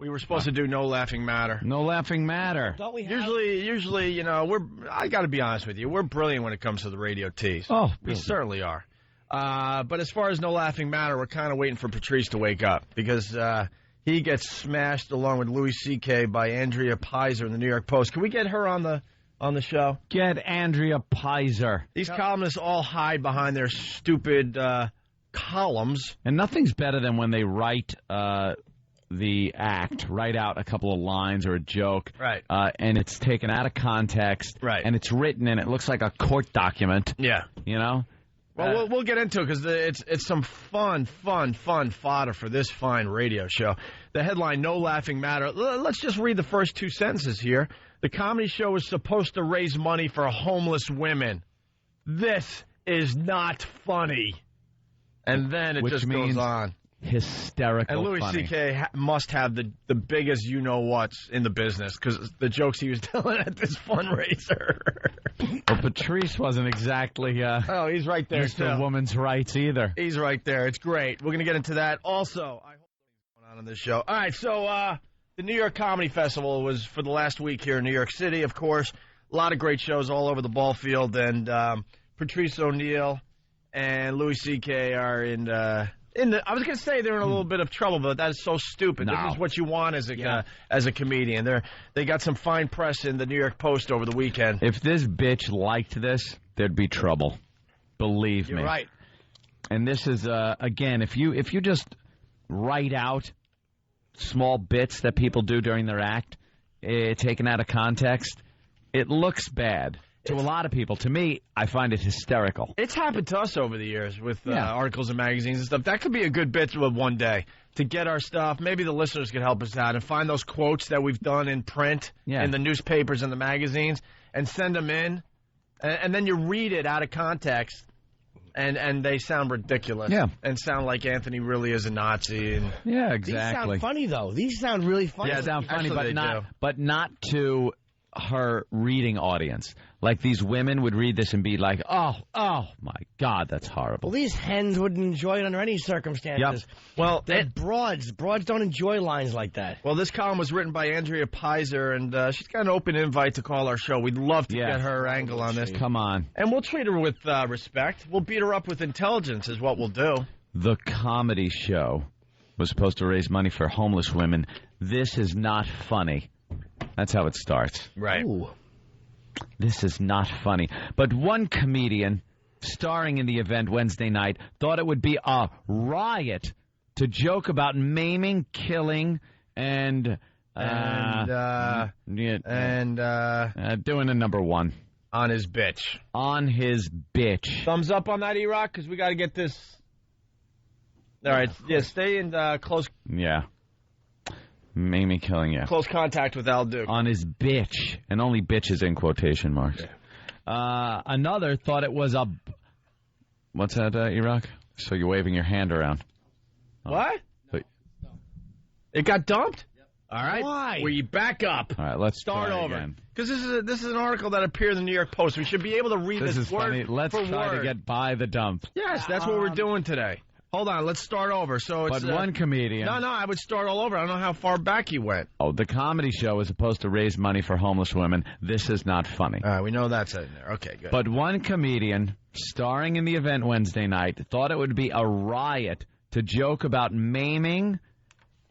We were supposed to do No Laughing Matter. No Laughing Matter. Don't we have... Usually, you know, I got to be honest with you, we're brilliant when it comes to the radio tease. Oh, we certainly are. But as far as No Laughing Matter, we're kind of waiting for Patrice to wake up because he gets smashed along with Louis C.K. by Andrea Pizer in the New York Post. Can we get her on the show? Get Andrea Pizer. These columnists all hide behind their stupid columns. And nothing's better than when they write the act, write out a couple of lines or a joke, right? And it's taken out of context, right? And it's written and it looks like a court document. Yeah, you know. Well, we'll get into it because it's some fun fodder for this fine radio show. The headline: No Laughing Matter. Let's just read the first two sentences here. The comedy show is supposed to raise money for homeless women. This is not funny. And then it just goes on. Hysterical. And Louis C.K. must have the biggest you-know-whats in the business because the jokes he was telling at this fundraiser. Well, Patrice wasn't exactly oh, he's right there, Mr. Woman's Rights either. He's right there. It's great. We're going to get into that. Also, I hope something's going on this show. All right, so the New York Comedy Festival was for the last week here in New York City, of course. A lot of great shows all over the ball field, and Patrice O'Neal and Louis C.K. are in the I was going to say they're in a little bit of trouble, but that is so stupid. No. This is what you want as a comedian. They got some fine press in the New York Post over the weekend. If this bitch liked this, there'd be trouble. Believe me. You're right. And this is again, if you just write out small bits that people do during their act, taken out of context, it looks bad. To a lot of people. To me, I find it hysterical. It's happened to us over the years with articles and magazines and stuff. That could be a good bit of one day to get our stuff. Maybe the listeners could help us out and find those quotes that we've done in print, in the newspapers and the magazines, and send them in. And then you read it out of context, and they sound ridiculous. Yeah. And sound like Anthony really is a Nazi. And yeah, exactly. These sound funny, though. These sound really funny. Yeah, they sound funny, Actually, but not to her reading audience. Like these women would read this and be like, oh my God, that's horrible. Well, these hens wouldn't enjoy it under any circumstances. Yep. Well, they're broads. Broads don't enjoy lines like that. Well, this column was written by Andrea Pizer, and she's got an open invite to call our show. We'd love to get her angle on this. Come on. And we'll treat her with respect. We'll beat her up with intelligence is what we'll do. The comedy show was supposed to raise money for homeless women. This is not funny. That's how it starts. Right. Ooh. This is not funny. But one comedian starring in the event Wednesday night thought it would be a riot to joke about maiming, killing, and doing a number one. On his bitch. On his bitch. Thumbs up on that, E-Rock, because we got to get this. All right. Yeah, stay in close. Yeah. Mamie killing, yeah. Close contact with Al Duke. On his bitch. And only bitch is in quotation marks. Yeah. Another thought it was a... What's that, E-Rock? So you're waving your hand around. What? No. It got dumped? Yep. All right. Why? We back up. All right, let's start over. Again. Because this is an article that appeared in the New York Post. We should be able to read this word funny. Let's for try word. to get by the dump. Yes, that's what we're doing today. Hold on, let's start over. So it's one comedian. No, I would start all over. I don't know how far back he went. Oh, the comedy show is supposed to raise money for homeless women. This is not funny. All right, we know that's in there. Okay, good. But one comedian starring in the event Wednesday night thought it would be a riot to joke about maiming,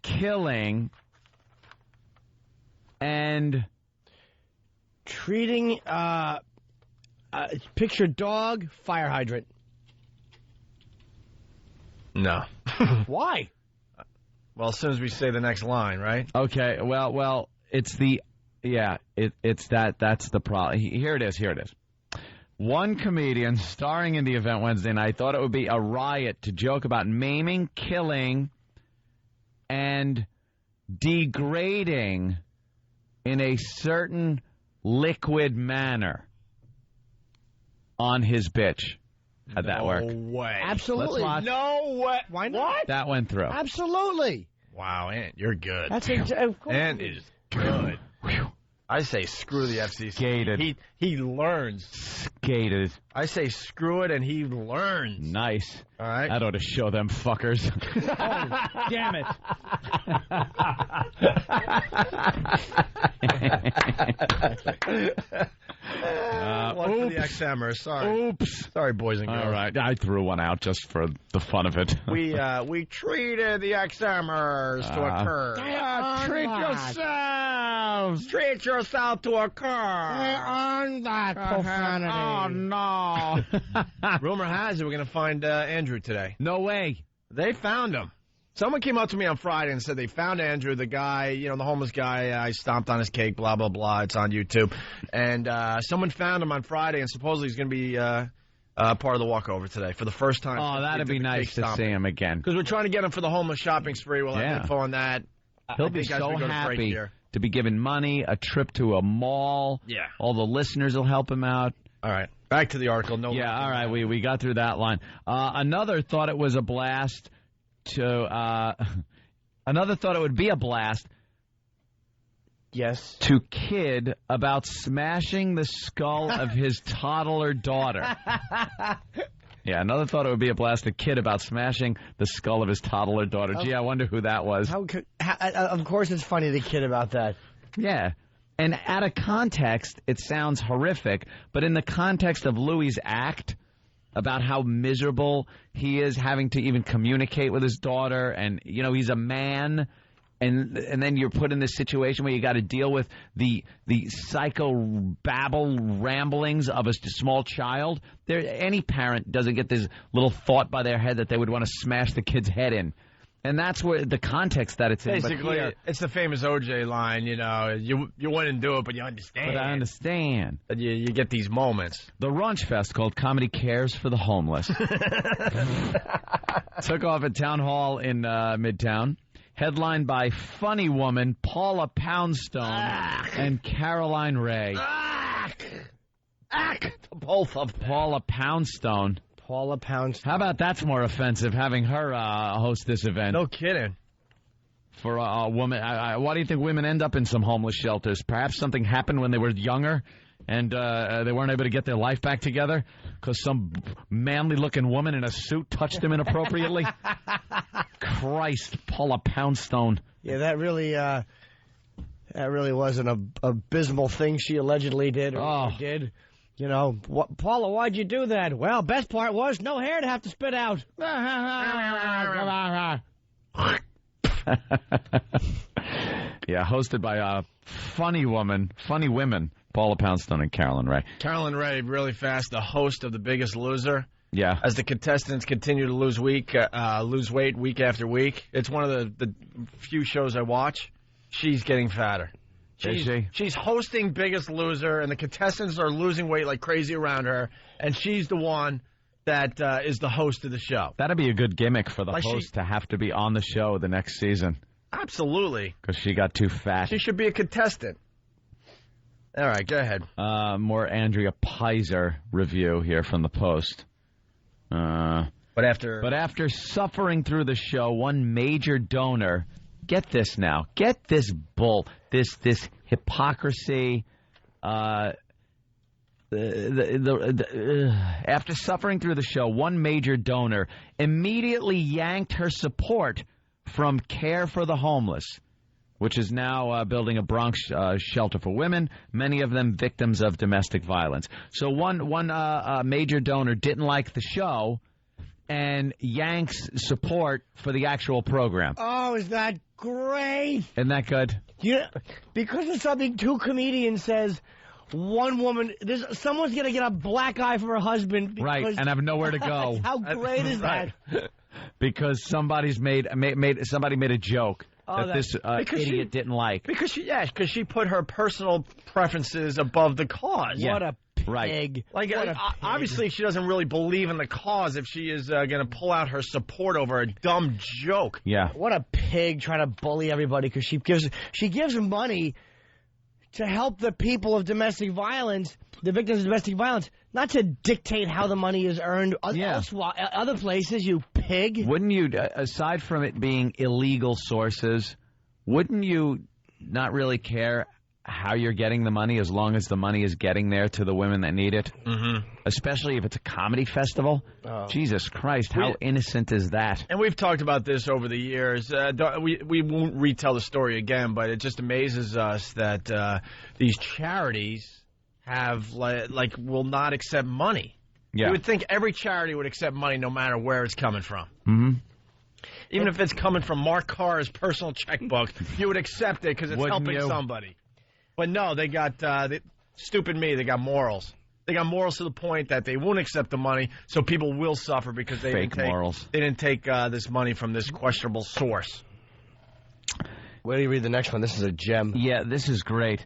killing, and treating picture dog, fire hydrant. No. Why? Well, as soon as we say the next line, right? Okay. Well, it's the that's the problem. Here it is. One comedian starring in the event Wednesday night thought it would be a riot to joke about maiming, killing, and degrading in a certain liquid manner on his bitch. How'd that work? No way. Absolutely. No way. Why not? What? That went through. Absolutely. Wow, Ant, you're good. That's of course. Ant is good. I say screw the FCC. Skated. He learns. Skated. I say screw it, and he learns. Nice. All right. That ought to show them fuckers. Oh, damn it. One for the XMers. Sorry. Oops. Sorry, boys and girls. All right. I threw one out just for the fun of it. We treated the XMers to a curve. Treat yourselves. Treat yourself to a curve. On that profanity. Oh, no. Rumor has it we're going to find Andrew today. No way. They found him. Someone came up to me on Friday and said they found Andrew, the guy, the homeless guy. I stomped on his cake, blah, blah, blah. It's on YouTube. And someone found him on Friday, and supposedly he's going to be part of the walkover today for the first time. Oh, that'd be nice to see him again. Because we're trying to get him for the homeless shopping spree. We'll have info on that. He'll be so happy to be given money, a trip to a mall. Yeah. All the listeners will help him out. All right. Back to the article. No. Yeah, all right. We got through that line. Another thought it was a blast another thought it would be a blast. Yes. To kid about smashing the skull of his toddler daughter. Yeah, another thought it would be a blast to kid about smashing the skull of his toddler daughter. Gee, I wonder who that was. Of course it's funny to kid about that. Yeah. And out of context, it sounds horrific, but in the context of Louis' act about how miserable he is having to even communicate with his daughter, and, he's a man, and then you're put in this situation where you got to deal with the psycho-babble ramblings of a small child. Any parent doesn't get this little thought by their head that they would want to smash the kid's head in. And that's where the context that it's in. Basically, it's the famous OJ line, you wouldn't do it, but you understand. But I understand. And you get these moments. The Runch Fest, called Comedy Cares for the Homeless, took off at Town Hall in Midtown, headlined by funny woman Paula Poundstone and Caroline Ray. Both of them. Paula Poundstone. Paula Poundstone. How about that's more offensive, having her host this event? No kidding. For a woman, why do you think women end up in some homeless shelters? Perhaps something happened when they were younger and they weren't able to get their life back together because some manly-looking woman in a suit touched them inappropriately? Christ, Paula Poundstone. Yeah, that really was an abysmal thing she allegedly did or did. Paula, why'd you do that? Well, best part was no hair to have to spit out. Yeah, hosted by funny women, Paula Poundstone and Caroline Ray. Caroline Ray, really fast, the host of The Biggest Loser. Yeah. As the contestants continue to lose weight week after week. It's one of the few shows I watch. She's getting fatter. She's hosting Biggest Loser, and the contestants are losing weight like crazy around her, and she's the one that is the host of the show. That'd be a good gimmick for the host to have to be on the show the next season. Absolutely. Because she got too fat. She should be a contestant. All right, go ahead. More Andrea Pizer review here from the Post. But after suffering through the show, one major donor... Get this now. Get this bull. This hypocrisy. After suffering through the show, one major donor immediately yanked her support from Care for the Homeless, which is now building a Bronx shelter for women, many of them victims of domestic violence. So one major donor didn't like the show and yanks support for the actual program. Oh, is that great? Isn't that good? Because of something two comedians says, one woman, someone's going to get a black eye from her husband. Right, and have nowhere to go. How great is that? Because somebody made a joke that this idiot didn't like. Because she put her personal preferences above the cause. Yeah. What a pig. Obviously, she doesn't really believe in the cause if she is going to pull out her support over a dumb joke. Yeah. What a pig trying to bully everybody because she gives money to help the people of domestic violence, the victims of domestic violence, not to dictate how the money is earned other places, you pig. Wouldn't you, aside from it being illegal sources, wouldn't you not really care how you're getting the money as long as the money is getting there to the women that need it. Mm-hmm. Especially if it's a comedy festival. Oh. Jesus Christ, how innocent is that? And we've talked about this over the years. We won't retell the story again, but it just amazes us that these charities have will not accept money. Yeah. You would think every charity would accept money no matter where it's coming from. Mm-hmm. Even if it's coming from Mark Carr's personal checkbook, you would accept it because it's Wouldn't helping you? Somebody. But no, they got stupid me. They got morals. They got morals to the point that they won't accept the money, so people will suffer because they Fake morals. They didn't take this money from this questionable source. Wait till you read the next one. This is a gem. Yeah, this is great.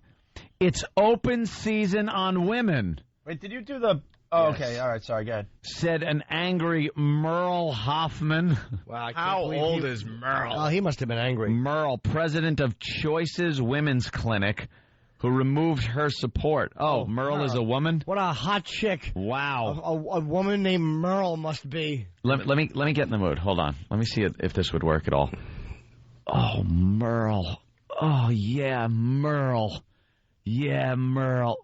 It's open season on women, Wait, did you do the... Oh, Yes. okay. All right. Sorry. Go ahead. said an angry Merle Hoffman. Wow, How old is Merle? Oh, he must have been angry. Merle, president of Choices Women's Clinic, who removed her support. Oh, Merle is a woman? What a hot chick. Wow. A woman named Merle must be. Let me get in the mood. Hold on. Let me see if this would work at all. Oh, Merle. Oh, yeah, Merle. Yeah, Merle.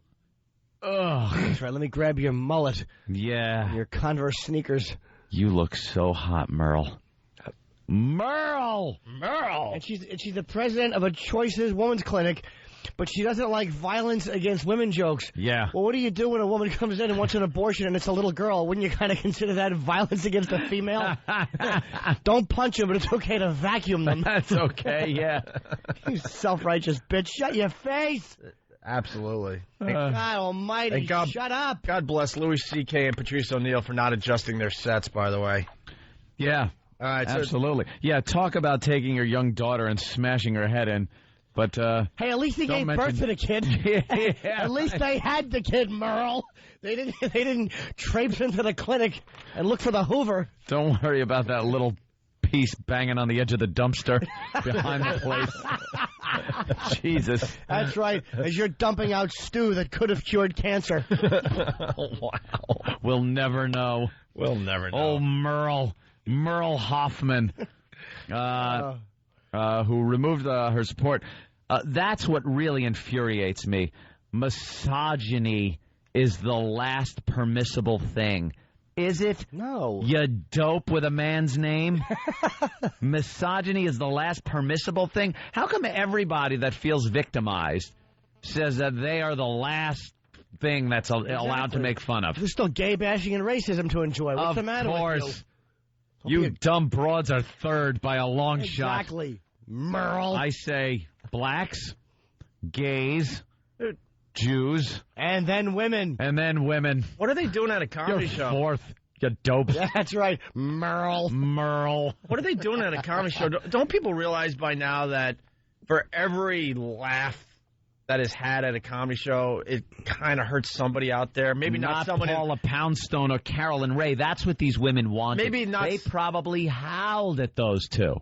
Ugh. That's right. Let me grab your mullet, Yeah. your Converse sneakers. You look so hot, Merle. Merle! Merle. And she's the president of a Choices Women's Clinic, but she doesn't like violence against women jokes. Yeah. Well, what do you do when a woman comes in and wants an abortion and it's a little girl? Wouldn't you kind of consider that violence against a female? Don't punch them, but it's okay to vacuum them. That's okay, yeah. You self-righteous bitch. Shut your face. Absolutely. God almighty. Hey, God- Shut up. God bless Louis C.K. and Patrice O'Neal for not adjusting their sets, by the way. Yeah, All right. So absolutely. Yeah, talk about taking your young daughter and smashing her head in. But, Hey, at least they Don't gave birth to the kid. yeah. At least they had the kid, Merle. They didn't traipse into the clinic and look for the Hoover. Don't worry about that little piece banging on the edge of the dumpster behind the place. Jesus. That's right. As you're dumping out stew that could have cured cancer. wow. We'll never know. We'll never know. Oh, Merle Hoffman, who removed her support. That's what really infuriates me. Misogyny is the last permissible thing. Is it? No. You dope with a man's name? Misogyny is the last permissible thing? How come everybody that feels victimized says that they are the last thing that's allowed to make fun of? There's still gay bashing and racism to enjoy. What's the matter with course. you? You dumb broads are third by a long shot. Exactly. Merle. I say blacks, gays, Jews, And then women. and then women. What are they doing at a comedy You're show? fourth, you dope. That's right. Merle. Merle. What are they doing at a comedy show? Don't people realize by now that for every laugh that is had at a comedy show, it kind of hurts somebody out there? Maybe not someone in- Paula Poundstone or Carolyn Ray. That's what these women wanted. Maybe not- They probably howled at those two.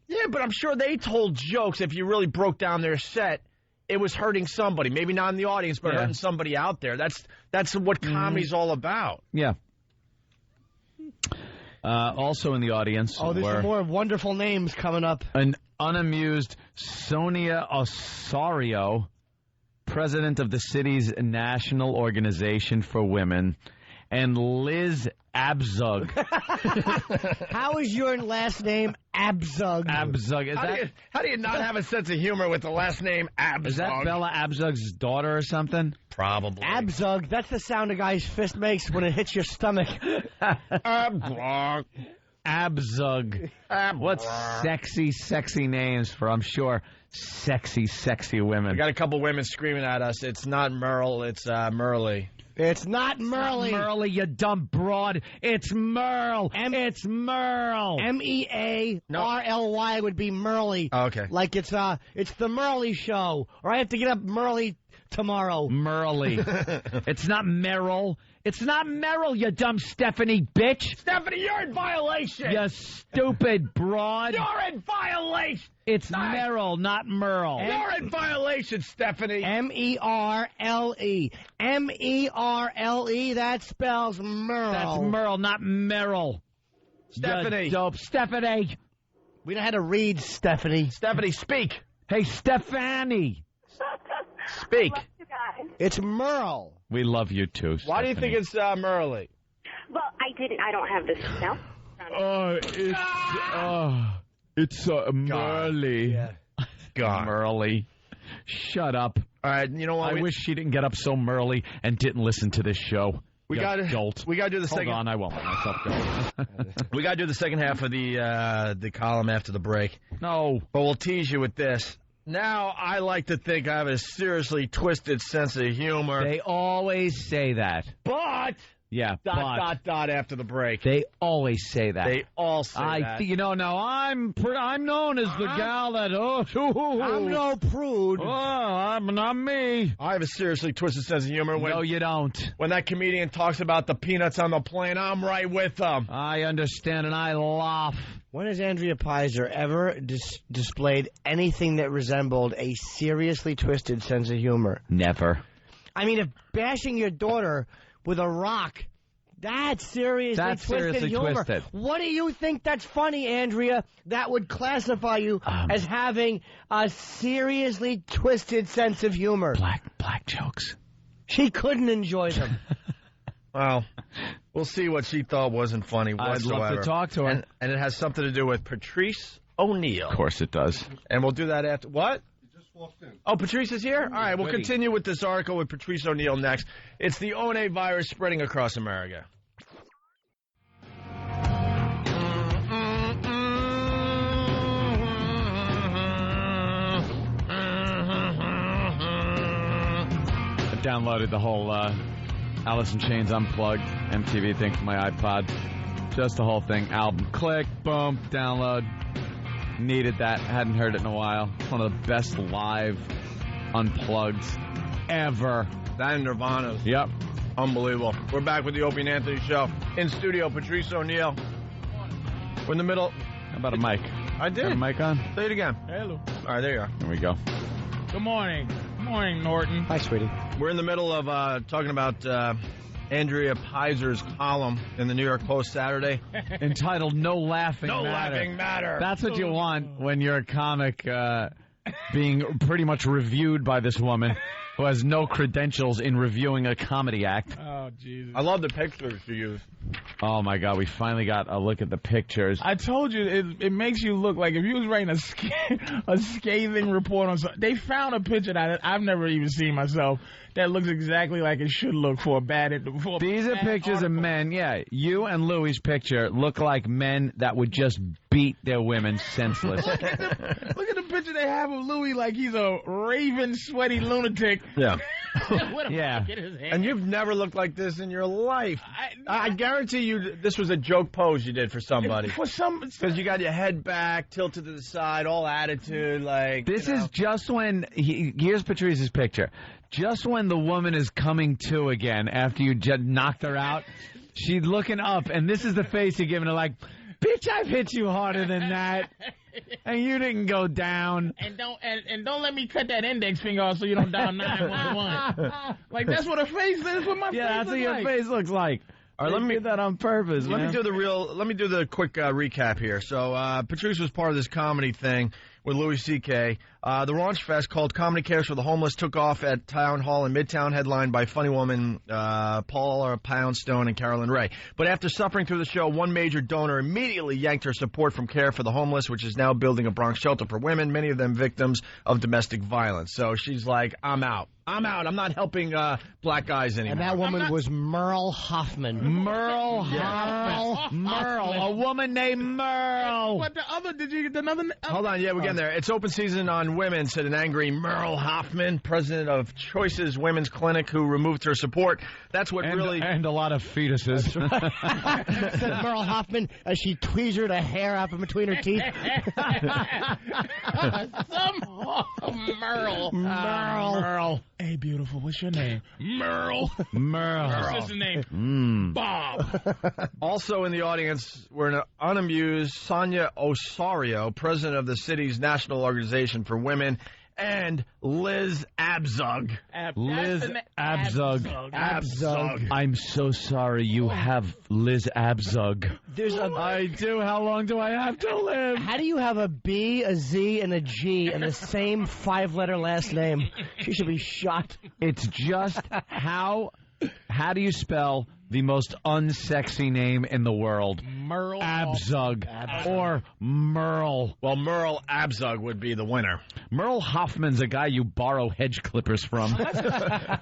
Yeah, but I'm sure they told jokes. If you really broke down their set, it was hurting somebody. Maybe not in the audience, but Yeah. hurting somebody out there. That's what comedy's all about. Yeah. Also in the audience Oh, there's were some more wonderful names coming up. an unamused Sonia Osorio, president of the city's National Organization for Women, and Liz Abzug. How is your last name Abzug? Abzug. How do you not have a sense of humor with the last name Abzug? Is that Bella Abzug's daughter or something? Probably. Abzug. That's the sound a guy's fist makes when it hits your stomach. Abzug. Abzug. What sexy names for, I'm sure, sexy women. We got a couple women screaming at us. It's not Merle, it's Merle. It's not Merle. Merle, you dumb broad. It's Merle. It's Merle. Merly would be Merle. Oh, okay. Like it's the Merle show. Or I have to get up Merle tomorrow. Merle. It's not Merrill. It's not Merrill, you dumb Stephanie bitch. Stephanie, you're in violation. You stupid broad. You're in violation. It's Merrill, not Merle. You're in violation, Stephanie. Merle. Merle. That spells Merle. That's Merle, not Merrill. Stephanie. You dope. Stephanie. We know how to read, Stephanie. Stephanie, speak. Hey, Stephanie. Speak. I love you guys. It's Merle. We love you too. Why do you think it's Merle? Well, I don't have this now. It's Merle. Yeah. God. Merle. Shut up. All right, you know what? I wish she didn't get up so Merle and didn't listen to this show. We got to do the Hold second. on, I won't let myself go. We got to do the second half of the column after the break. No. But we'll tease you with this. Now, I like to think I have a seriously twisted sense of humor. They always say that. But Yeah, dot after the break. They always say that. They all say that. Now I'm known as the gal that I'm no prude. I'm not me. I have a seriously twisted sense of humor. No, you don't. When that comedian talks about the peanuts on the plane, I'm right with them. I understand and I laugh. When has Andrea Pizer ever displayed anything that resembled a seriously twisted sense of humor? Never. I mean, if bashing your daughter with a rock, that's seriously humor. Twisted. What do you think that's funny, Andrea? That would classify you as having a seriously twisted sense of humor. Black jokes. She couldn't enjoy them. Well, we'll see what she thought wasn't funny whatsoever. I'd love to talk to her. And it has something to do with Patrice O'Neal. Of course it does. And we'll do that after... What? Oh, Patrice is here? All right, we'll continue with this article with Patrice O'Neal next. It's the ONA virus spreading across America. I downloaded the whole Alice in Chains Unplugged MTV thing from my iPod. Just the whole thing. Album. Click, boom, download. Needed that. Hadn't heard it in a while. It's one of the best live unplugged ever. That and Nirvana's. Yep. Unbelievable. We're back with the Opie and Anthony Show. In studio, Patrice O'Neal. We're in the middle. How about a mic? I did. Got a mic on? Say it again. Hello. All right, there you are. There we go. Good morning. Good morning, Norton. Hi, sweetie. We're in the middle of talking about Andrea Pizer's column in the New York Post Saturday. Entitled No Laughing No Matter. laughing matter. That's what you want when you're a comic being pretty much reviewed by this woman who has no credentials in reviewing a comedy act. Oh, Jesus. I love the pictures you use. Oh, my God. We finally got a look at the pictures. I told you, it makes you look like if you was writing a scathing report on something. They found a picture that I've never even seen myself that looks exactly like it should look for a bad These are pictures article. of men, yeah. You and Louie's picture look like men that would just beat their women senseless. Look at the picture they have of Louis like he's a raving, sweaty lunatic. Yeah. With a Yeah. mic in his hand. And you've never looked like this in your life. I guarantee you this was a joke pose you did for somebody. For some, Because you got your head back, tilted to the side, all attitude, like... This you know. is just when, here's Patrice's picture. Just when the woman is coming to again after you just knocked her out, she's looking up, and this is the face you're giving her like, bitch, I've hit you harder than that, and you didn't go down. And don't let me cut that index finger off so you don't dial 911. Like that's what a face is. What my face Yeah, that's what looks your like. face looks like. All right, They did that on purpose. Let man. me do the quick recap here. So Patrice was part of this comedy thing with Louis C.K. The Raunch Fest, called Comedy Cares for the Homeless, took off at Town Hall in Midtown, headlined by funny woman Paula Poundstone and Carolyn Ray. But after suffering through the show, one major donor immediately yanked her support from Care for the Homeless, which is now building a Bronx shelter for women, many of them victims of domestic violence. So she's like, I'm out. I'm not helping black guys anymore. And that woman was Merle Hoffman. Merle. A woman named Merle. But the other, did you get another? Hold on, yeah, we're getting there. It's open season on women, said an angry Merle Hoffman, president of Choices Women's Clinic, who removed her support. That's what really... And a lot of fetuses. Said Merle Hoffman as she tweezered a hair out from between her teeth. Merle. Merle. Hey, beautiful, what's your name? Merle. Merle. What's his name? Bob. Also in the audience were an unamused Sonia Osorio, president of the city's National Organization for Women, and Liz Abzug. Liz Abzug. Abzug. I'm so sorry you have Liz Abzug. I do. How long do I have to live? How do you have a B, a Z, and a G and the same 5-letter last name? She should be shot. It's just how do you spell the most unsexy name in the world? Merle Abzug. Or Merle. Well, Merle Abzug would be the winner. Merle Hoffman's a guy you borrow hedge clippers from.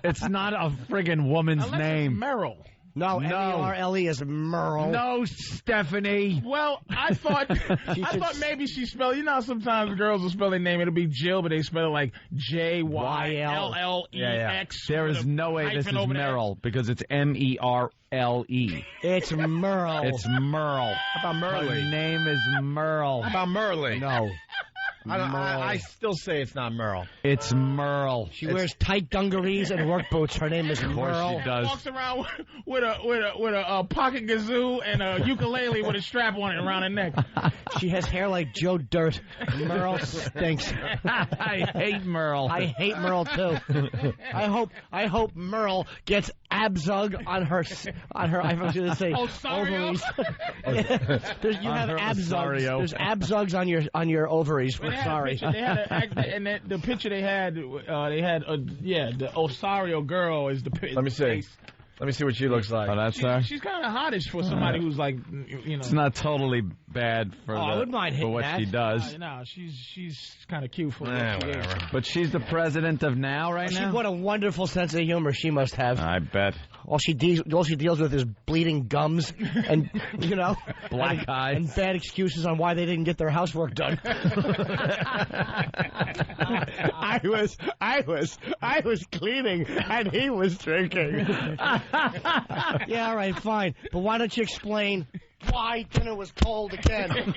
It's not a friggin' woman's Unless name. It's Merle. No, M-E-R-L-E is Merle. No, Stephanie. Well, I thought maybe she spelled. You know how sometimes girls will spell their name. It'll be Jill, but they spell it like Jylllex. There is no way this is Merle because it's M-E-R-L-E. It's Merle. It's Merle. How about Merle? Her name is Merle. How about Merle? No. I still say it's not Merle. It's Merle. She wears tight dungarees and work boots. Her name is Of course Merle. she does. Walks around with a pocket kazoo and a ukulele with a strap on it around her neck. She has hair like Joe Dirt. Merle stinks. I hate Merle. I hate Merle too. I hope Merle gets Abzug on her. I was going to say Osario. ovaries. You have Abzugs. Osario. There's Abzugs on your ovaries. They had Sorry. a picture, and the picture they had the Osario girl is the picture. Let me see. Let me see what she looks like. Oh, that's her? She's kind of hottish for somebody who's like, you know. It's not totally bad for, I wouldn't mind for hitting what that. she does. No, she's kind of cute for what she is. Whatever. But she's the president of now right now? What a wonderful sense of humor she must have. I bet. All she deals with is bleeding gums and, Black eyes. and bad excuses on why they didn't get their housework done. I was cleaning and he was drinking. Yeah, all right, fine. But why don't you explain why dinner was cold again?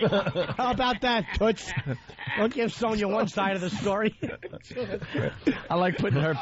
How about that, Toots? Don't give Sonia one side of the story. I like putting her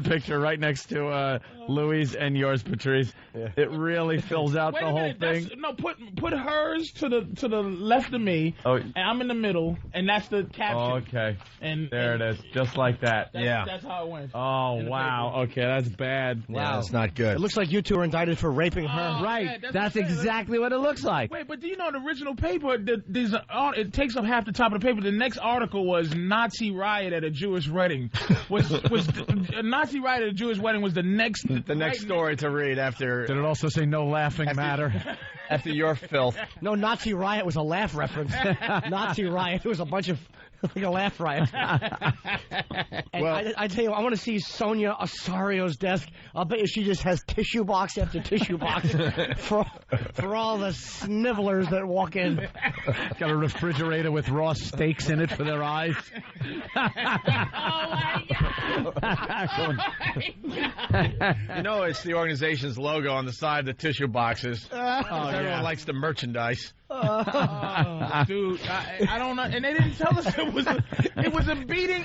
picture right next to Louis and yours, Patrice. Yeah. It really fills out the whole thing. No, put hers to the left of me, and I'm in the middle, and that's the caption. Oh, okay. And there it is, just like that. That's how it went. Oh, wow. Okay, that's bad. Wow, yeah, that's not good. It looks like you two were indicted for raping her. Right. Yeah, that's exactly what it looks like. Wait, but do you know the original paper? It takes up half the top of the paper. The next article was Nazi riot at a Jewish wedding. A Nazi riot at a Jewish wedding was the next story to read after. Did it also say no laughing matter? After your filth. No, Nazi riot was a laugh reference. Nazi riot was a bunch of like a laugh riot. Well, I tell you, I want to see Sonia Osario's desk. I'll bet you she just has tissue box after tissue box for all the snivellers that walk in. Got a refrigerator with raw steaks in it for their eyes. Oh my God! You know, it's the organization's logo on the side of the tissue boxes. Everyone likes the merchandise. Dude, I don't know, and they didn't tell us it was a beating.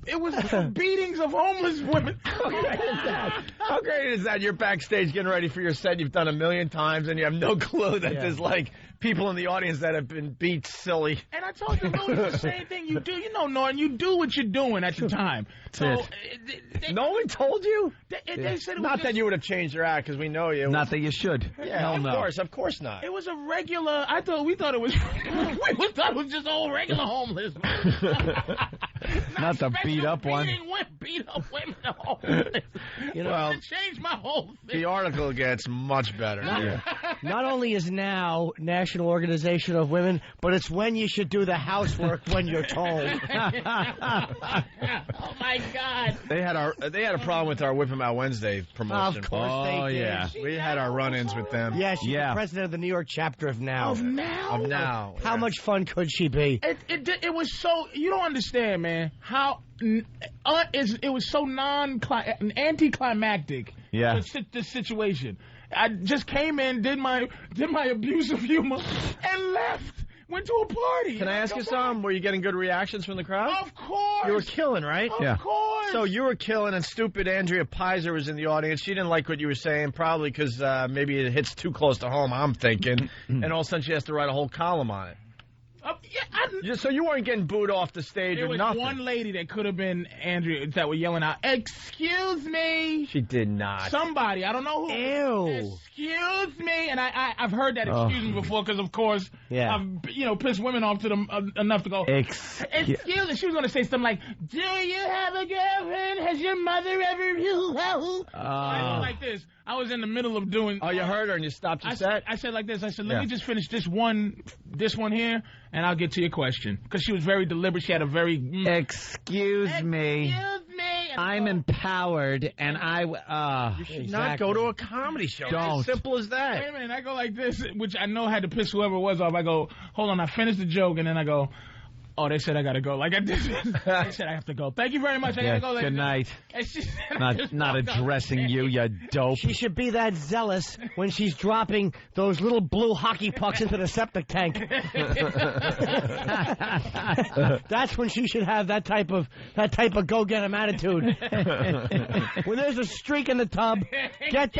It was beatings of homeless women. How great is that? You're backstage getting ready for your set you've done 1,000,000 times, and you have no clue that there's like people in the audience that have been beat silly. And I told you, Louis, the same thing you do. You know, Norton, you do what you're doing at the time. So no one told you. They said it was not that you would have changed your act because we know you. Not that you should. Yeah, of course not. It was a regular. We thought it was just all regular homeless. Not the beat up one. Beat up women. Homeless. Well, it changed my whole thing. The article gets much better. Not only is now National Organization of Women, but it's when you should do the housework when you're told. Oh my God! They had a problem with our Whip 'Em Out Wednesday promotion. Of course they did. Yeah. We had our run-ins with them. Yeah, she's the president of the New York chapter of Now. Of Now. How much fun could she be? It was so, you don't understand, man. How it was so anticlimactic. Yeah. The situation. I just came in, did my abusive humor, and left. Went to a party. Can I ask you something? Were you getting good reactions from the crowd? Of course. You were killing, right? Of course. So you were killing, and stupid Andrea Pizer was in the audience. She didn't like what you were saying, probably because maybe it hits too close to home, I'm thinking. And all of a sudden she has to write a whole column on it. So you weren't getting booed off the stage There or was nothing? one lady that could have been Andrea that were yelling out, "Excuse me." She did not. Somebody, I don't know who. Ew. Excuse me, and I've heard that excuse me before because of course I've pissed women off to them enough to go. Excuse me. She was gonna say something like, "Do you have a girlfriend? Has your mother ever?" I was like this. I was in the middle of doing. Oh, you heard her and you stopped your set? I said like this. I said, let me just finish this one here, and I'll get to your question. Because she was very deliberate. She had a very... Excuse me. I'm empowered, and You should not go to a comedy show. Don't. It's as simple as that. Wait a minute. I go like this, which I know had to piss whoever it was off. I go, hold on. I finished the joke, and then I go... Oh, they said I gotta go. Like I did. They said I have to go. Thank you very much. I gotta go. Good night. Not addressing you, you dope. She should be that zealous when she's dropping those little blue hockey pucks into the septic tank. That's when she should have that type of go-get-'em attitude. When there's a streak in the tub, get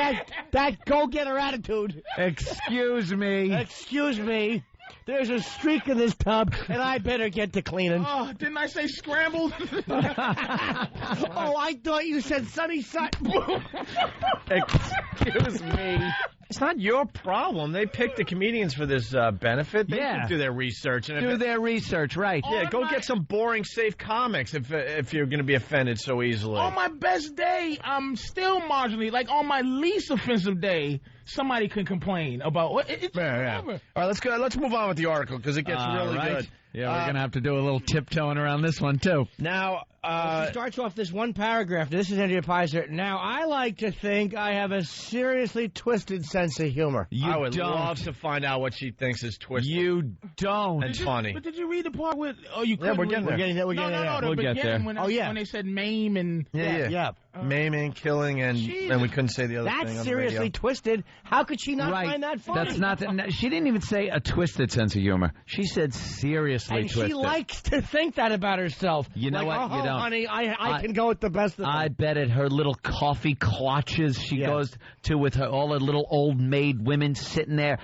that go-getter attitude. Excuse me. Excuse me. There's a streak in this tub, and I better get to cleaning. Oh, didn't I say scrambled? Oh, I thought you said sunny side. Excuse me. It's not your problem. They picked the comedians for this benefit. They can do their research. And do their research, right. Yeah, go get some boring, safe comics if you're going to be offended so easily. On my best day, I'm still marginally, like on my least offensive day, somebody can complain about what. All right, let's go. Let's move on with the article because it gets really good. Yeah, we're going to have to do a little tiptoeing around this one, too. Now, she starts off this one paragraph. This is Andrea Pizer. Now, I like to think I have a seriously twisted sense of humor. I would love to find out what she thinks is twisted. You don't. And funny. But did you read the part with? Oh, you couldn't. Yeah, we're getting there. We're getting there. We'll get there. When they said maim and Yeah. Maiming, killing, and we couldn't say the other thing. That's on seriously the radio. twisted. How could she not find that funny? That's not. She didn't even say a twisted sense of humor. She said seriously and twisted. she likes to think that about herself. You know what? Oh, You don't. honey, I can go with the best of them. I bet at her little coffee clutches she goes to with all her little old maid women sitting there.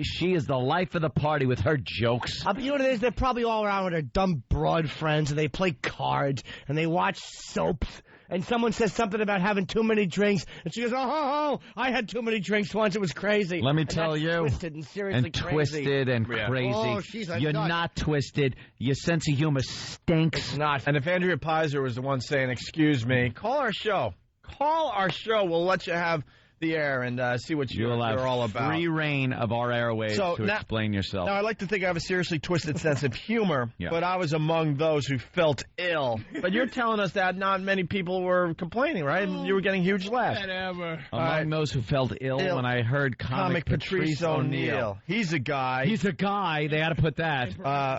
She is the life of the party with her jokes. You know what it is? They're probably all around with their dumb broad friends, and they play cards, and they watch soaps. And someone says something about having too many drinks, and she goes, oh, I had too many drinks once. It was crazy. Let me tell you. Twisted and seriously and crazy. Twisted and crazy. Oh, she's a You're nut. not twisted. Your sense of humor stinks. It's not. And if Andrea Pizer was the one saying, excuse me, call our show. Call our show. We'll let you have the air and see what you're all about. Free reign of our airwaves to explain yourself. Now, I like to think I have a seriously twisted sense of humor, but I was among those who felt ill. But you're telling us that not many people were complaining, right? You were getting huge laughs. Whatever. Among those who felt ill when I heard comic Patrice O'Neal. He's a guy. He's a guy. They ought to put that.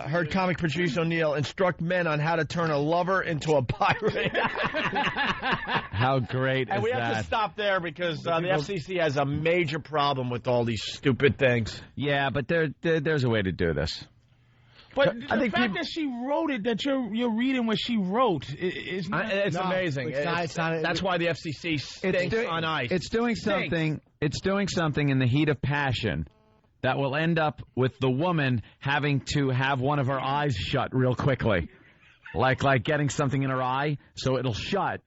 Heard comic Patrice O'Neal instruct men on how to turn a lover into a pirate. How great and is we that? have to stop there because the FCC has a major problem with all these stupid things. Yeah, but there's a way to do this. But the fact that she wrote it, that you're reading what she wrote, is not... It's amazing. It's not, that's why the FCC stinks on ice. It's doing something. It's doing something in the heat of passion that will end up with the woman having to have one of her eyes shut real quickly, like getting something in her eye, so it'll shut.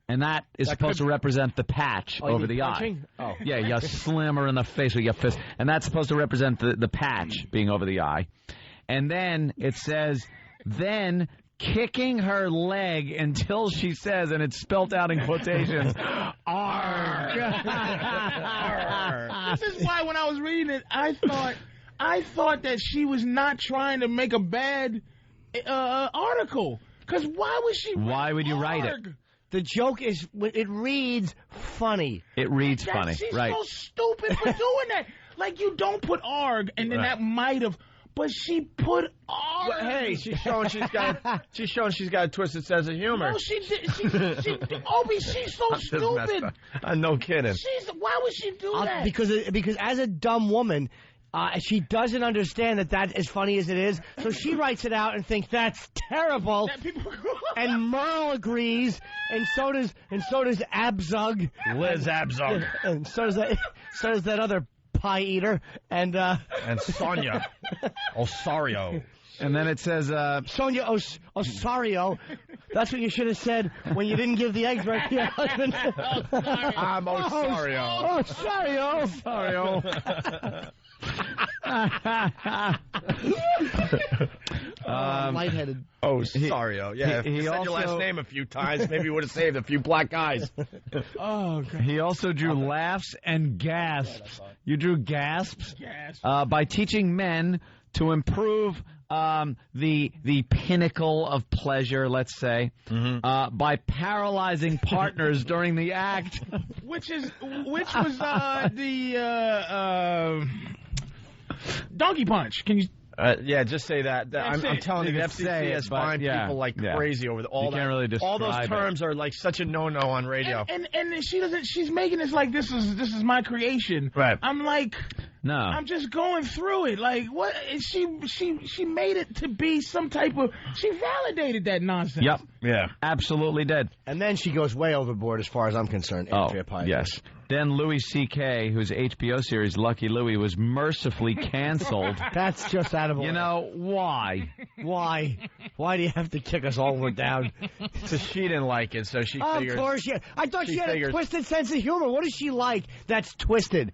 And that is supposed to represent the patch over the punching? eye. Oh. Yeah, you slam her in the face with your fist. And that's supposed to represent the patch being over the eye. And then it says, then kicking her leg until she says, and it's spelt out in quotations, arg. This is why when I was reading it, I thought that she was not trying to make a bad article. Because why would she? Why would you write it? The joke is, it reads funny. It reads funny, she's right? So stupid for doing that. Like, you don't put arg, and then that might have, but she put arg. Well, hey, she's showing she's got a twisted sense of humor. No, she did. Opie, she's so stupid. No kidding. Why would she do that? Because as a dumb woman, she doesn't understand that is funny as it is, so she writes it out and thinks that's terrible. And Merle agrees, and so does Abzug, Liz Abzug, and so does that other pie eater, and Sonia Osario. And then it says, Sonia Osario. That's what you should have said when you didn't give the eggs right to your husband. I'm Osario. Osario. Lightheaded. Osario. Yeah, he said your last name a few times. Maybe you would have saved a few black guys. He also drew laughs and gasps. You drew gasps? By teaching men to improve the pinnacle of pleasure, let's say, by paralyzing partners during the act. Which was the donkey punch. Can you? Yeah, just say that. I'm telling you, the FCC has fined people like crazy over all that. Can't really all those terms are like such a no-no on radio. And she doesn't. She's making this like this is my creation. Right. I'm like, no. I'm just going through it. Like, what? She made it to be some type of. She validated that nonsense. Yep. Yeah. Absolutely did. And then she goes way overboard, as far as I'm concerned. Andrea Pye. Yes. Then Louis C.K., whose HBO series Lucky Louie was mercifully canceled. That's just out of order. You know, why? Why? Why do you have to kick us all down? So she didn't like it, so she figured. Of course, I thought she had a twisted sense of humor. What does she like that's twisted?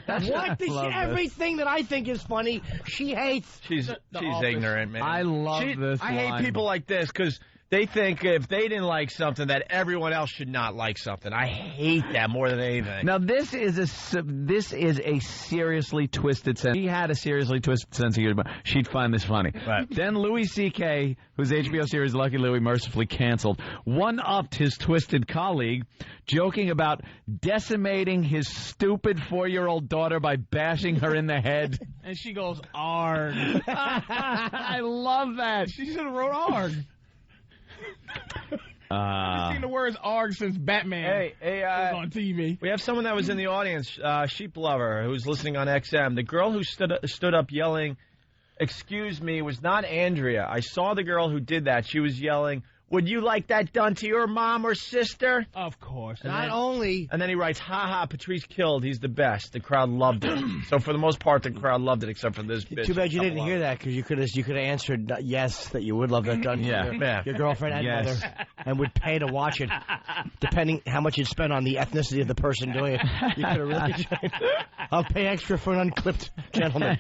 Everything that I think is funny, she hates. She's ignorant, man. I love this I hate people like this because they think if they didn't like something that everyone else should not like something. I hate that more than anything. Now this is a seriously twisted sense. If he had a seriously twisted sense of humor, she'd find this funny. Right. Then Louis C.K., whose HBO series Lucky Louie mercifully canceled, one-upped his twisted colleague, joking about decimating his stupid 4-year-old daughter by bashing her in the head. And she goes, "Arg." I love that. She should have wrote "arg." I've seen the words "arg" since Batman was on TV. We have someone that was in the audience, Sheep Lover, who's listening on XM. The girl who stood up yelling, "Excuse me," was not Andrea. I saw the girl who did that. She was yelling, "Would you like that done to your mom or sister?" Of course. And then he writes, "Ha ha, Patrice killed. He's the best." The crowd loved it. So for the most part, the crowd loved it, except for this bitch. Too bad you didn't hear that, because you could have answered yes, that you would love that done to your girlfriend and mother, and would pay to watch it, depending how much you'd spend on the ethnicity of the person doing it. You could have really. I'll pay extra for an unclipped gentleman.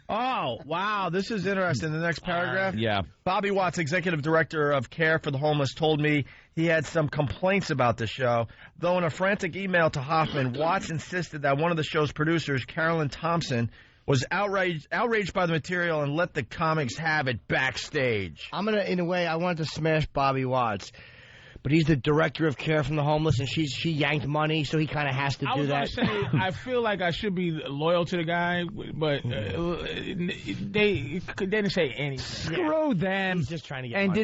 Oh, wow. This is interesting. The next paragraph. Yeah. Bobby Watts, executive director of Care for the Homeless, told me he had some complaints about the show. Though in a frantic email to Hoffman, Watts insisted that one of the show's producers, Carolyn Thompson, was outraged by the material and let the comics have it backstage. In a way, I wanted to smash Bobby Watts. But he's the director of Care from the Homeless, and she yanked money, so he kind of has to do that. I was going to say, I feel like I should be loyal to the guy, but they didn't say anything. Screw them. He's just trying to get And money.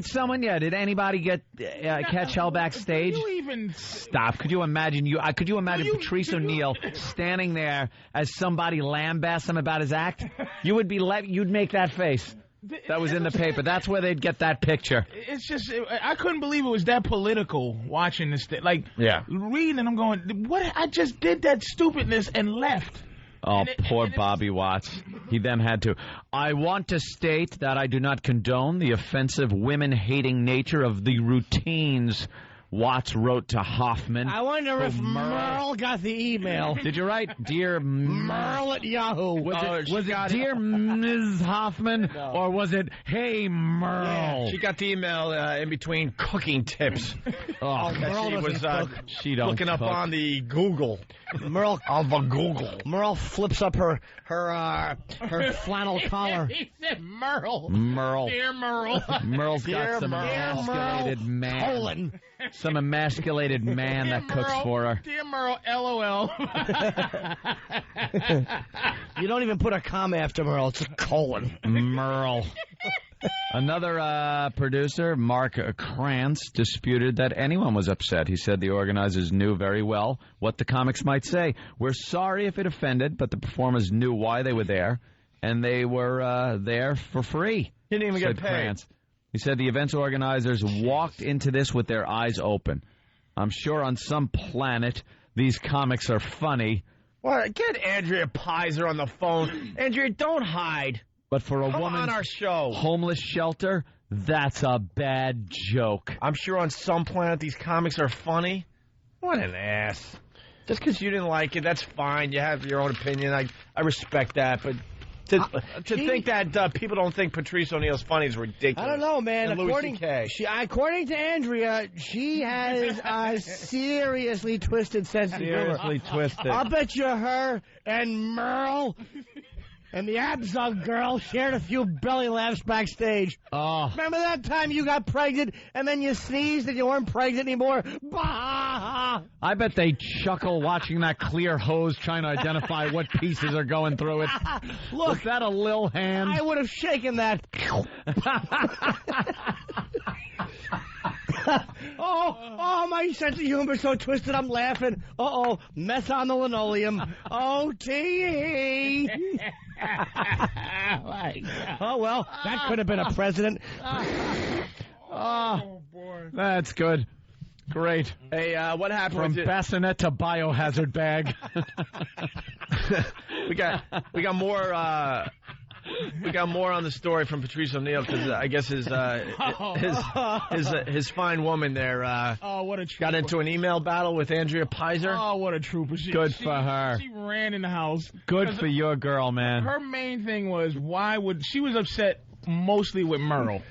did anybody catch hell backstage? You even Stop. Could you imagine Patrice O'Neal standing there as somebody lambasts him about his act? You would you'd make that face. That was in the paper. That's where they'd get that picture. It's just, I couldn't believe it was that political watching this thing. Like, reading and I'm going, what? I just did that stupidness and left. Oh, poor Bobby Watts. He then had to. I want to state that I do not condone the offensive women-hating nature of the routines Watts wrote to Hoffman. I wonder if Merle got the email. Did you write, "Dear Merle at Yahoo"? Was it "Dear Ms. Hoffman," or was it "Hey Merle"? Yeah, she got the email in between cooking tips. Merle she was looking up on the Google. Merle on the Google. Merle flips up her flannel collar. He said Merle. Dear Merle. Merle's got some emasculated man. Some emasculated man that cooks for her. Dear Merle, LOL. You don't even put a comma after Merle. It's a colon. Merle. Another producer, Mark Krantz, disputed that anyone was upset. He said the organizers knew very well what the comics might say. We're sorry if it offended, but the performers knew why they were there, and they were there for free. Didn't even get paid. Krantz. He said the event's organizers walked into this with their eyes open. I'm sure on some planet these comics are funny. Well, get Andrea Pizer on the phone. Andrea, don't hide. But for a Come woman's on our show. homeless shelter, that's a bad joke. I'm sure on some planet these comics are funny. What an ass. Just because you didn't like it, that's fine. You have your own opinion. I respect that. But to think that people don't think Patrice O'Neal's funny is ridiculous. I don't know, man. And According to Andrea, she has a seriously twisted sense of humor. Seriously twisted. I'll bet you her and Merle and the Abzug girl shared a few belly laughs backstage. Oh. Remember that time you got pregnant and then you sneezed and you weren't pregnant anymore? Bah! I bet they chuckle watching that clear hose trying to identify what pieces are going through it. Look, was that a lil hand? I would have shaken that. Oh, my sense of humor is so twisted I'm laughing. Mess on the linoleum. O-T-E. Oh, well, that could have been a president. Oh, boy. That's good. Great. Hey, what happened from bassinet to biohazard bag? we got more. We got more on the story from Patrice O'Neal because I guess his fine woman there what a got into an email battle with Andrea Pizer. Oh, what a trooper! Good for her. She ran in the house. Good for your girl, man. Her main thing was she was upset mostly with Merle.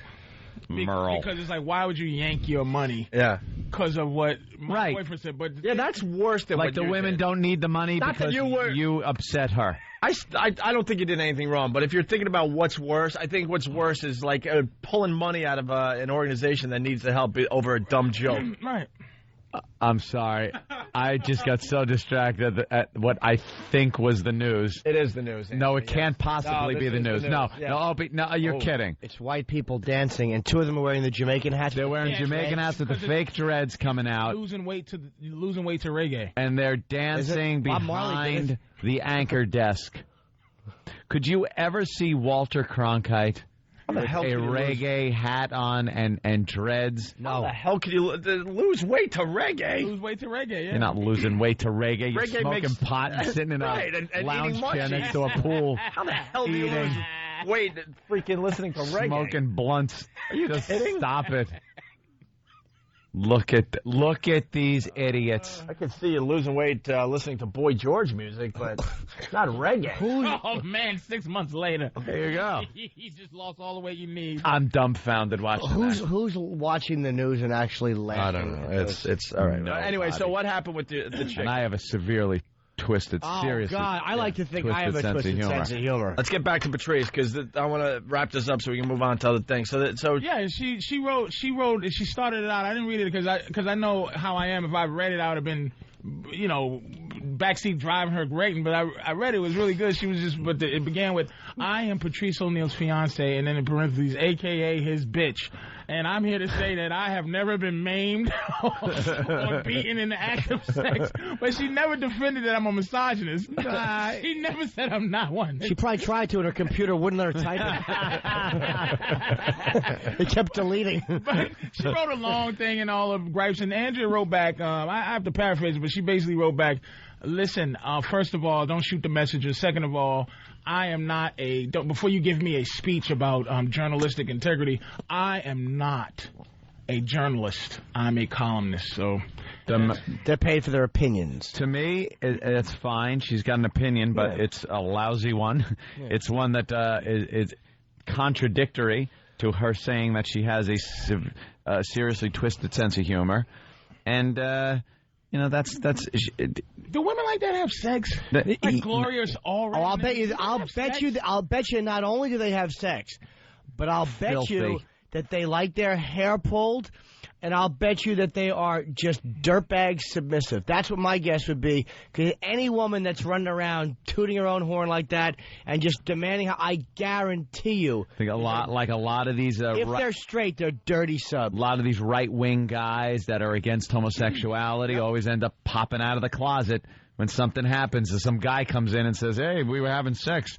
Because it's like, why would you yank your money? Yeah. Because of what my boyfriend said. But yeah, that's worse than like the women did. Don't need the money Not because you upset her. I don't think you did anything wrong, but if you're thinking about what's worse, I think what's worse is like pulling money out of an organization that needs the help over a dumb joke. Right. I'm sorry. I just got so distracted at what I think was the news. It is the news. Anthony. No, it can't possibly be the news. No, you're kidding. It's white people dancing, and two of them are wearing the Jamaican hats. They're wearing Jamaican hats with the fake dreads coming out. Losing weight to reggae. And they're dancing behind the anchor desk. Could you ever see Walter Cronkite? With a reggae hat on and dreads. No. How the hell could you lose weight to reggae? Lose weight to reggae, yeah. You're not losing weight to reggae. You're smoking pot and sitting in a lounge chair next to a pool. How the hell do you lose weight freaking listening to reggae? Smoking blunts. Are you kidding? Stop it. Look at these idiots. I can see you losing weight listening to Boy George music, but not reggae. Oh, man, 6 months later. There you go. You just lost all the weight you need. I'm dumbfounded watching Who's watching the news and actually laughing? I don't know. It's all right. Anyway, so what happened with the chick? And I have a severely twisted, seriously. Oh, God, I like to think I have a twisted sense of humor. Let's get back to Patrice, because I want to wrap this up so we can move on to other things. So yeah, she wrote, she started it out. I didn't read it because I know how I am. If I read it, I would have been, backseat driving her grating. But I read it was really good. She was it began with, I am Patrice O'Neal's fiance, and then in parentheses, AKA his bitch. And I'm here to say that I have never been maimed or beaten in the act of sex. But she never defended that I'm a misogynist. She never said I'm not one. She probably tried to, and her computer wouldn't let her type it. It kept deleting. But she wrote a long thing and all of gripes. And Andrea wrote back, I have to paraphrase it, but she basically wrote back, listen, first of all, don't shoot the messenger. Second of all, I am not before you give me a speech about journalistic integrity, I am not a journalist. I'm a columnist. So they're paid for their opinions. To me, it's fine. She's got an opinion, but it's a lousy one. Yeah. It's one that is contradictory to her saying that she has a seriously twisted sense of humor. And... that's. Do women like that have sex? Like glorious already? Oh, I'll bet you. Not only do they have sex, but I'll bet you that they like their hair pulled, and I'll bet you that they are just dirtbag submissive. That's what my guess would be. Because any woman that's running around tooting her own horn like that and just demanding, I guarantee you, I think a lot of these. If they're straight, they're dirty subs. A lot of these right-wing guys that are against homosexuality always end up popping out of the closet when something happens. Some guy comes in and says, "Hey, we were having sex."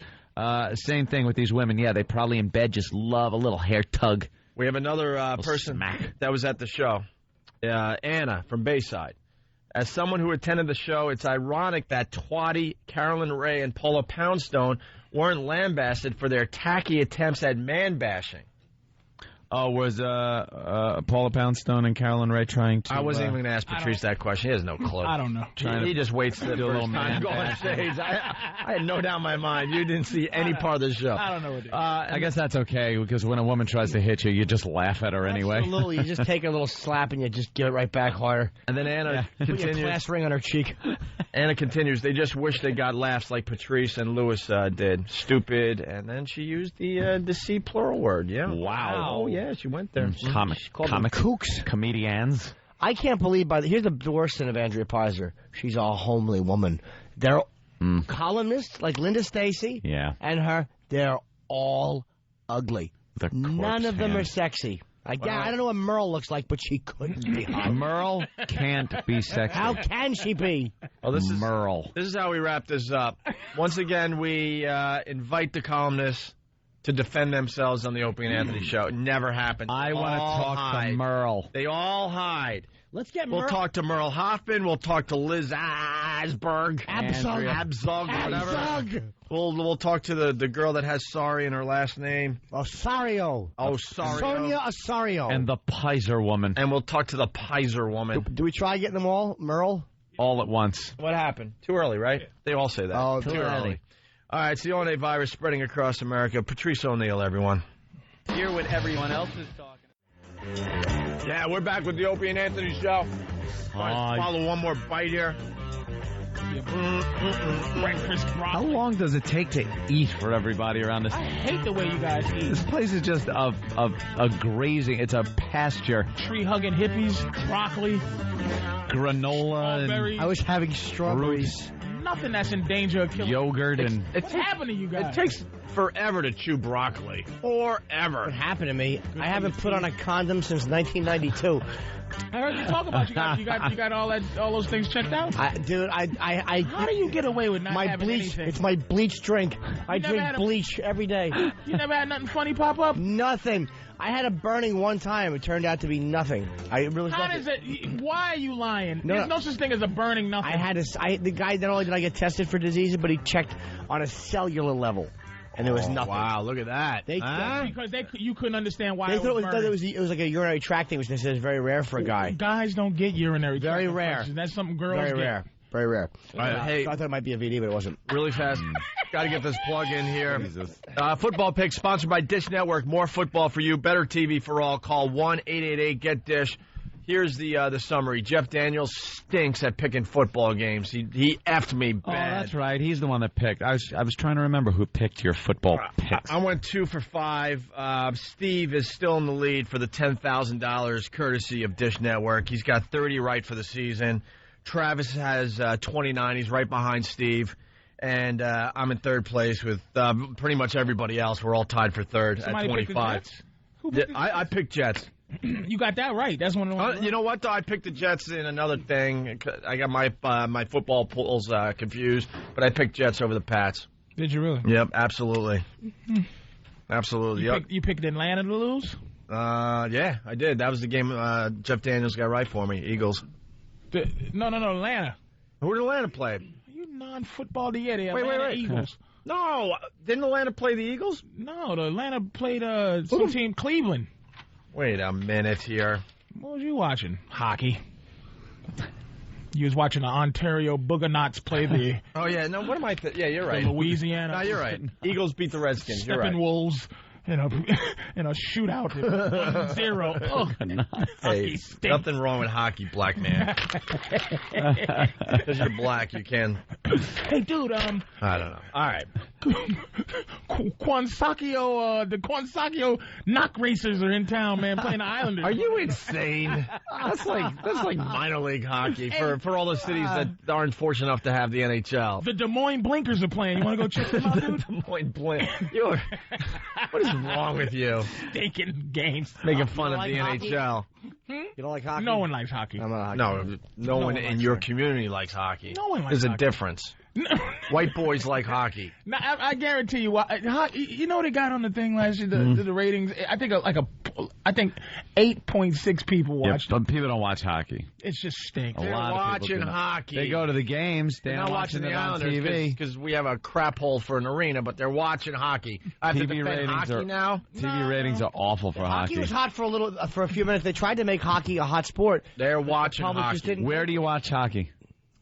Same thing with these women. Yeah, they probably in bed just love a little hair tug. We have another person that was at the show, Anna from Bayside. As someone who attended the show, it's ironic that twatty Carolyn Ray and Paula Poundstone weren't lambasted for their tacky attempts at man-bashing. Oh, was Paula Poundstone and Carolyn Ray trying to... I wasn't even going to ask Patrice that question. He has no clue. I don't know. He just waits to do a little man go on stage. I had no doubt in my mind. You didn't see any part of the show. I don't know what it is. I guess that's okay, because when a woman tries to hit you, you just laugh at her anyway. Absolutely. You just take a little slap and you just give it right back harder. And then Anna continues. Put your class ring on her cheek. Anna continues, they just wish they got laughs like Patrice and Louis did. Stupid. And then she used the C plural word. Yeah. Wow. Oh, yeah, she went there. Comic kooks. Comedians. I can't believe here's the worst thing of Andrea Peyser. She's a homely woman. They're columnists like Linda Stacy and they're all ugly. None of them are sexy. I don't know what Merle looks like, but she couldn't be hot. Merle can't be sexy. How can she be? Oh, this is Merle. This is how we wrap this up. Once again, we invite the columnists to defend themselves on the Opie and Anthony show. It never happened. I want to talk to Merle. They all hide. Let's get We'll talk to Merle Hoffman. We'll talk to Liz Asberg. Abzug, whatever. We'll talk to the girl that has sorry in her last name. Osorio. Sonia Osorio. And the Peyser woman. And we'll talk to the Peyser woman. Do we try getting them all, Merle? All at once. What happened? Too early, right? They all say that. Oh, too early. All right, it's the One-Day virus spreading across America. Patrice O'Neal, everyone. Hear what everyone else is talking. Yeah, we're back with the Opie and Anthony show. Follow one more bite here. Breakfast broccoli. How long does it take to eat for everybody around this? I hate the way you guys eat. This place is just a grazing. It's a pasture. Tree-hugging hippies, broccoli, granola, strawberries. I was having strawberries. Nothing that's in danger of killing. Yogurt and... What's happened to you guys? It takes forever to chew broccoli. Forever. What happened to me? I haven't put on a condom since 1992. I heard you talk about you got all those things checked out. I How do you get away with not having anything? It's my bleach drink. I drink bleach every day. You never had nothing funny pop up? Nothing. I had a burning one time. It turned out to be nothing. How does it? Why are you lying? There's no such thing as a burning nothing. The guy, not only did I get tested for diseases, but he checked on a cellular level. And there was nothing. Wow, look at that. Because you couldn't understand why it was like a urinary tract thing, which they said is very rare for a guy. Guys don't get urinary tract infections. Very rare. That's something girls get. Very rare. Hey, I thought it might be a VD, but it wasn't. Really fast. Got to get this plug in here. Football Picks sponsored by Dish Network. More football for you. Better TV for all. Call 1-888-GET-DISH. Here's the summary. Jeff Daniels stinks at picking football games. He effed me bad. Oh, that's right. He's the one that picked. I was trying to remember who picked your football picks. I went 2 for 5. Steve is still in the lead for the $10,000 courtesy of Dish Network. He's got 30 right for the season. Travis has 29. He's right behind Steve. And I'm in third place with pretty much everybody else. We're all tied for third at 25. Who picked I picked Jets. You got that right. That's one of the ones. You know what, though? I picked the Jets in another thing. I got my football pools confused, but I picked Jets over the Pats. Did you really? Yep, absolutely. Absolutely. You picked Atlanta to lose? Yeah, I did. That was the game Jeff Daniels got right for me. Eagles. No, Atlanta. Who did Atlanta play? You non-football to the Wait. Eagles. No, didn't Atlanta play the Eagles? No, the Atlanta played some team, Cleveland. Wait a minute here. What was you watching? Hockey. You was watching the Ontario Boogonauts play the... Oh, yeah. No, what am I... Yeah, you're right. The Louisiana... No, you're right. Eagles beat the Redskins. You're right. Steppenwolves in a shootout. 1-0. Oh, hey, nothing wrong with hockey, black man. Because you're black, you can... Hey, dude, I don't know. All right. The Quansakio knock racers are in town, man, playing the Islanders. Are you insane? That's like minor league hockey for all the cities that aren't fortunate enough to have the NHL. The Des Moines Blinkers are playing. You want to go check them out, dude? Des Moines Blinkers. What is wrong with you? Stinking games. Making fun of the NHL. You don't like hockey? No one likes hockey. I'm not hockey. No one in your community likes hockey. No one likes There's hockey. a difference. White boys like hockey. Now, I guarantee you, you know what they got on the thing last year, the ratings? I think like I think 8.6 people watched. But people don't watch hockey. It's just stinks. They're watching hockey. They go to the games. They're not watching it on TV because we have a crap hole for an arena. But they're watching hockey. I have TV to defend ratings hockey now. TV ratings are awful for hockey. Hockey was hot for a few minutes. They tried to make hockey a hot sport. They're watching hockey. Where do you watch hockey?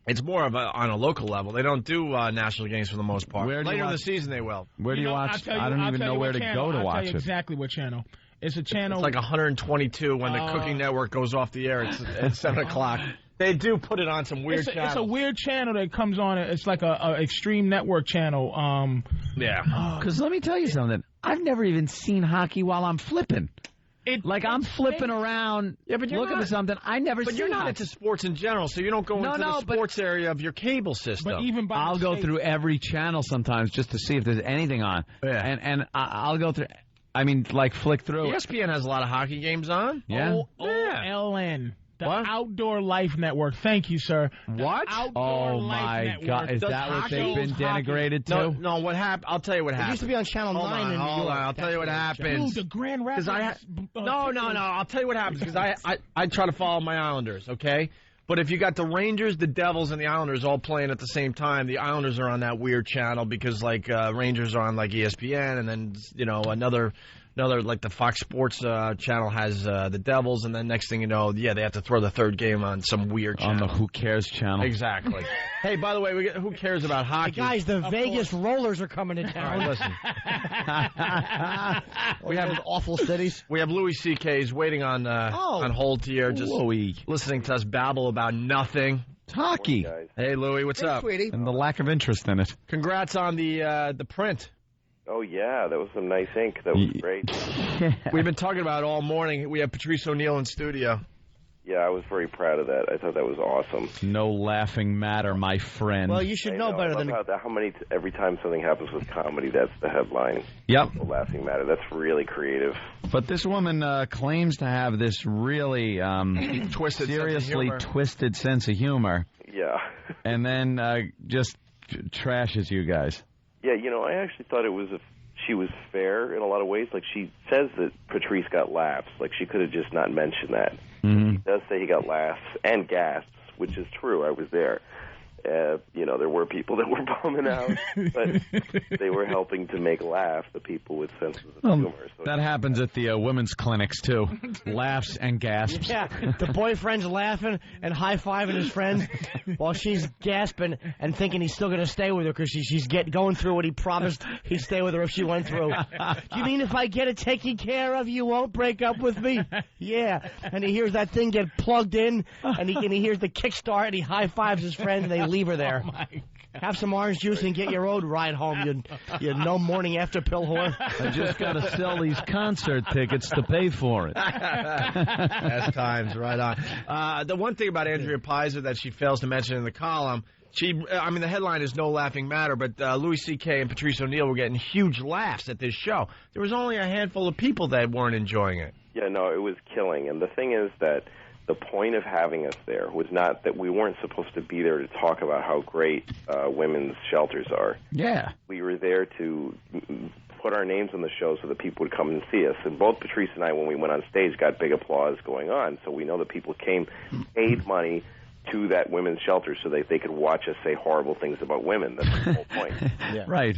It's more of on a local level. They don't do national games for the most part. Later in the season, they will. Where do you watch? I don't even know where to go to watch it. Exactly what channel. It's a channel. It's like 122 when the Cooking Network goes off the air. It's at 7 o'clock. They do put it on some weird channel. It's a weird channel that comes on. It's like a Extreme Network channel. Yeah. Because let me tell you something. I've never even seen hockey while I'm flipping. I'm flipping around, looking at something. I never. But you're not into sports in general, so you don't go into the sports area of your cable system. But even I'll go through every channel sometimes just to see if there's anything on. Yeah. And I'll go through. I mean, like flick through. ESPN has a lot of hockey games on. Yeah. OLN. The Outdoor Life Network. Thank you, sir. What? Outdoor Life Network. God. Is that what they've been denigrated to? No, what happened? I'll tell you what happened. It used to be on Channel 9 in New York. I'll tell you what happens. Dude, the Grand Rapids. No. I'll tell you what happens because I try to follow my Islanders, okay? But if you got the Rangers, the Devils, and the Islanders all playing at the same time, the Islanders are on that weird channel because, like, Rangers are on, like, ESPN, and then, another like the Fox Sports channel has the Devils, and then next thing you know, they have to throw the third game on some weird channel. On the Who Cares channel. Exactly. Hey, by the way, who cares about hockey? Hey guys, the Vegas Rollers are coming to town. All right, listen. We have awful cities. We have Louis C.K.'s waiting on hold here, just listening to us babble about nothing. It's hockey. Hey, Louis, what's up? Sweetie. And the lack of interest in it. Congrats on the print. Oh, yeah, that was some nice ink. That was great. We've been talking about it all morning. We have Patrice O'Neal in studio. Yeah, I was very proud of that. I thought that was awesome. No laughing matter, my friend. Well, you should know better than... every time something happens with comedy, that's the headline. Yep. No laughing matter. That's really creative. But this woman claims to have this really seriously twisted sense of humor. Yeah. And then just trashes you guys. Yeah, I actually thought she was fair in a lot of ways. Like, she says that Patrice got laughs. Like, she could have just not mentioned that. Mm-hmm. She does say he got laughs and gasps, which is true. I was there. There were people that were bumming out, but they were helping to make laugh the people with senses of humor. So that happens at the women's clinics, too. Laughs and gasps. Yeah, the boyfriend's laughing and high-fiving his friends while she's gasping and thinking he's still going to stay with her because she's going through what he promised he'd stay with her if she went through. You mean if I get it taken care of, you won't break up with me? Yeah. And he hears that thing get plugged in, and he hears the kickstart, and he high-fives his friends, and they leave her there. Oh my God. Have some orange juice and get your road ride home, you no morning after pill whore. I just got to sell these concert tickets to pay for it. Best times, right on. The one thing about Andrea Pizer that she fails to mention in the column, the headline is No Laughing Matter, but Louis C.K. and Patrice O'Neal were getting huge laughs at this show. There was only a handful of people that weren't enjoying it. Yeah, no, it was killing. And the thing is that the point of having us there was not that we weren't supposed to be there to talk about how great women's shelters are. Yeah. We were there to put our names on the show so that people would come and see us. And both Patrice and I, when we went on stage, got big applause going on. So we know that people paid money to that women's shelter so that they could watch us say horrible things about women. That's the whole point. Yeah. Right.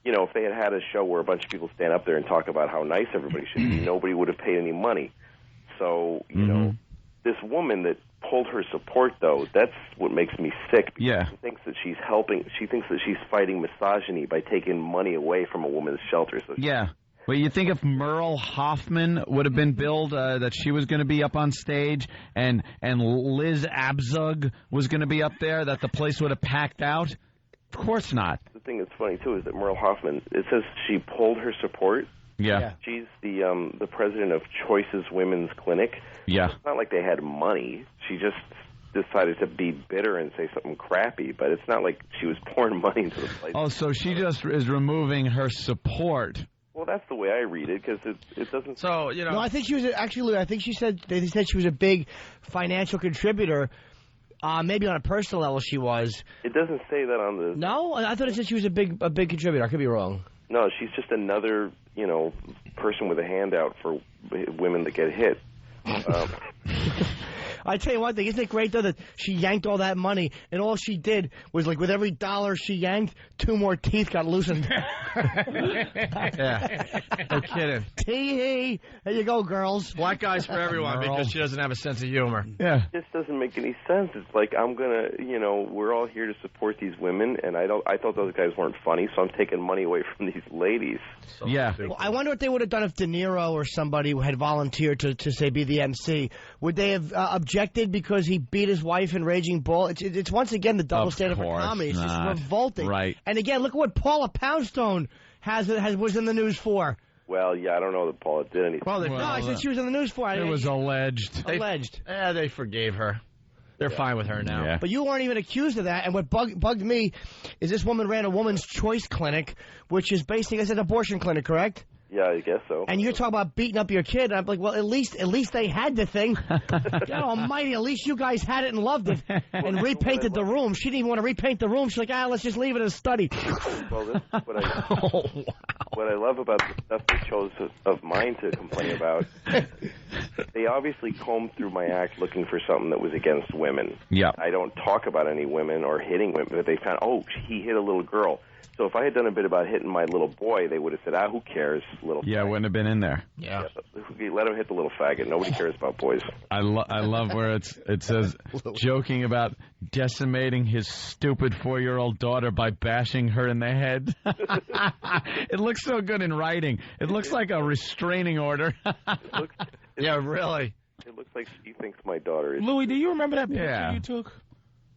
If they had a show where a bunch of people stand up there and talk about how nice everybody should be, nobody would have paid any money. So, this woman that pulled her support, though, that's what makes me sick. Because she thinks that she's helping. She thinks that she's fighting misogyny by taking money away from a woman's shelter. So Well, you think if Merle Hoffman would have been billed that she was going to be up on stage and Liz Abzug was going to be up there, that the place would have packed out? Of course not. The thing that's funny, too, is that Merle Hoffman, it says she pulled her support. Yeah. She's the president of Choices Women's Clinic. Yeah. It's not like they had money. She just decided to be bitter and say something crappy, but it's not like she was pouring money into the place. Oh, so she just is removing her support. Well, that's the way I read it, because it doesn't... So, No, I think she was... Actually, I think they said she was a big financial contributor. Maybe on a personal level she was. It doesn't say that on the... No? I thought it said she was a big contributor. I could be wrong. No, she's just another, person with a handout for women that get hit. I tell you one thing, isn't it great, though, that she yanked all that money, and all she did was, like, with every dollar she yanked, 2 more teeth got loosened. Yeah. No kidding. Tee-hee. There you go, girls. Black guys for everyone because she doesn't have a sense of humor. Yeah. It just doesn't make any sense. It's like, I'm going to, we're all here to support these women, and I thought those guys weren't funny, so I'm taking money away from these ladies. So yeah. Well, I wonder what they would have done if De Niro or somebody had volunteered to say, be the MC. Would they have objected because he beat his wife in Raging Bull? It's once again the double standard for comedy. It's just revolting. Right. And again, look at what Paula Poundstone was in the news for. Well, yeah, I don't know that Paula did anything. No, I said she was in the news for. It was alleged. Alleged. They forgave her. They're fine with her now. Yeah. But you weren't even accused of that. And what bugged me is this woman ran a woman's choice clinic, which is basically, it's an abortion clinic, correct? Yeah, I guess so. And you're talking about beating up your kid. I'm like, well, at least they had the thing. God almighty, at least you guys had it and loved it and repainted the room. She didn't even want to repaint the room. She's like, let's just leave it as a study. Well, this is what I love about the stuff they chose of mine to complain about. They obviously combed through my act looking for something that was against women. Yeah. I don't talk about any women or hitting women, but they found, he hit a little girl. So if I had done a bit about hitting my little boy, they would have said, who cares, little Yeah, it wouldn't have been in there. Yeah. Let him hit the little faggot. Nobody cares about boys. I love where it says, joking about decimating his stupid 4-year-old daughter by bashing her in the head. It looks so good in writing. It looks like a restraining order. Yeah, really. It looks like she thinks my daughter is... Louis, do you remember that picture you took?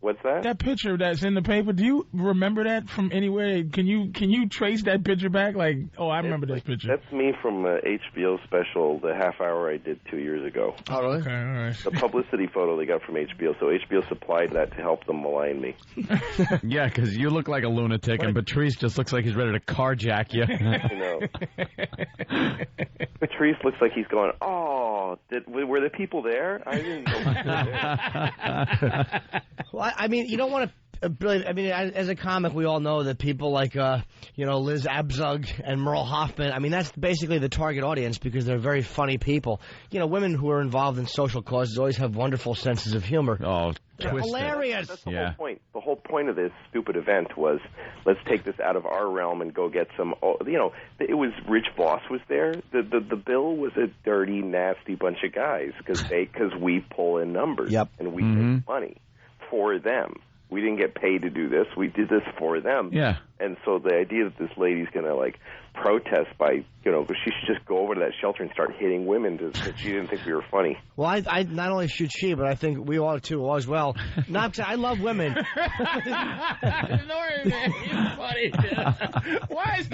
What's that? That picture that's in the paper, do you remember that from anywhere? Can you trace that picture back? Like, I remember this picture. That's me from an HBO special, the half hour I did 2 years ago. Oh, really? Okay, all right. The publicity photo they got from HBO. So HBO supplied that to help them malign me. Yeah, because you look like a lunatic, and Patrice just looks like he's ready to carjack you. You know. Patrice looks like he's going, were the people there? I didn't know people were there. Well, I mean, you don't want to. I mean, as a comic, we all know that people like, Liz Abzug and Merle Hoffman. I mean, that's basically the target audience because they're very funny people. Women who are involved in social causes always have wonderful senses of humor. Oh, they're hilarious. That's the whole point. The whole point of this stupid event was, let's take this out of our realm and go get some. It was Rich Voss was there. The bill was a dirty, nasty bunch of guys because we pull in numbers and we make money for them. We didn't get paid to do this. We did this for them. Yeah. And so the idea that this lady's going to, protest by, because she should just go over to that shelter and start hitting women because she didn't think we were funny. Well, I not only should she, but I think we all, too, as well. Not because I love women. Norton, man, he's funny. Why is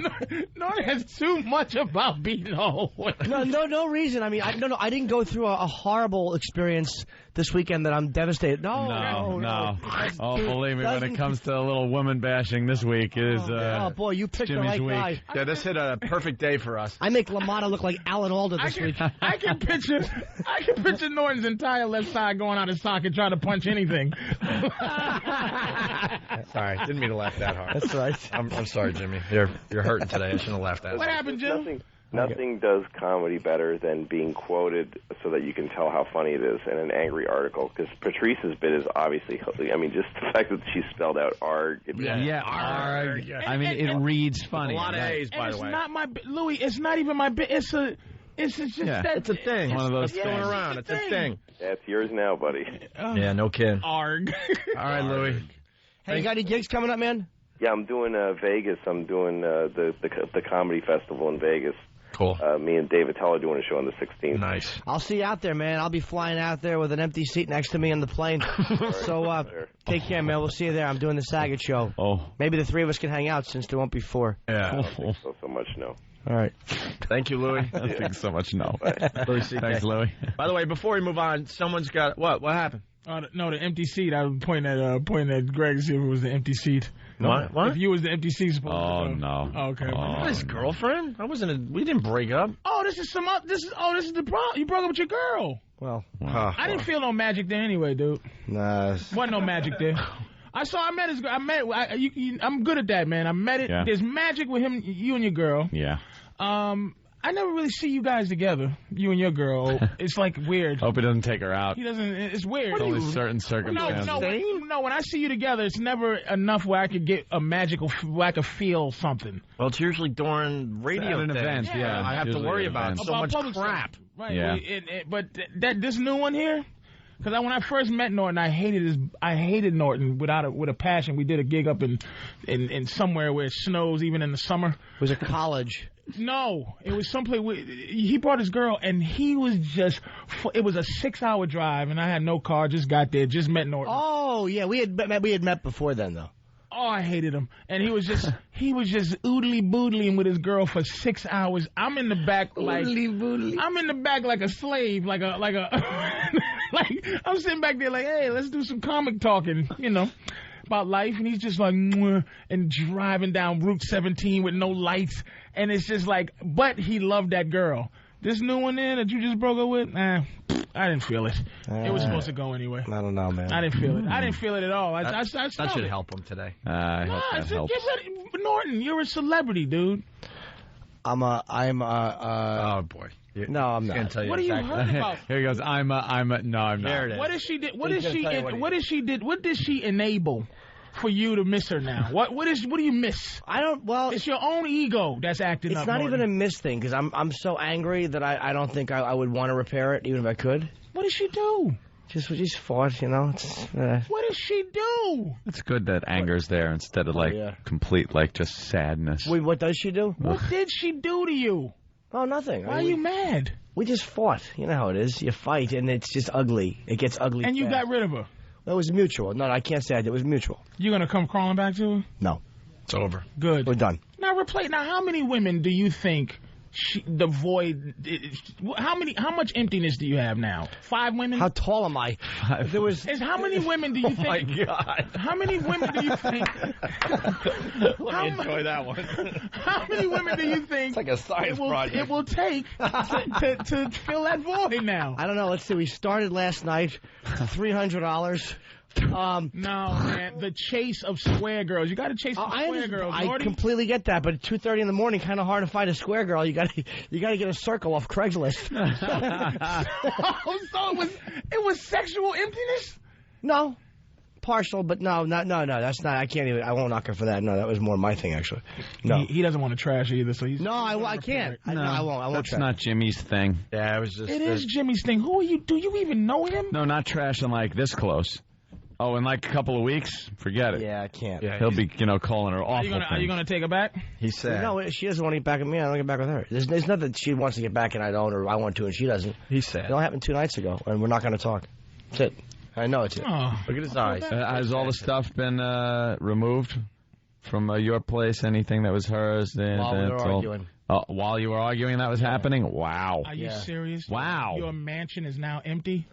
Norton has too much about beating all women? No reason. I mean, I didn't go through a horrible experience this weekend that I'm devastated. No. Oh, believe me, when it comes to a little woman bashing this week, it is boy, you picked Jimmy's the right week. guy. Yeah, this hit a perfect day for us. I make LaMotta look like Alan Alda this week. I can picture Norton's entire left side going out his socket trying to punch anything. Sorry, didn't mean to laugh that hard. That's right. I'm sorry, Jimmy. You're hurting today. I shouldn't have laughed that hard. What happened, Jim? Nothing does comedy better than being quoted so that you can tell how funny it is in an angry article. Because Patrice's bit is obviously, just the fact that she spelled out arg. Arg. I mean, it reads funny. A lot of A's, by the way. It's not my Louis. It's not even my bit. It's just that. It's a thing. One of those things. Going around. It's a thing. That's yours now, buddy. Yeah, no kidding. Arg. All right, Louis. Hey, you got any gigs coming up, man? Yeah, I'm doing Vegas. I'm doing the comedy festival in Vegas. Cool. Me and David Teller doing a show on the 16th. Nice. I'll see you out there, man. I'll be flying out there with an empty seat next to me on the plane. So take care, man. We'll see you there. I'm doing the Saget show. Oh. Maybe the three of us can hang out since there won't be four. Yeah. I don't think so much, no. All right. Thank you, Louis. I think so much no. Louis Thanks, Louis. By the way, before we move on, someone's got what? What happened? No, the empty seat. I was pointing at Greg to see if it was the empty seat. What? If you was the empty seat, supposed Oh, to go. no. Oh, okay. What, his girlfriend? We didn't break up. Oh, this is the problem. You broke up with your girl. Well, I didn't feel no magic there anyway, dude. nah. Wasn't no magic there. I met his girl. I'm good at that, man. I met it. Yeah. There's magic with him, you and your girl. Yeah. I never really see you guys together, you and your girl. It's like weird. Hope he doesn't take her out. He doesn't. It's weird. Only certain circumstances. No. When I see you together, it's never enough where I could get a magical, where I could feel something. Well, it's usually during radio events. Yeah, I have to worry about so much crap. Stuff. Right. Yeah. But this new one here. Because when I first met Norton, I hated Norton with a passion. We did a gig up in somewhere where it snows even in the summer. It was a college. No, it was someplace. He brought his girl, and he was just. It was a 6-hour drive, and I had no car. Just got there, just met Norton. Oh yeah, we had met before then though. Oh, I hated him, and he was just oodly boodling with his girl for 6 hours. I'm in the back like I'm in the back like a slave, like a like I'm sitting back there like, hey, let's do some comic talking, about life, and he's just like, and driving down Route 17 with no lights, and it's just like, but he loved that girl. This new one there that you just broke up with, I didn't feel it. It was supposed to go anyway. I don't know, man. I didn't feel it. I didn't feel it at all. That should help him today. I hope that helps. Norton, you're a celebrity, dude. Oh boy. No, I'm not. Tell you what exactly. are you heard about? Here he goes. No, I'm not. There it is. What did she do? What did she enable for you to miss her now? What do you miss? I don't. Well, it's your own ego that's acting up. It's not Norton. even a miss thing because I'm so angry that I don't think I would want to repair it even if I could. What did she do? Just fought, What did she do? It's good that anger's there instead of complete just sadness. Wait, what does she do? What did she do to you? Oh, nothing. Why are you mad? We just fought. You know how it is. You fight, and it's just ugly. It gets ugly. And you got rid of her? It was mutual. No, I can't say I did. It was mutual. You going to come crawling back to her? No. It's over. Good. We're done. Now, how many women do you think the void... How much emptiness do you have now? 5 women? How tall am I? How many women do you think... Oh, my God. How many women do you think... Let me enjoy that one. How many women do you think... It's like a science project. It will take to fill that void now? I don't know. Let's see. We started last night. $300. No, man. The chase of square girls. You got to chase the square girls. I completely get that, but at 2:30 in the morning, kind of hard to find a square girl. You got to get a circle off Craigslist. So it was sexual emptiness? No. Partial, but no. That's not. I can't even. I won't knock her for that. No, that was more my thing, actually. No, he doesn't want to trash either. So he's. No, I can't. No, I won't. I won't. That's not Jimmy's thing. Yeah, it was just. It is Jimmy's thing. Who are you? Do you even know him? No, not trashing like this close. Oh, in like a couple of weeks? Forget it. Yeah, I can't. Yeah, he'll be, calling her awful. Are you gonna take her back? He said. No, she doesn't want to get back at me. I don't get back with her. There's nothing she wants to get back and I don't, or I want to and she doesn't. He said. It all happened 2 nights ago, and we're not going to talk. That's it. I know it's it. Oh, look at his eyes. Has all the stuff been removed from your place? Anything that was hers? While we were arguing. While you were arguing, that was happening? Wow. Are you serious? Wow. Your mansion is now empty?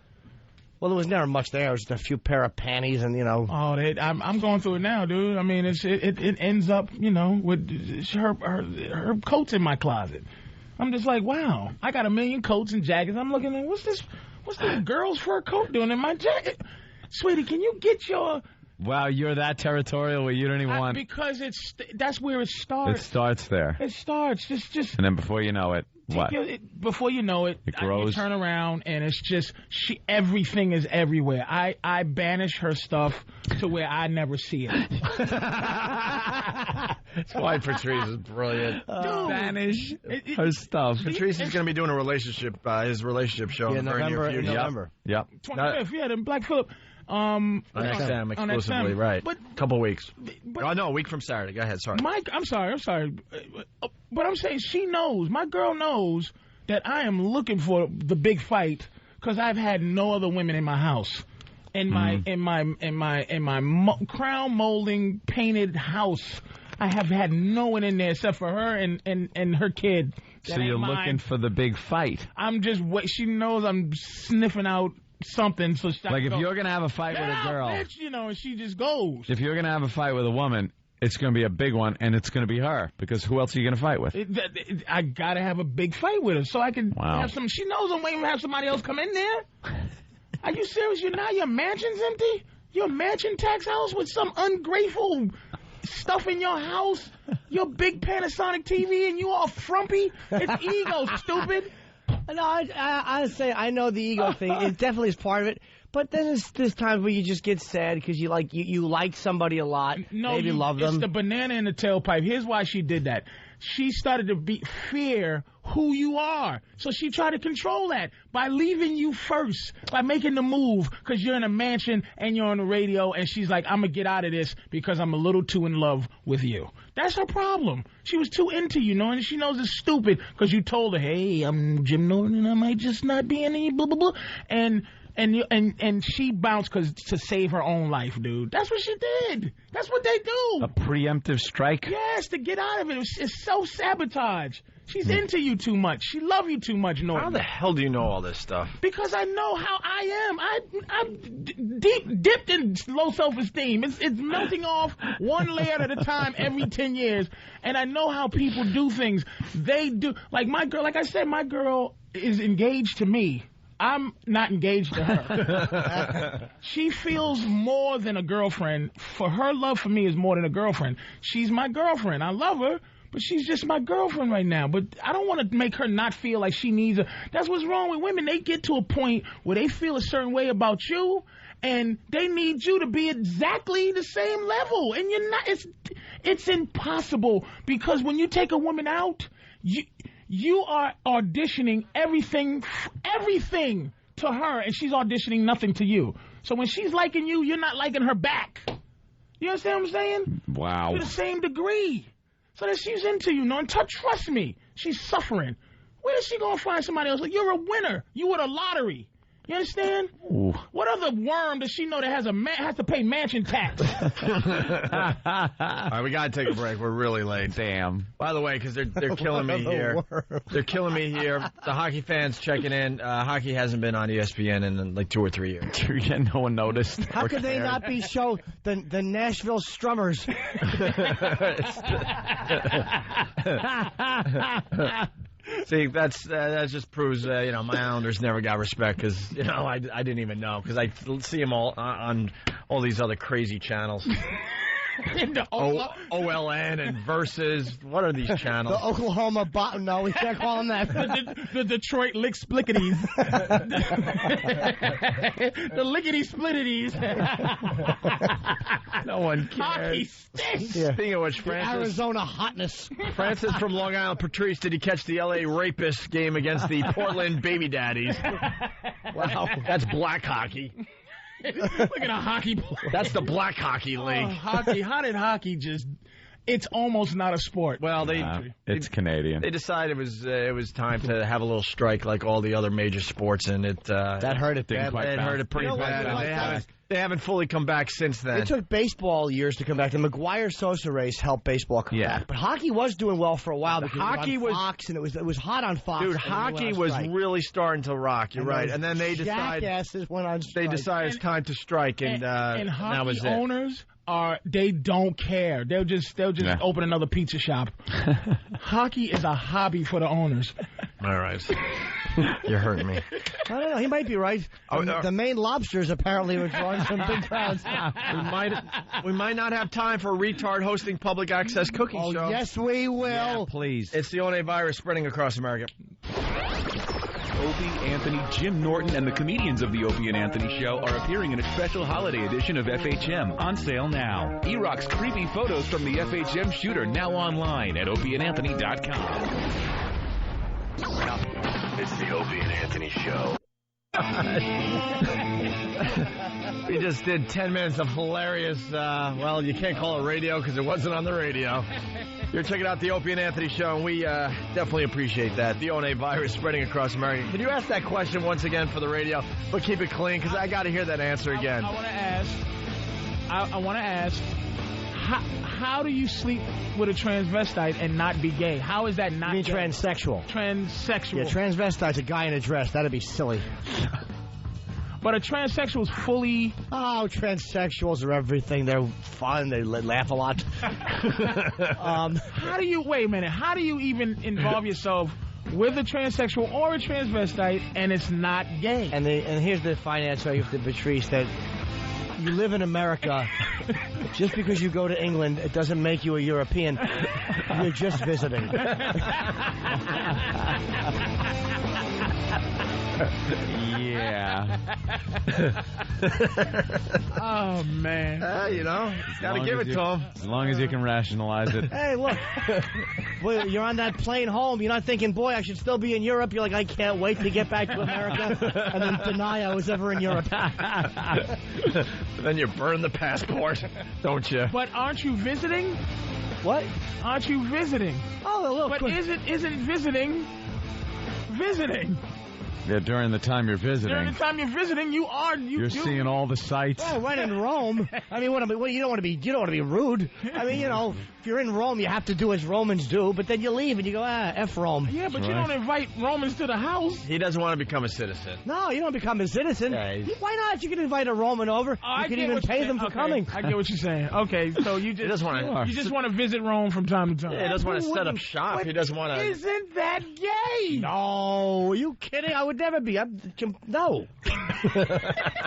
Well, there was never much there. It was just a few pair of panties and, Oh, I'm going through it now, dude. I mean, it ends up, with her coats in my closet. I'm just like, wow. I got 1 million coats and jackets. I'm looking at, what's this girl's fur coat doing in my jacket? Sweetie, can you get your... Wow, you're that territorial where you don't even want... Because that's where it starts. It starts there. It starts. Just and then before you know it, what? Before you know it, it grows. You turn around and it's just everything is everywhere. I banish her stuff to where I never see it. That's why Patrice is brilliant. Banish her stuff. Patrice is going to be doing his relationship show in the very near future. November. Yep. 25th, yeah, the Black Phillip. On XM exclusively, XM. right. But, couple weeks. No, a week from Saturday. Go ahead, sorry. Mike, I'm sorry. But I'm saying she knows, my girl knows that I am looking for the big fight because I've had no other women in my house. In my crown molding painted house, I have had no one in there except for her and her kid. So you're looking for the big fight. I'm just she knows I'm sniffing out something. So like if you're gonna have a fight with a girl, bitch, and she just goes. If you're gonna have a fight with a woman, it's gonna be a big one, and it's gonna be her because who else are you gonna fight with? I gotta have a big fight with her so I can have some. She knows I'm waiting to have somebody else come in there. Are you serious? Your mansion's empty? Your mansion tax house with some ungrateful stuff in your house, your big Panasonic TV, and you all frumpy. It's ego, stupid. No, I say I know the ego thing. It definitely is part of it. But then there's times where you just get sad because you like somebody a lot. No, maybe love them. It's the banana in the tailpipe. Here's why she did that. She started to fear who you are. So she tried to control that by leaving you first, by making the move because you're in a mansion and you're on the radio, and she's like, I'm going to get out of this because I'm a little too in love with you. That's her problem. She was too into you, and she knows it's stupid because you told her, hey, I'm Jim Norton and I might just not be any blah, blah, blah. And she bounced to save her own life, dude. That's what she did. That's what they do. A preemptive strike? Yes, to get out of it. It's self-sabotage. She's into you too much. She loves you too much, Norton. How the hell do you know all this stuff? Because I know how I am. I'm dipped in low self-esteem. It's melting off one layer at a time every 10 years. And I know how people do things. They do. Like my girl, like I said, my girl is engaged to me. I'm not engaged to her. She feels more than a girlfriend. For her love for me is more than a girlfriend. She's my girlfriend. I love her, but she's just my girlfriend right now. But I don't want to make her not feel like she needs a... That's what's wrong with women. They get to a point where they feel a certain way about you, and they need you to be exactly the same level. And you're not... It's impossible, because when you take a woman out... You are auditioning everything to her, and she's auditioning nothing to you. So when she's liking you, you're not liking her back. You understand what I'm saying? Wow. To the same degree. So that she's into you, and trust me, she's suffering. Where is she going to find somebody else? Like, you're a winner. You won a lottery. You understand? Ooh. What other worm does she know that has to pay mansion tax? All right, we got to take a break. We're really late. Damn. By the way, because they're killing me here. They're killing me here. The hockey fans checking in. Hockey hasn't been on ESPN in like 2 or 3 years. No one noticed. How could they not be show the Nashville Strummers? See, that just proves my Islanders never got respect because I didn't even know because I see them all on all these other crazy channels. OLN and Versus. What are these channels? The Oklahoma bottom. No, we can't call them that. The Detroit Lick Splicketties. The Lickety Splittities. No one cares. Hockey stinks. Yeah. Speaking of which, Francis. Arizona hotness. Francis from Long Island. Patrice, did he catch the L.A. Rapist game against the Portland Baby Daddies? Wow, that's black hockey. Look at a hockey player. That's the black hockey league. Hockey. How did hockey just... It's almost not a sport. Well, it's Canadian. They decided it was time to have a little strike like all the other major sports, and that hurt it bad. It hurt it pretty bad. They haven't fully come back since then. It took baseball years to come back. The McGuire-Sosa race helped baseball come back. But hockey was doing well for a while because hockey was on Fox, and it was hot on Fox. Dude, hockey was really starting to rock. You're right. And then they decided jackasses went on strike. They decided it's time to strike, and hockey that was it. Owners they don't care. They'll just open another pizza shop. Hockey is a hobby for the owners. All right. You're hurting me. I don't know. He might be right. The Maine Lobsters apparently were drawing some big crowds. We might not have time for a retard hosting public access cooking show. Oh, yes, we will. Yeah, please. It's the One virus spreading across America. Opie, Anthony, Jim Norton, and the comedians of the Opie and Anthony Show are appearing in a special holiday edition of FHM, on sale now. E-Rock's creepy photos from the FHM shooter now online at opieandanthony.com. It's the Opie and Anthony Show. We just did 10 minutes of hilarious, you can't call it radio because it wasn't on the radio. You're checking out the Opie and Anthony Show, and we definitely appreciate that. The ONA virus spreading across America. Can you ask that question once again for the radio, but keep it clean, because I got to hear that answer again. I want to ask, how do you sleep with a transvestite and not be gay? How is that not gay? You mean transsexual? Transsexual. Yeah, transvestite's a guy in a dress. That'd be silly. But a transsexual is fully... Oh, transsexuals are everything. They're fun. They laugh a lot. How do you... Wait a minute. How do you even involve yourself with a transsexual or a transvestite and it's not gay? And here's the fine answer I give to Patrice that you live in America. Just because you go to England, it doesn't make you a European. You're just visiting. Yeah. Oh, man. You gotta give it to him. As long as you can rationalize it. Hey, look. Boy, you're on that plane home. You're not thinking, boy, I should still be in Europe. You're like, I can't wait to get back to America. And then deny I was ever in Europe. Then you burn the passport, don't you? But aren't you visiting? What? Aren't you visiting? Oh, look. But isn't visiting? Yeah, during the time you're visiting. During the time you're visiting, you're seeing all the sights. Oh, right in Rome. I mean, you don't want to be rude. I mean, if you're in Rome, you have to do as Romans do. But then you leave and you go, F Rome. Yeah, but you don't invite Romans to the house. He doesn't want to become a citizen. No, you don't become a citizen. Yeah, why not? You can invite a Roman over. You can even pay them for coming. I get what you're saying. Okay, so you just want to visit Rome from time to time. Yeah, he doesn't want to set up shop. He doesn't want to. Isn't that gay? No, are you kidding? I would never be. No.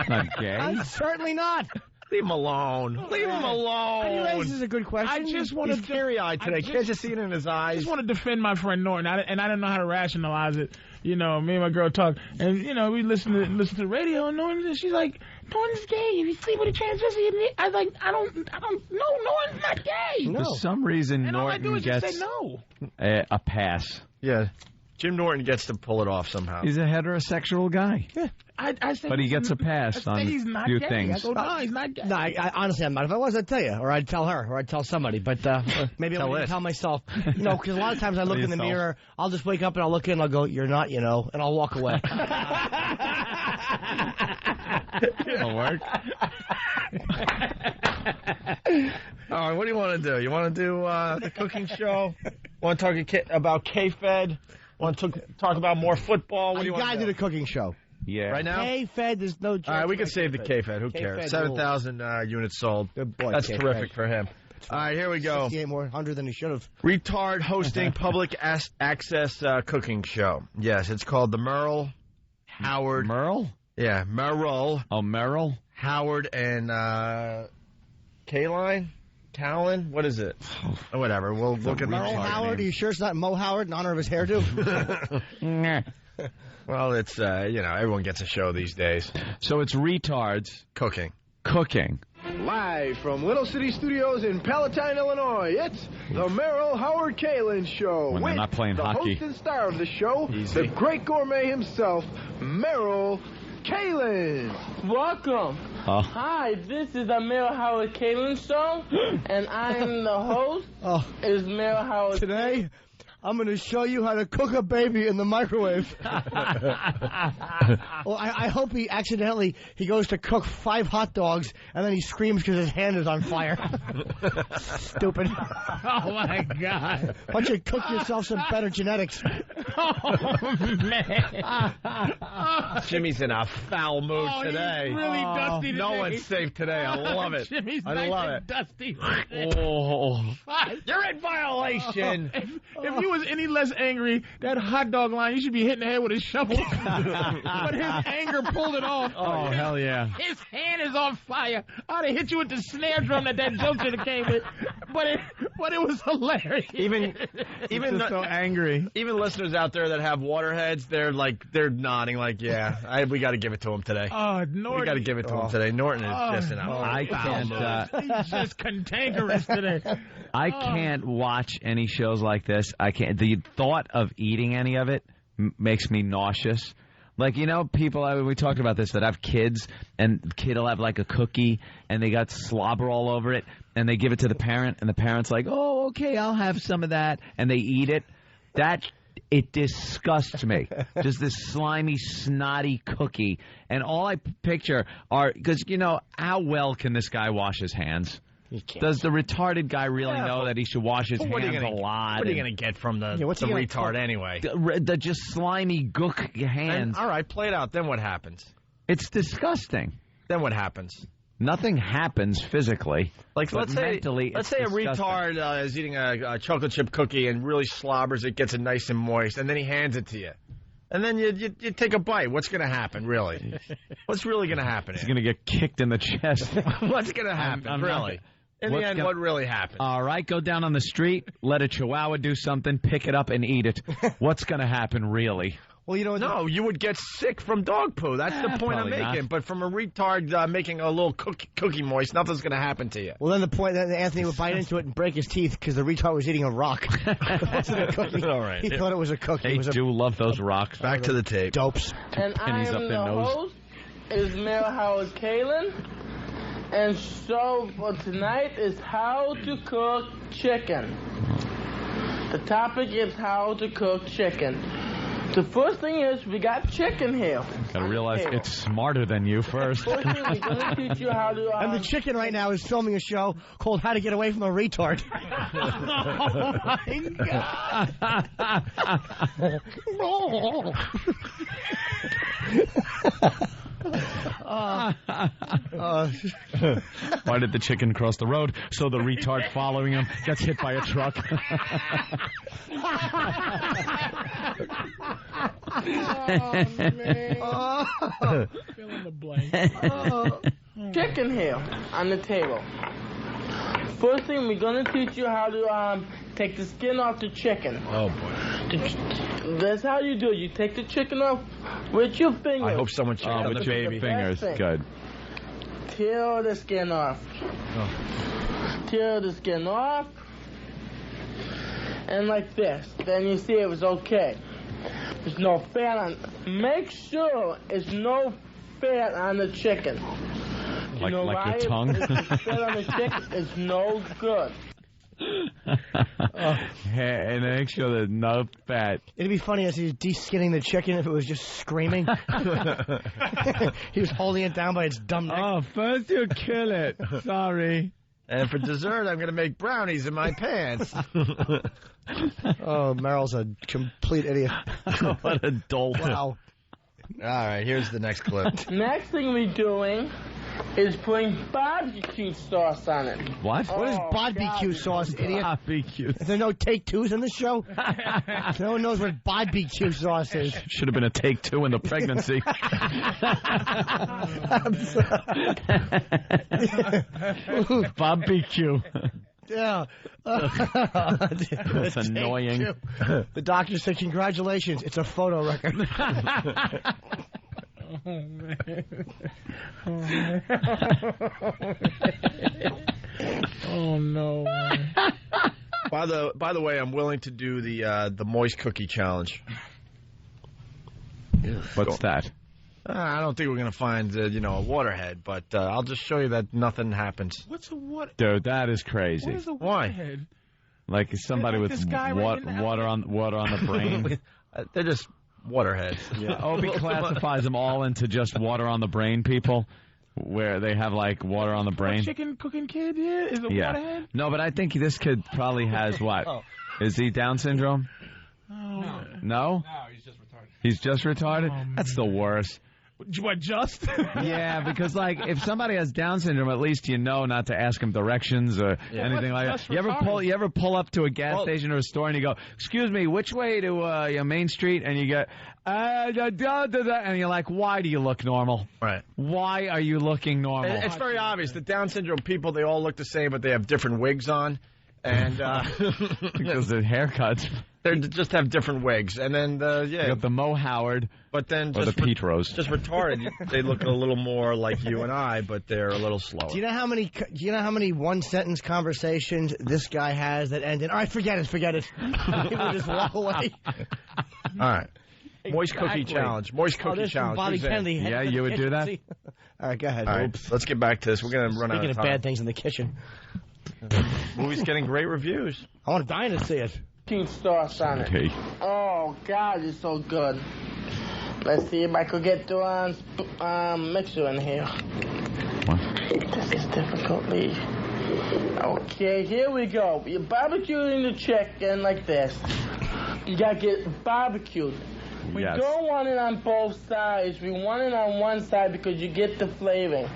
Not gay. Certainly not. Leave him alone. Leave him alone. This is a good question. I just want He's teary-eyed today. Can't you see it in his eyes? I just want to defend my friend Norton, and I didn't know how to rationalize it. Me and my girl talk, and we listen to the radio, and Norton, she's like, Norton's gay. If you sleep with a transvestite, I was like, I don't. No, Norton's not gay. No. For some reason, and Norton all I do is gets just say no. A pass. Yeah. Jim Norton gets to pull it off somehow. He's a heterosexual guy. Yeah. I say but he gets a pass on he's not a few gay. things. I go, no, he's not gay. No, I honestly, I'm not. If I was, I'd tell you, or I'd tell her, or I'd tell somebody. But maybe I wouldn't tell myself. Because a lot of times I look in the mirror, I'll just wake up and I'll look in and I'll go, you're not, and I'll walk away. It'll work. All right, what do you want to do? You want to do the cooking show? Want to talk about K-Fed? Want to talk about more football? What do you want to do? You got to do the cooking show. Yeah. Right now? K-Fed, there's no chance. All right, we can save the K-Fed. Who cares? 7,000 units sold. Good boy, That's K-Fed. terrific for him. All right, here we go. 68 more 100 than he should have. Retard hosting public access cooking show. Yes, it's called the Merle Howard. Merle? Yeah, Merle. Oh, Merle? Howard and Kaline? Talon? What is it? Oh, whatever. We'll look at Merle Howard? Are you sure it's not Mo Howard in honor of his hairdo? Well, it's, everyone gets a show these days. So it's retards. Cooking. Live from Little City Studios in Palatine, Illinois, it's the Merrill Howard Kalin Show. When they're not playing the hockey. host and star of the show, Easy. the great gourmet himself, Merrill Kalin. Welcome. Hi, this is the Merrill Howard Kalin Show, and I am the host. Is Merrill Howard. Today, I'm going to show you how to cook a baby in the microwave. Well, I hope he goes to cook 5 hot dogs, and then he screams because his hand is on fire. Stupid. Oh, my God. Why don't you cook yourself some better genetics? Oh, man. Jimmy's in a foul mood today. He's really dusty today. No one's safe today. I love it. Jimmy's I nice love and it. dusty. Oh. You're in violation. If you was any less angry, that hot dog line, you should be hitting the head with a shovel. But his anger pulled it off. Oh, hell yeah. His hand is on fire. I'd have hit you with the snare drum that joke should have came with. But it was hilarious. Even so angry. Even listeners out there that have waterheads, they're nodding like, yeah, we got to give it to him today. Norton. We got to give it to him today. Norton is just in a I can't. He's just cantankerous today. I can't watch any shows like this. I can't. The thought of eating any of it makes me nauseous. Like, people, we talked about this, that have kids, and the kid will have like a cookie, and they got slobber all over it, and they give it to the parent, and the parent's like, oh, okay, I'll have some of that, and they eat it. It disgusts me. Just this slimy, snotty cookie. And all I picture are, because, how well can this guy wash his hands? Does the retarded guy really know that he should wash his hands a lot? What are you going to get from the retard anyway? The just slimy gook hands. All right, play it out. Then what happens? It's disgusting. Then what happens? Nothing happens physically. Like, let's say a retard is eating a chocolate chip cookie and really slobbers it, gets it nice and moist, and then he hands it to you. And then you take a bite. What's going to happen, really? What's really going to happen? He's going to get kicked in the chest. What's going to happen, really? In the end, what really happened? All right, go down on the street, let a chihuahua do something, pick it up and eat it. What's going to happen, really? Well, you know, no, you would get sick from dog poo. That's the point I'm making. Not. But from a retard making a little cookie moist, nothing's going to happen to you. Well, then the point that Anthony would bite into it and break his teeth because the retard was eating a rock. It wasn't a cookie. All right. He thought it was a cookie. They do love those rocks. Back to the tape. Dopes. And I am the host, is Mayor Howard Kalin. And so for tonight is how to cook chicken. The topic is how to cook chicken. The first thing is we got chicken here. Gotta realize it's smarter than you first. First thing we're gonna teach you how to. And the chicken right now is filming a show called "How to Get Away from a Retard." Oh my God! Why did the chicken cross the road? So the retard following him gets hit by a truck. Oh, man. Fill in the blank. Chicken here on the table. First thing, we're going to teach you how to take the skin off the chicken. Oh, boy. That's how you do it. You take the chicken off with your fingers. I hope someone checked out with the your baby. fingers. Good. Tear the skin off. Oh. Tear the skin off. And like this. Then you see it was okay. There's no fat on. Make sure there's no fat on the chicken. Like your tongue? If there's fat on the chicken, it's no good. And make sure there's no fat. It'd be funny as he's de-skinning the chicken if it was just screaming. He was holding it down by its dumb neck. Oh, first you kill it. Sorry. And for dessert, I'm going to make brownies in my pants. Oh, Meryl's a complete idiot. What a dolt. Wow. All right, here's the next clip. Next thing we're doing is putting barbecue sauce on it. What? What is barbecue sauce, idiot? Barbecue. Is there no take twos in the show? No one knows what barbecue sauce is. Should have been a take two in the pregnancy. Barbecue. Yeah. That's annoying. The doctor said, congratulations, it's a photo record. Oh, man. Oh, no, man. By the way, I'm willing to do the moist cookie challenge. What's that? I don't think we're going to find, a waterhead, but I'll just show you that nothing happens. What's a water? Dude, that is crazy. What is a Why? waterhead? Like somebody with water on the brain. They're just waterheads. Yeah. Opie classifies them all into just water on the brain people, where they have like water on the brain. Chicken cooking kid, is a waterhead? No, but I think this kid probably has what? Is he Down syndrome? Oh, no. No, he's just retarded. He's just retarded? Oh, that's the worst. What, just? Yeah, because, like, if somebody has Down syndrome, at least you know not to ask them directions or anything like that. You ever pull up to a gas station or a store and you go, excuse me, which way to Main Street? And you get, and you're like, why do you look normal? Right. Why are you looking normal? It's very obvious. The Down syndrome people, they all look the same, but they have different wigs on. And because the haircuts. They just have different wigs. And then, you got the Mo Howard. But then or just the Pete Rose. Just retarded. They look a little more like you and I, but they're a little slower. Do you know how many one-sentence conversations this guy has that end in, all right, forget it. He would just walk away. All right. Moist cookie challenge. Moist cookie challenge. Bobby Kennedy. Yeah, you would do that? All right, go ahead. All right, let's get back to this. We're going to run out of time. Speaking of bad things in the kitchen. Movie's getting great reviews. I want to dine to see it. Sauce on it. Okay. Oh, God, it's so good. Let's see if I could get the mixer in here. What? This is difficult. Okay, here we go. You're barbecuing the chicken like this. You got to get barbecued. We don't want it on both sides. We want it on one side because you get the flavoring.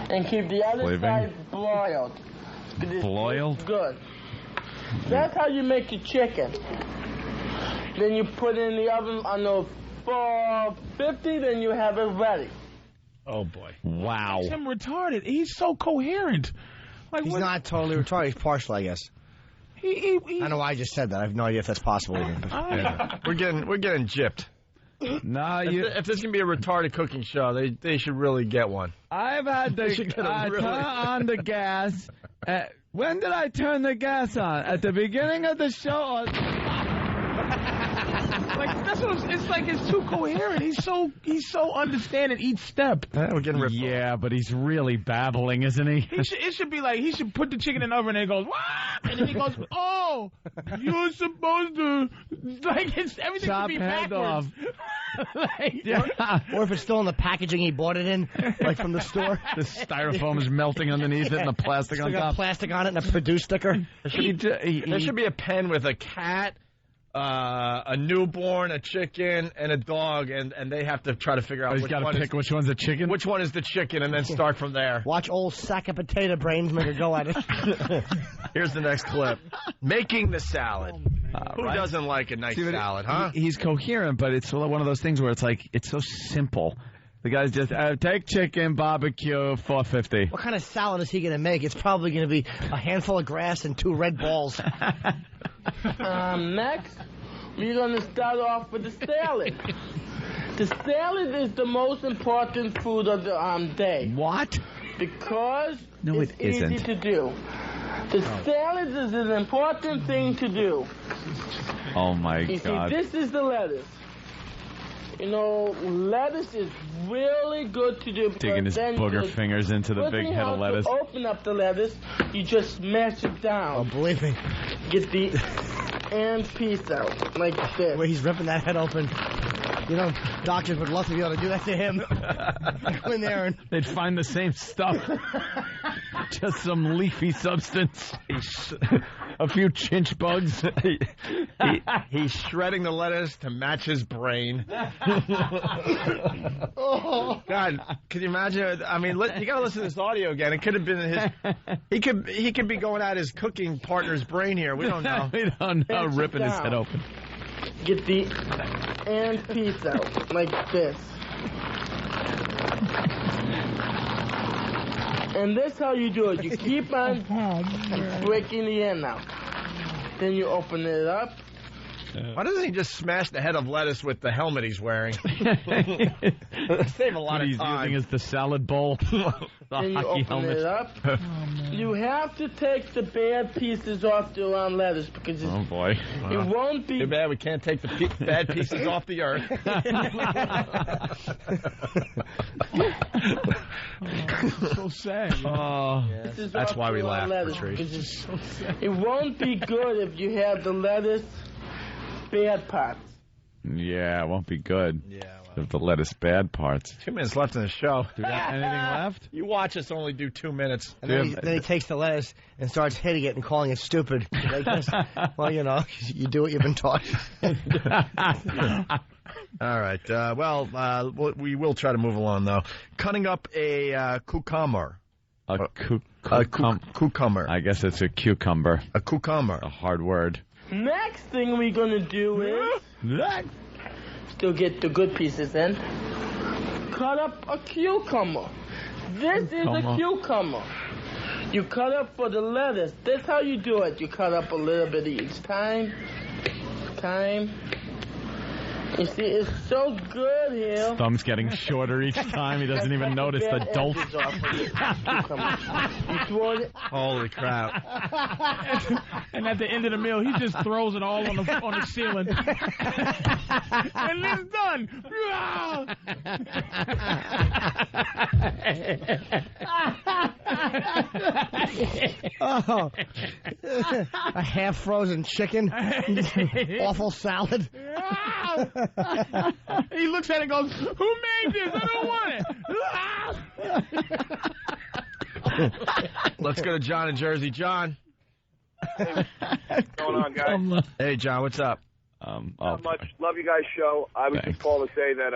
And keep the other side broiled. Broiled? Good. That's how you make your chicken. Then you put it in the oven on the for 50, then you have it ready. Oh, boy. Wow. He's him retarded. He's so coherent. Like, he's not totally retarded. He's partial, I guess. I don't know why I just said that. I have no idea if that's possible. We're getting gypped. No, if this can be a retarded cooking show, they should really get one. I've had to turn on the gas. When did I turn the gas on? At the beginning of the show? Like that's what it's like. It's too coherent. He's so understanding each step. We're getting ripped off. But he's really babbling, isn't he? It should be like he should put the chicken in the oven and it goes what? And then he goes, oh, you're supposed to like everything chop should be head backwards. Off. Or if it's still in the packaging he bought it in, like from the store. The styrofoam is melting underneath it and the plastic on top. Got plastic on it and a Purdue sticker. There should be a pen with a cat, a newborn, a chicken, and a dog, and they have to try to figure out which one's the chicken. Which one is the chicken, and then start from there. Watch old sack of potato brains make a go at it. Here's the next clip. Making the salad. Who doesn't like a nice salad, huh? He's coherent, but it's one of those things where it's like, it's so simple. The guy's just, take chicken, barbecue, $4.50. What kind of salad is he going to make? It's probably going to be a handful of grass and 2 red balls. Next, we're going to start off with the salad. The salad is the most important food of the day. What? Because it's easy to do. The salad is an important thing to do. Oh, my God. God. See, this is the lettuce. You know, lettuce is really good to do. Digging his booger fingers into the big head of lettuce. To open up the lettuce, you just smash it down. Oh, believe me. Get the end piece out, like this. Where he's ripping that head open. You know, doctors would love to be able to do that to him. Go in there and they'd find the same stuff. Just some leafy substance. A few chinch bugs. He's shredding the lettuce to match his brain. Oh, God, can you imagine? I mean, you got to listen to this audio again. It could have been his. He could be going at his cooking partner's brain here. We don't know. We don't know. Ripping his head open. Get the end piece out like this. And that's how you do it. You keep on breaking the end out. Then you open it up. Why doesn't he just smash the head of lettuce with the helmet he's wearing? Save a lot of time. He's using as the salad bowl. Then you open it up. You have to take the bad pieces off the lettuce because it won't be. Too bad we can't take the bad pieces off the earth. So sad. Oh, that's why we laugh, Patrice. It won't be good if you have the lettuce bad parts. Yeah, it won't be good. Yeah. If the lettuce bad parts. 2 minutes left in the show. Do we have anything left? You watch us only do 2 minutes. And then he takes the lettuce and starts hitting it and calling it stupid. Well, you know, you do what you've been taught. All right. We will try to move along, though. Cutting up a cucumber. A cucumber. I guess it's a cucumber. A cucumber. A hard word. Next thing we're going to do is... Still get the good pieces in. Cut up a cucumber. This is a cucumber. You cut up for the lettuce. That's how you do it. You cut up a little bit each time. You see, it's so good here. His thumb's getting shorter each time. He doesn't even notice the dolt. Holy crap. And at the end of the meal, he just throws it all on the ceiling. And it's done. Oh, a half-frozen chicken. Awful salad. He looks at it and goes, who made this? I don't want it. Let's go to John in Jersey. John. What's going on, guys? Hey, John, what's up? Not much. Love you guys' show. I was just calling to say that,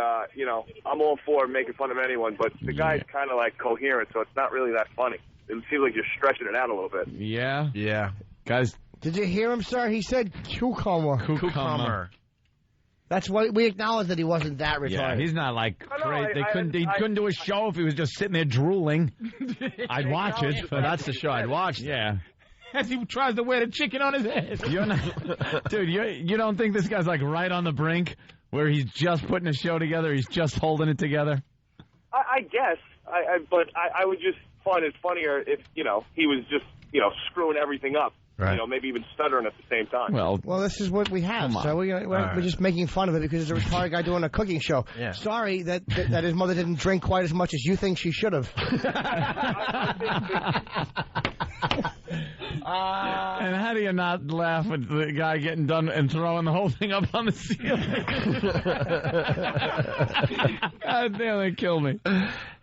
I'm all for making fun of anyone, but the guy's kind of like coherent, so it's not really that funny. It seems like you're stretching it out a little bit. Yeah. Guys. Did you hear him, sir? He said cucumber. Cucumber. That's what we acknowledge, that he wasn't that retarded. Yeah, he's not like crazy. He couldn't do a show if he was just sitting there drooling. I'd watch it. But that's the show I'd watch. Yeah. As he tries to wear the chicken on his head. You're not, dude, you don't think this guy's like right on the brink where he's just putting a show together, he's just holding it together? I guess. But I would just find it funnier if, he was just, screwing everything up. Right. Maybe even stuttering at the same time. Well, this is what we have. So we're just making fun of it because it's a retarded guy doing a cooking show. Yeah. Sorry that his mother didn't drink quite as much as you think she should have. And how do you not laugh at the guy getting done and throwing the whole thing up on the ceiling? God damn, they kill me.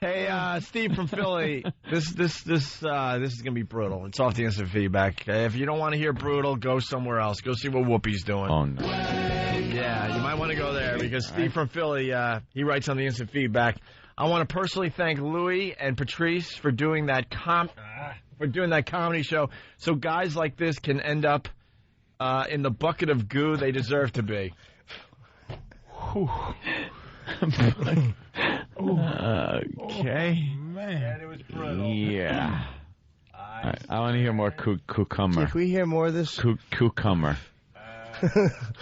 Hey, Steve from Philly, this is gonna be brutal. It's off the instant feedback. If you don't want to hear brutal, go somewhere else. Go see what Whoopi's doing. Oh no. Yeah, you might want to go there because Steve from Philly, he writes on the instant feedback. I want to personally thank Louie and Patrice for doing that comedy show, so guys like this can end up in the bucket of goo they deserve to be. Okay. Man, it was brutal. Yeah. I want to hear more cucumber. Can we hear more of this? Cucumber.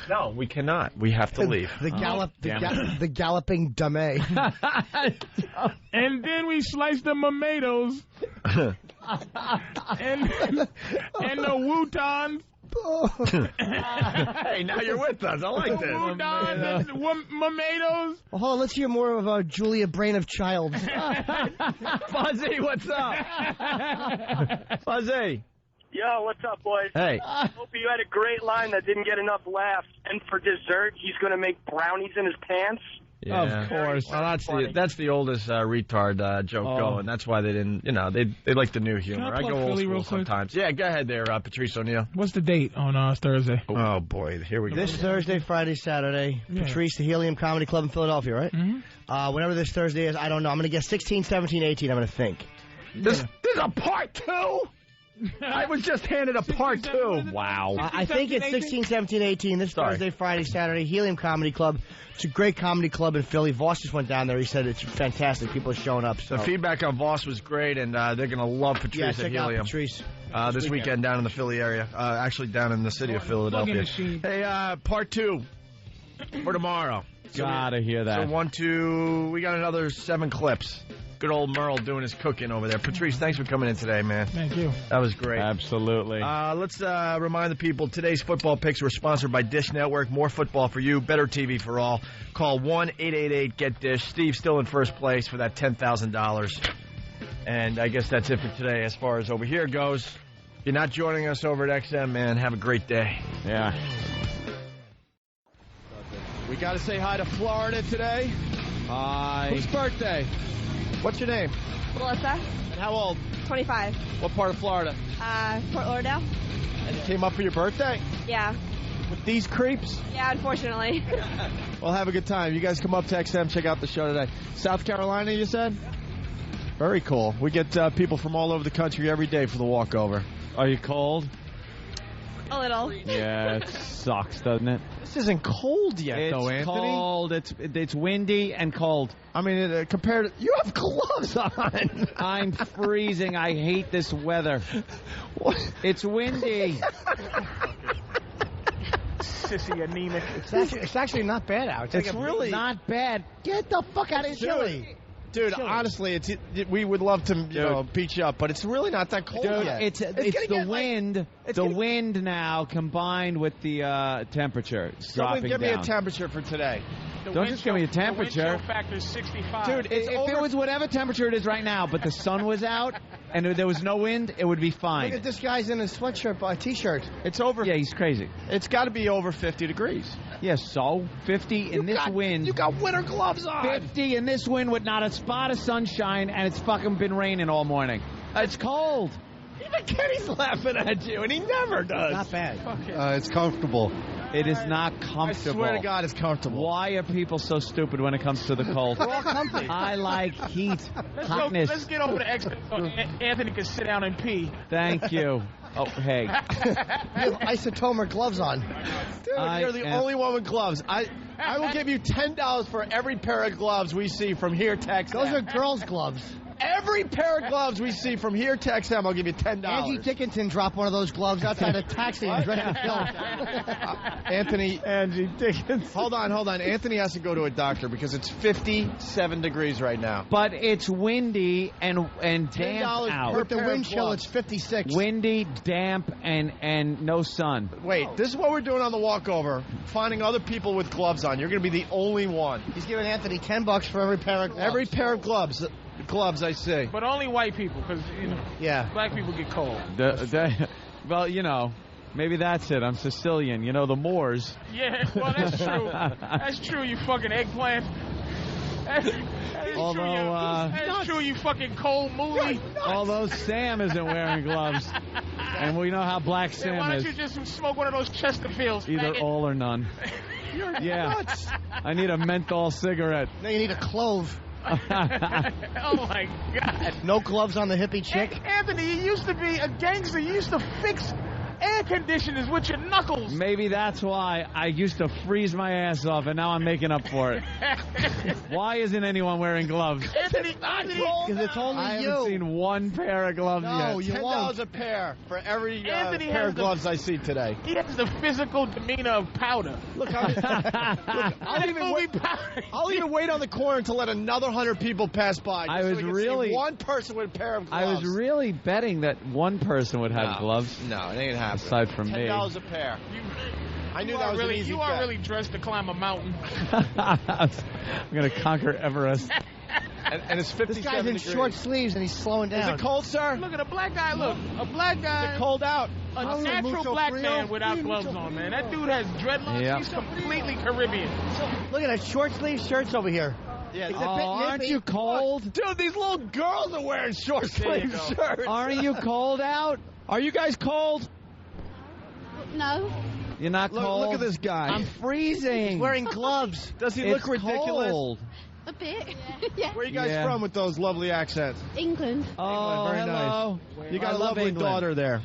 No, we cannot. We have to leave. The galloping dummy. And then we sliced the tomatoes. and the woutons. Hey, now you're with us. I like this. Woutons and tomatoes. Well, hold on, let's hear more of Julia Brain of Child. Fuzzy, what's up? Fuzzy. Yo, what's up, boys? Hey. Hope you had a great line that didn't get enough laughs. And for dessert, he's going to make brownies in his pants. Yeah. Of course. Well, that's the oldest retard joke going. That's why they didn't, they like the new humor. I go old school sometimes. Yeah, go ahead there, Patrice O'Neal. What's the date on Thursday? Oh, boy. Here we go. This Thursday, Friday, Saturday. Yeah. Patrice, the Helium Comedy Club in Philadelphia, right? Mm-hmm. Whenever this Thursday is, I don't know. I'm going to guess 16, 17, 18, I'm going to think. This is a part 2? I was just handed a part 2. Wow. I think it's 16, 17, 18. This Thursday, Friday, Saturday. Helium Comedy Club. It's a great comedy club in Philly. Voss just went down there. He said it's fantastic. People are showing up. So. The feedback on Voss was great, and they're going to love Patrice at Helium. Out Patrice. This weekend down in the Philly area. Actually, down in the city of Philadelphia. Hey, part 2 for tomorrow. Gotta hear that. So 1, 2, we got another 7 clips. Good old Merle doing his cooking over there. Patrice, thanks for coming in today, man. Thank you. That was great. Absolutely. Let's remind the people, today's football picks were sponsored by Dish Network. More football for you, better TV for all. Call 1-888-GET-DISH. Steve's still in first place for that $10,000. And I guess that's it for today as far as over here goes. If you're not joining us over at XM, man, have a great day. Yeah. We got to say hi to Florida today. Hi. Whose birthday? What's your name? Melissa. And how old? 25. What part of Florida? Fort Lauderdale. And you came up for your birthday? Yeah. With these creeps? Yeah, unfortunately. Well, have a good time. You guys come up to XM, check out the show today. South Carolina, you said? Very cool. We get people from all over the country every day for the walkover. Are you cold? A little. Yeah, it sucks, doesn't it? This isn't cold yet, though, Anthony. It's cold. It's windy and cold. I mean, compared to... You have gloves on. I'm freezing. I hate this weather. What? It's windy. Sissy anemic. It's actually not bad out. It's really not bad. Get the fuck out of Chile. Dude, honestly, we would love to beat you up, but it's really not that cold yet. It's the wind. The wind now combined with the temperature dropping down. Give me a temperature for today. Don't just give me a temperature. The wind chill factor is 65. Dude, if it was whatever temperature it is right now, but the sun was out and there was no wind, it would be fine. Look at this guy's in a sweatshirt, t-shirt. It's over. Yeah, he's crazy. It's got to be over 50 degrees. Yes, so 50 in this wind. You got winter gloves on. 50 in this wind with not a spot of sunshine, and it's fucking been raining all morning. It's cold. Even Kenny's laughing at you, and he never does. Not bad. It's comfortable. It is not comfortable. I swear to God, it's comfortable. Why are people so stupid when it comes to the cold? We're all comfy. I like heat, hotness. Let's get over to exit so Anthony can sit down and pee. Thank you. Oh, hey. You have isotomer gloves on. Dude, you're the only one with gloves. I will give you $10 for every pair of gloves we see from here, Texas. Those are girls' gloves. Every pair of gloves we see from here, Texas, I'll give you $10. Angie Dickinson dropped one of those gloves outside a taxi and was ready to kill. Angie Dickinson. Hold on. Anthony has to go to a doctor because it's 57 degrees right now. But it's windy and damp out. With the wind chill, it's 56. Windy, damp, and no sun. Wait, this is what we're doing on the walkover. Finding other people with gloves on. You're going to be the only one. He's giving Anthony $10 for every pair of gloves. Every pair of gloves I see. But only white people, because, black people get cold. Well, maybe that's it. I'm Sicilian. The Moors. Yeah, well, that's true. That's true, you fucking eggplant. That's true, you fucking cold mooly. Although Sam isn't wearing gloves. And we know how black Sam is. Why don't you just smoke one of those Chesterfields? Either faggot? all or none. You're nuts. I need a menthol cigarette. No, you need a clove. Oh my God! No gloves on the hippie chick. Anthony, you used to be a gangster. You used to fix air conditioners with your knuckles. Maybe that's why I used to freeze my ass off, and now I'm making up for it. Why isn't anyone wearing gloves? Anthony, because it's only I you. haven't seen one pair of gloves yet. No, you won't. $10 a pair for every Anthony pair of gloves I see today. He has the physical demeanor of powder. Look, I'll even wait on the corner to let another 100 people pass by. I was really one person with a pair of gloves. I was really betting that one person would have gloves. No, it ain't happening. Aside from me. $10 a pair. I knew that was an easy You bet. are really dressed to climb a mountain. I'm going to conquer Everest. and it's 57 This guy's in degrees. short sleeves and he's slowing down. Is it cold, sir? Look at a black guy. Look, a black guy. Is it cold out? A natural black man without gloves on, man. That dude has dreadlocks. Yep. He's completely Caribbean. Look at that short sleeve shirts over here. Yeah. Aren't you cold? Dude, these little girls are wearing short sleeve shirts. Aren't you cold out? Are you guys cold? No. You're not cold? Look at this guy. I'm freezing. He's wearing gloves. Does he look ridiculous? Cold. A bit. Yeah. Where are you guys from with those lovely accents? England. Oh, Very hello. nice. You got a love lovely England. daughter there.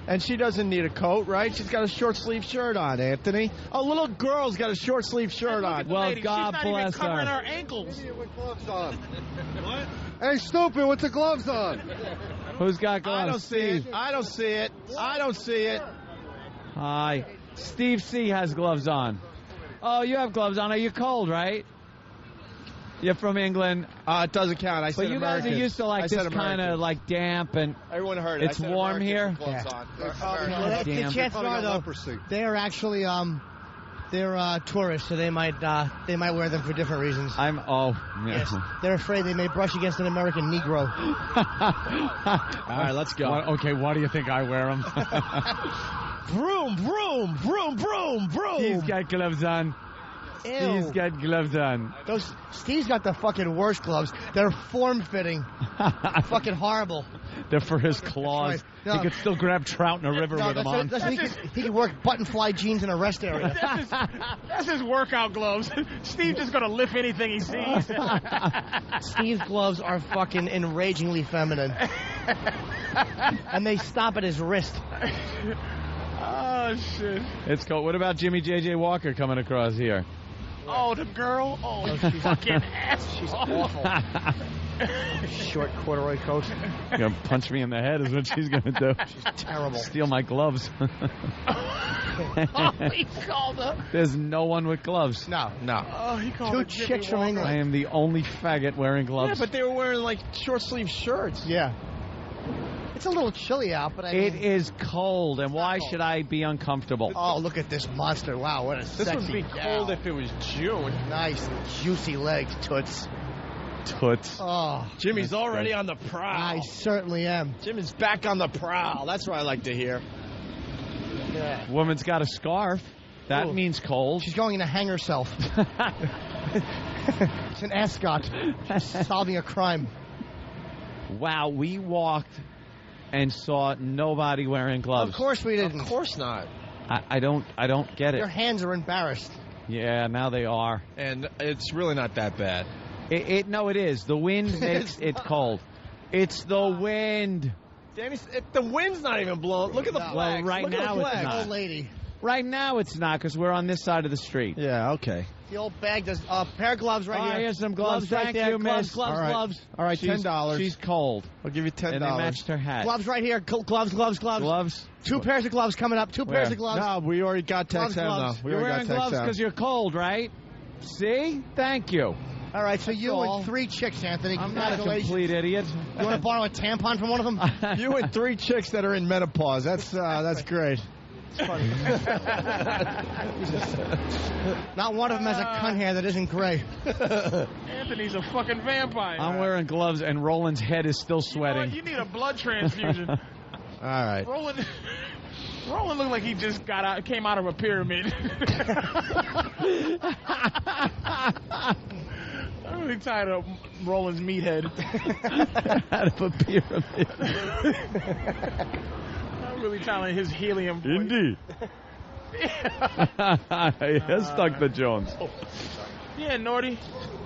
And she doesn't need a coat, right? She's got a short sleeve shirt on, Anthony. A little girl's got a short sleeve shirt on. Well, lady. God She's not bless even covering her. her ankles. With gloves on. What? Hey, stupid, what's the gloves on? Who's got gloves? I don't see it. I don't see it. I don't see it. Hi. Steve C. has gloves on. Oh, you have gloves on. Are you cold, right? You're from England. It doesn't count. I said But you guys are used to this kind of like damp and everyone heard it. It's warm here. Gloves on. The chances are, though, they are actually they're tourists, so they might wear them for different reasons. Yes. They're afraid they may brush against an American Negro. All right, let's go. Why do you think I wear them? Vroom, vroom, vroom, vroom, vroom. He's got gloves on. Ew. He's got gloves on. Steve's got the fucking worst gloves. They're form-fitting. Fucking horrible. They're for his claws. Right. No. He could still grab trout in a river with them on. He could work button-fly jeans in a rest area. That's his workout gloves. Steve's just going to lift anything he sees. Steve's gloves are fucking enragingly feminine. And they stop at his wrist. Oh, shit. It's cold. What about Jimmy J.J. Walker coming across here? Oh, the girl? Oh, she's fucking ass. She's awful. Short corduroy coat. You're going to punch me in the head is what she's going to do. She's terrible. Steal my gloves. Oh, he called her. There's no one with gloves. No. Oh, he called her Two Jimmy chicks from Walker. England. I am the only faggot wearing gloves. Yeah, but they were wearing like short sleeve shirts. Yeah. It's a little chilly out, but It is cold, and why should I be uncomfortable? Oh, look at this monster. Wow, what a This sexy would be gal. cold if it was June. Nice, juicy legs, toots. Toots. Oh, Jimmy's already on the prowl. I certainly am. Jimmy's back on the prowl. That's what I like to hear. Yeah. Woman's got a scarf. That Ooh. means cold. She's going to hang herself. It's an ascot. She's solving a crime. Wow, we walked and saw nobody wearing gloves. Of course we didn't. Of course not. I don't get Your it. hands are embarrassed. Yeah, now they are. And it's really not that bad. No, it is. The wind makes it cold. It's the wind. Danny, the wind's not even blowing. Look at the flags. Right Look now at the it's flags. not. Old lady. Right now it's not because we're on this side of the street. Yeah, okay. The old bag does a pair of gloves right here. Here's some gloves. right Thank there. you, miss. Gloves. All right, $10. She's cold. I'll give you $10. And they matched her hat. Gloves right here. Gloves. Gloves? 2 pairs of gloves coming up. 2 pairs of gloves. No, we already got Gloves. You're wearing gloves because you're cold, right? See? Thank you. All right, so you and 3 chicks, Anthony. I'm not a complete idiot. You want to borrow a tampon from one of them? You and 3 chicks that are in menopause. That's great. It's funny. Not one of them has a cunt hair that isn't gray. Anthony's a fucking vampire. I'm wearing gloves, and Roland's head is still sweating. You need a blood transfusion. All right. Roland looked like he just came out of a pyramid. I'm really tired of Roland's meathead. Out of a pyramid. I'm really tired of his helium voice. Indeed. He has stuck the Jones. Yeah, Norty.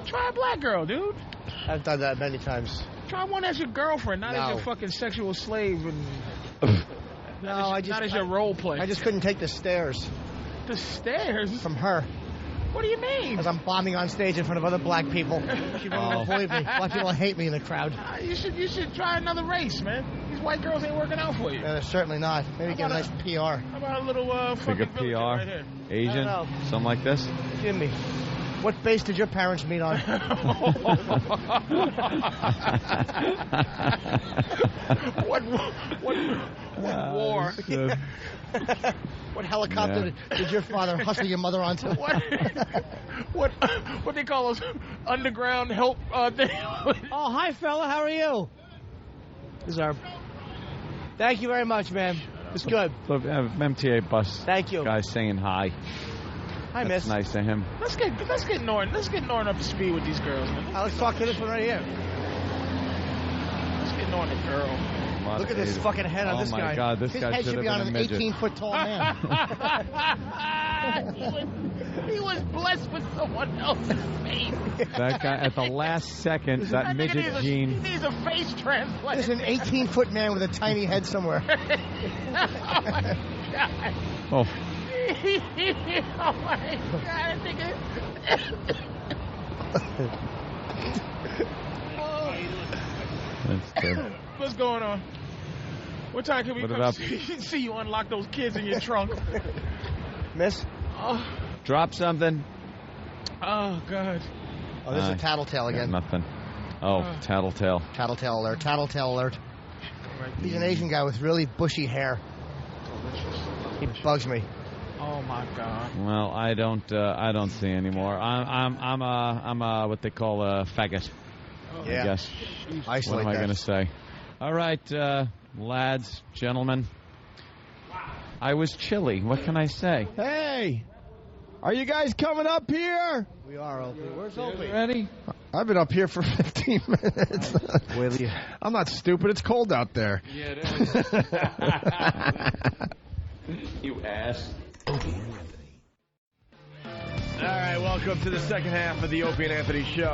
Try a black girl, dude. I've done that many times. Try one as your girlfriend, not as your fucking sexual slave. And not as your role play. I just couldn't take the stares. The stares? From her. What do you mean? Because I'm bombing on stage in front of other black people. She won't avoid me. Black people hate me in the crowd. You should try another race, man. These white girls ain't working out for you. Certainly not. Maybe get a nice PR. How about a little fucking PR? right here? Asian? Something like this? Jimmy, what base did your parents meet on? What war? What helicopter did your father hustle your mother onto? What they call those underground help thing? Oh, hi, fella. How are you? Thank you very much, man. It's good. MTA bus. Thank you. Guy saying hi. Hi, miss. Nice to him. Let's get Norton up to speed with these girls, man. Let's talk to this one right here. Let's get Norton a girl. Look at this fucking head on this guy. Oh, my God. This His guy head should be on an 18-foot tall man. He was blessed with someone else's face. That guy, at the last second, that midget gene. He needs a face transplant. There's an 18-foot man with a tiny head somewhere. Oh, my God. Oh. Oh, my God. I think That's good. What's going on? What time can we come see you unlock those kids in your trunk? Miss? Drop something. Oh, God. Oh, there's a tattletale again. Nothing. Oh, tattletale. Tattletale alert. Tattletale alert. He's an Asian guy with really bushy hair. He bugs me. Oh, my God. Well, I don't see anymore. I'm what they call a faggot. I guess. Isolate what am I going to say? All right, lads, gentlemen. I was chilly. What can I say? Hey! Are you guys coming up here? We are, Opie. Where's Opie? Ready? I've been up here for 15 minutes. I'm not stupid. It's cold out there. Yeah, it is. You ass. Opie and Anthony. All right, welcome to the second half of the Opie and Anthony show.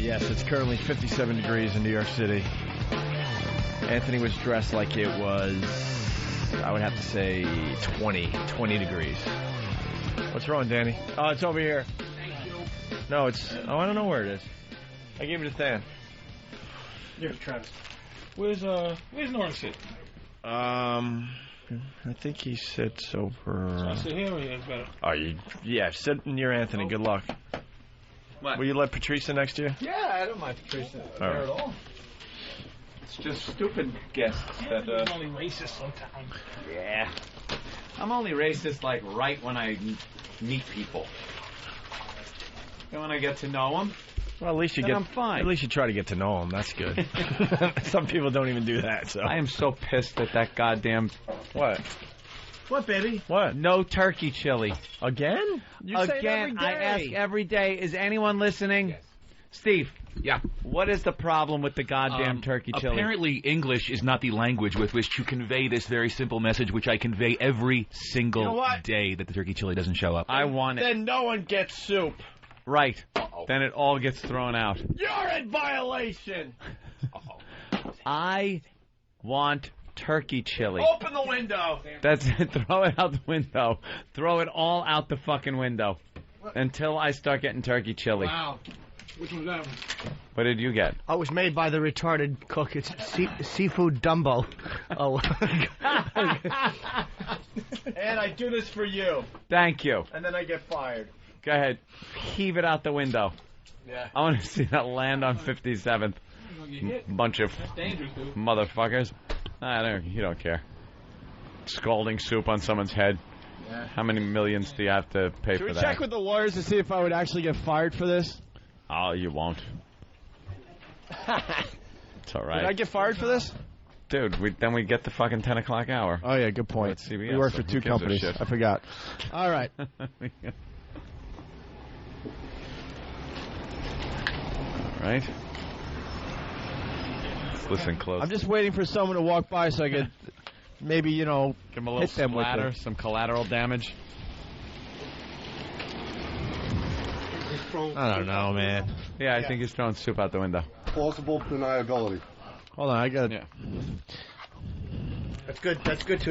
Yes, it's currently 57 degrees in New York City. Anthony was dressed like it was, I would have to say, 20 degrees. What's wrong, Danny? Oh, it's over here. Thank you. No, I don't know where it is. I gave it to Than. Here's Travis. Where's Norton sit? I think he sits over. So I sit here or here? It's better. Oh, yeah, sit near Anthony. Good luck. What? Will you let Patrice in next year? Yeah, I don't mind Patrice there at all. It's just stupid guests that. I'm only racist sometimes. Yeah. I'm only racist like right when I meet people. Then when I get to know them. Well, at least I'm fine. At least you try to get to know them. That's good. Some people don't even do that. So I am so pissed at that goddamn. What? What, baby? What? No turkey chili. Again? You say it every day. I ask every day, is anyone listening? Yes. Steve. Yeah. What is the problem with the goddamn turkey chili? Apparently, English is not the language with which to convey this very simple message, which I convey every single day that the turkey chili doesn't show up. I want it. Then no one gets soup. Right. Then it all gets thrown out. You're in violation. I want turkey chili. Open the window. That's it. Throw it out the window. Throw it all out the fucking window until I start getting turkey chili. Wow. Which one's that one? What did you get? Oh, it was made by the retarded cook. It's seafood Dumbo. Oh. And I do this for you. Thank you. And then I get fired. Go ahead. Heave it out the window. Yeah. I want to see that land on 57th. Bunch of motherfuckers. You don't care. Scalding soup on someone's head. Yeah. How many millions do you have to pay for that? Should we check with the lawyers to see if I would actually get fired for this? Oh, you won't. It's all right. Did I get fired for this? Dude, then we get the fucking 10 o'clock hour. Oh, yeah, good point. CBS, we work for two companies. I forgot. All right. All right. Let's listen close. I'm just waiting for someone to walk by so I could maybe, give them a little hit them splatter, with it. some collateral damage. I don't know, man. Yeah, I think he's throwing soup out the window. Plausible deniability. Hold on, I got. Yeah. That's good. That's good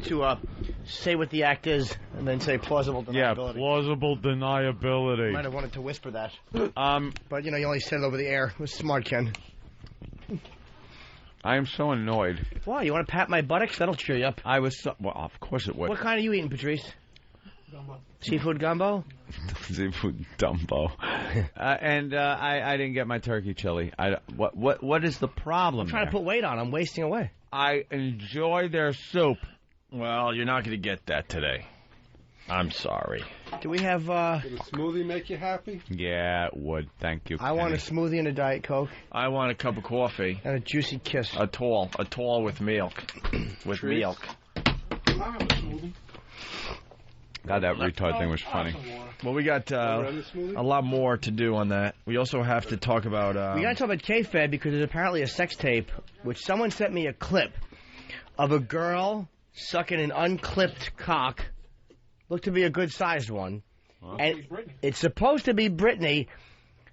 to say what the act is and then say plausible deniability. Yeah, plausible deniability. Might have wanted to whisper that. But you only said it over the air. It was smart, Ken. I am so annoyed. Why? You want to pat my buttocks? That'll cheer you up. Well, of course it would. What kind are you eating, Patrice? Gumbo. Seafood gumbo? Seafood Dumbo. And I didn't get my turkey chili. What is the problem? I'm trying to put weight on. I'm wasting away. I enjoy their soup. Well, you're not going to get that today. I'm sorry. Do we have... Would a smoothie make you happy? Yeah, it would. Thank you, I want a smoothie and a Diet Coke. I want a cup of coffee. And a juicy kiss. A tall with milk. With milk. God, that retard thing was funny. Well, we got a lot more to do on that. We also have to talk about... we got to talk about K-Fed because there's apparently a sex tape, which someone sent me a clip of a girl sucking an unclipped cock. Looked to be a good-sized one. Well, and it's supposed to be Britney.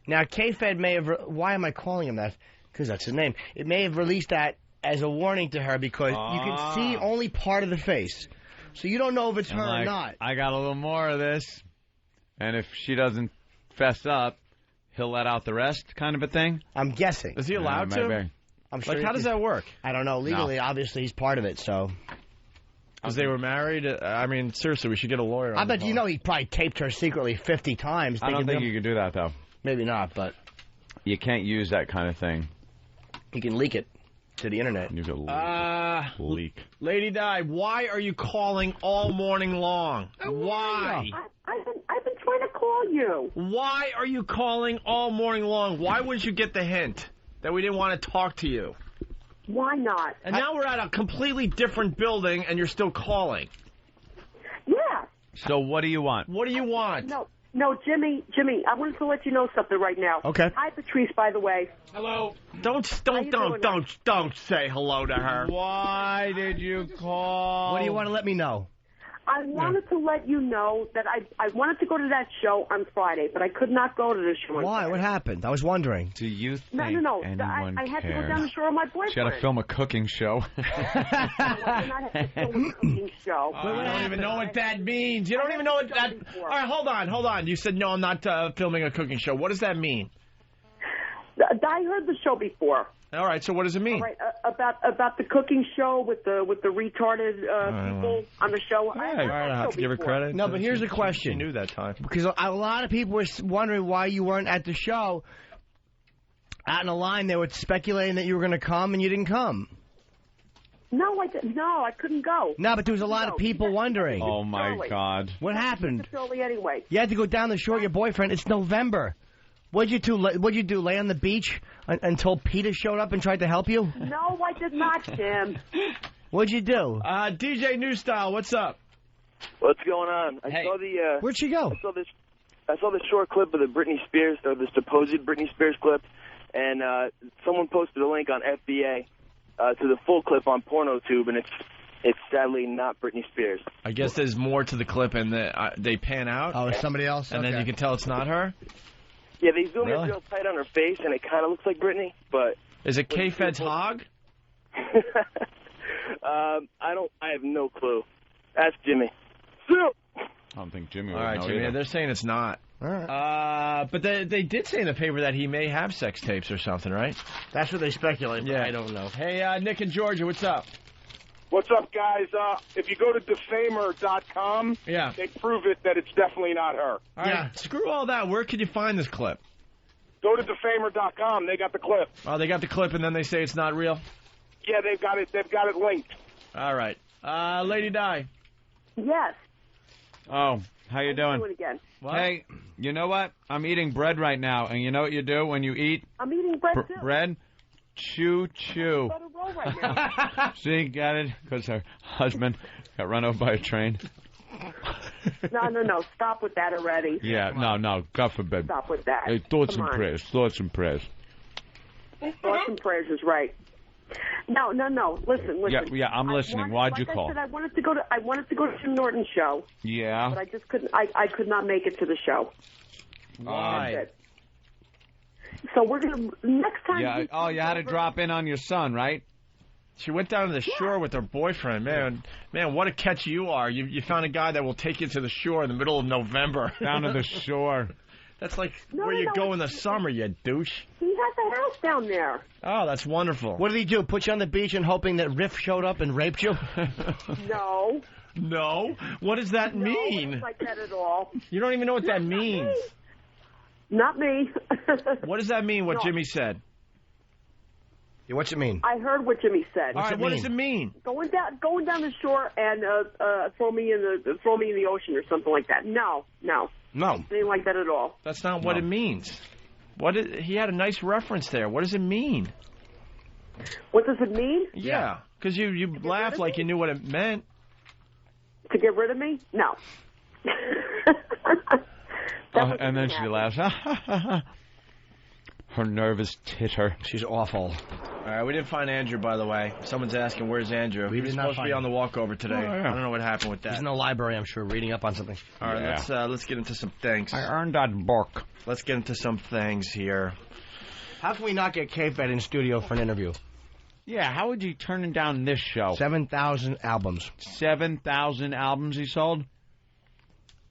Now, K-Fed may have... why am I calling him that? Because that's his name. It may have released that as a warning to her because you can see only part of the face. So you don't know if it's her or not. I got a little more of this. And if she doesn't fess up, he'll let out the rest kind of a thing? I'm guessing. Is he allowed to? I'm sure. Like, how does that work? I don't know. Legally, obviously, he's part of it, so... Because they were married? I mean, seriously, we should get a lawyer on I bet he probably taped her secretly 50 times. I don't think you could do that, though. Maybe not, but... You can't use that kind of thing. You can leak it to the internet. You can leak. Lady Di, why are you calling all morning long? Why? I've been trying to call you. Why are you calling all morning long? Why would you get the hint that we didn't want to talk to you? Why not? And now we're at a completely different building, and you're still calling. Yeah. So what do you want? What do you want? No, Jimmy, I wanted to let you know something right now. Okay. Hi, Patrice, by the way. Hello. Don't say hello to her. Why did you call? What do you want to let me know? I wanted to let you know that I wanted to go to that show on Friday, but I could not go to the show on Why? Friday. What happened? I was wondering. Do you think No. anyone I had cares? to go down the shore with my boyfriend. She got to film a cooking show. I had to film a cooking show. I don't even know what that means. You don't even know what that... All right, hold on. You said, no, I'm not filming a cooking show. What does that mean? I heard the show before. All right, so what does it mean? All right, about the cooking show with the retarded people on the show. I have to give her credit. No, but here's the question. She knew that time. Because a lot of people were wondering why you weren't at the show. Out in the line, they were speculating that you were going to come, and you didn't come. No, I couldn't go. No, but there was a lot of people wondering. Oh, my God. What happened? Early anyway. You had to go down the shore with your boyfriend. It's November. What'd you do? Lay on the beach until Peter showed up and tried to help you? No, I did not, Jim. What'd you do? DJ New Style, what's up? What's going on? I saw the. Where'd she go? I saw the short clip of the Britney Spears, or the supposed Britney Spears clip, and someone posted a link on FBA to the full clip on PornoTube, and it's sadly not Britney Spears. I guess there's more to the clip, and they pan out. Oh, it's somebody else? And then you can tell it's not her? Yeah, they zoom in real tight on her face, and it kind of looks like Britney, but... Is it K-Fed's hog? I have no clue. Ask Jimmy. I don't think Jimmy would All right, know Jimmy, either. they're saying it's not. All right. But they did say in the paper that he may have sex tapes or something, right? That's what they speculate, but Yeah. I don't know. Hey, Nick in Georgia, what's up? What's up, guys? If you go to defamer.com, Yeah. they prove it that it's definitely not her. All right, screw all that. Where can you find this clip? Go to defamer.com. They got the clip. Oh, they got the clip, and then they say it's not real? Yeah, they've got it linked. All right. Lady Di. Yes. Oh, how you doing? Do it again. What? Hey, you know what? I'm eating bread right now, and you know what you do when you eat I'm eating bread too. bread? Chew. Let it roll right now. See, got it? Because her husband got run over by a train. No. Stop with that already. Yeah, no, God forbid. Stop with that. Hey, thoughts Come and on. prayers, thoughts and prayers. Thoughts and prayers is right. No. Listen. Yeah, I'm listening. Why'd you call? I said, I wanted to go to Jim Norton's show. Yeah. But I just couldn't. I could not make it to the show. Why? That's it. So we're gonna next time. Yeah. Oh, you had to drop in on your son, right? She went down to the shore with her boyfriend. Man, what a catch you are. You found a guy that will take you to the shore in the middle of November. Down to the shore. That's like where you go in the summer, you douche. He has a house down there. Oh, that's wonderful. What did he do? Put you on the beach and hoping that Riff showed up and raped you? No. No? What does that mean? It's like that at all. You don't even know what that means. Not me. What does that mean, what No. Jimmy said? Yeah, what's it mean? I heard what Jimmy said. All right, what does it mean? Going down the shore and throw me in the ocean or something like that. No. Anything like that at all. That's not what it means. He had a nice reference there. What does it mean? What does it mean? Yeah, because you laughed like you knew what it meant. To get rid of me? No. And then she laughs. Her nervous titter. She's awful. All right, we didn't find Andrew, by the way. Someone's asking, where's Andrew? He was supposed to be on the walkover today. Oh, yeah. I don't know what happened with that. He's in the library, I'm sure, reading up on something. All right, let's get into some things. I earned that book. Let's get into some things here. How can we not get K-Fed in studio for an interview? Yeah, how would you turn down this show? 7,000 albums. 7,000 albums he sold?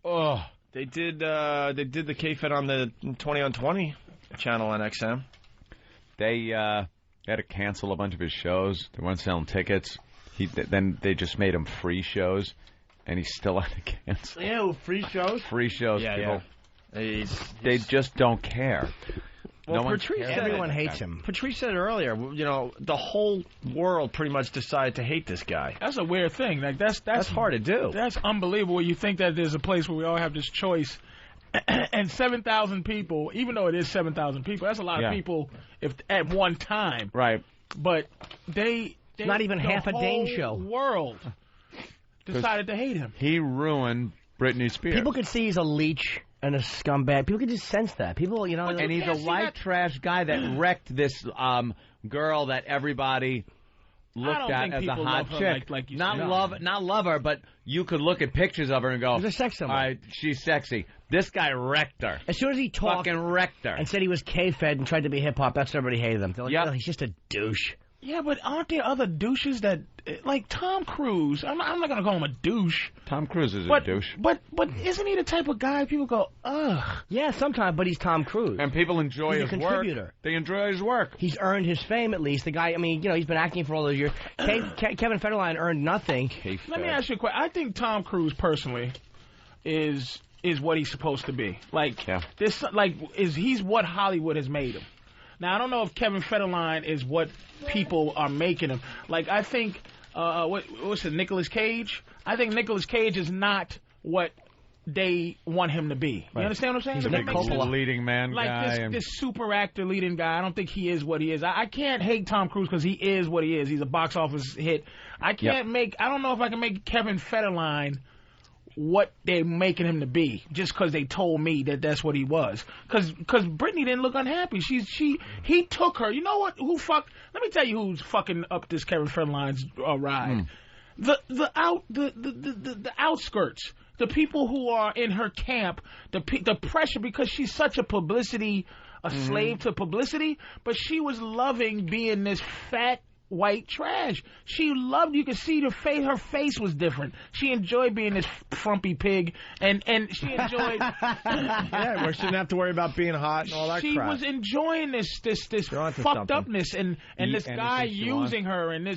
Oh, they did the K-Fed on the 20 on 20 channel on XM. They had to cancel a bunch of his shows. They weren't selling tickets. Then they just made him free shows, and he still had to cancel. Ew, free shows? Free shows, Yeah, people. They just don't care. Well, no Patrice said everyone hates him. Patrice said earlier, the whole world pretty much decided to hate this guy. That's a weird thing. Like that's hard to do. That's unbelievable. You think that there's a place where we all have this choice, and 7,000 people, even though it is 7,000 people, that's a lot of people if at one time. Right. But they not even half a Dane whole show. World decided to hate him. He ruined Britney Spears. People could see he's a leech and a scumbag. People could just sense that. People, and he's a white trash guy that wrecked this girl that everybody looked at as a hot chick. Like you not said. love her, but you could look at pictures of her and go, She's a sex symbol. all right, she's sexy. This guy wrecked her. As soon as he talked Fucking wrecked her. and said he was K-Fed and tried to be hip-hop, that's everybody hated him. They're like, oh, he's just a douche. Yeah, but aren't there other douches that, like Tom Cruise? I'm not going to call him a douche. Tom Cruise is a douche. But isn't he the type of guy people go, ugh? Yeah, sometimes, but he's Tom Cruise. And people enjoy He's a his contributor. work. They enjoy his work. He's earned his fame, at least. The guy, he's been acting for all those years. Kevin Federline earned nothing. Let me ask you a question. I think Tom Cruise, personally, is what he's supposed to be. He's what Hollywood has made him. Now, I don't know if Kevin Federline is what people are making him. Like, I think, what's it, Nicolas Cage? I think Nicolas Cage is not what they want him to be. You understand what I'm saying? He's a leading man guy. Like this super actor leading guy, I don't think he is what he is. I can't hate Tom Cruise because he is what he is. He's a box office hit. I don't know if I can make Kevin Federline what they're making him to be just because they told me that that's what he was. Because Britney didn't look unhappy. He took her. You know what? Let me tell you who's fucking up this Kevin Federline's ride. The outskirts, the people who are in her camp, the pressure because she's such a slave to publicity. But she was loving being this fat white trash. She loved, you could see her face was different. She enjoyed being this frumpy pig, and she enjoyed yeah, where she didn't have to worry about being hot and all that she crap. was enjoying this fucked upness and this guy using her and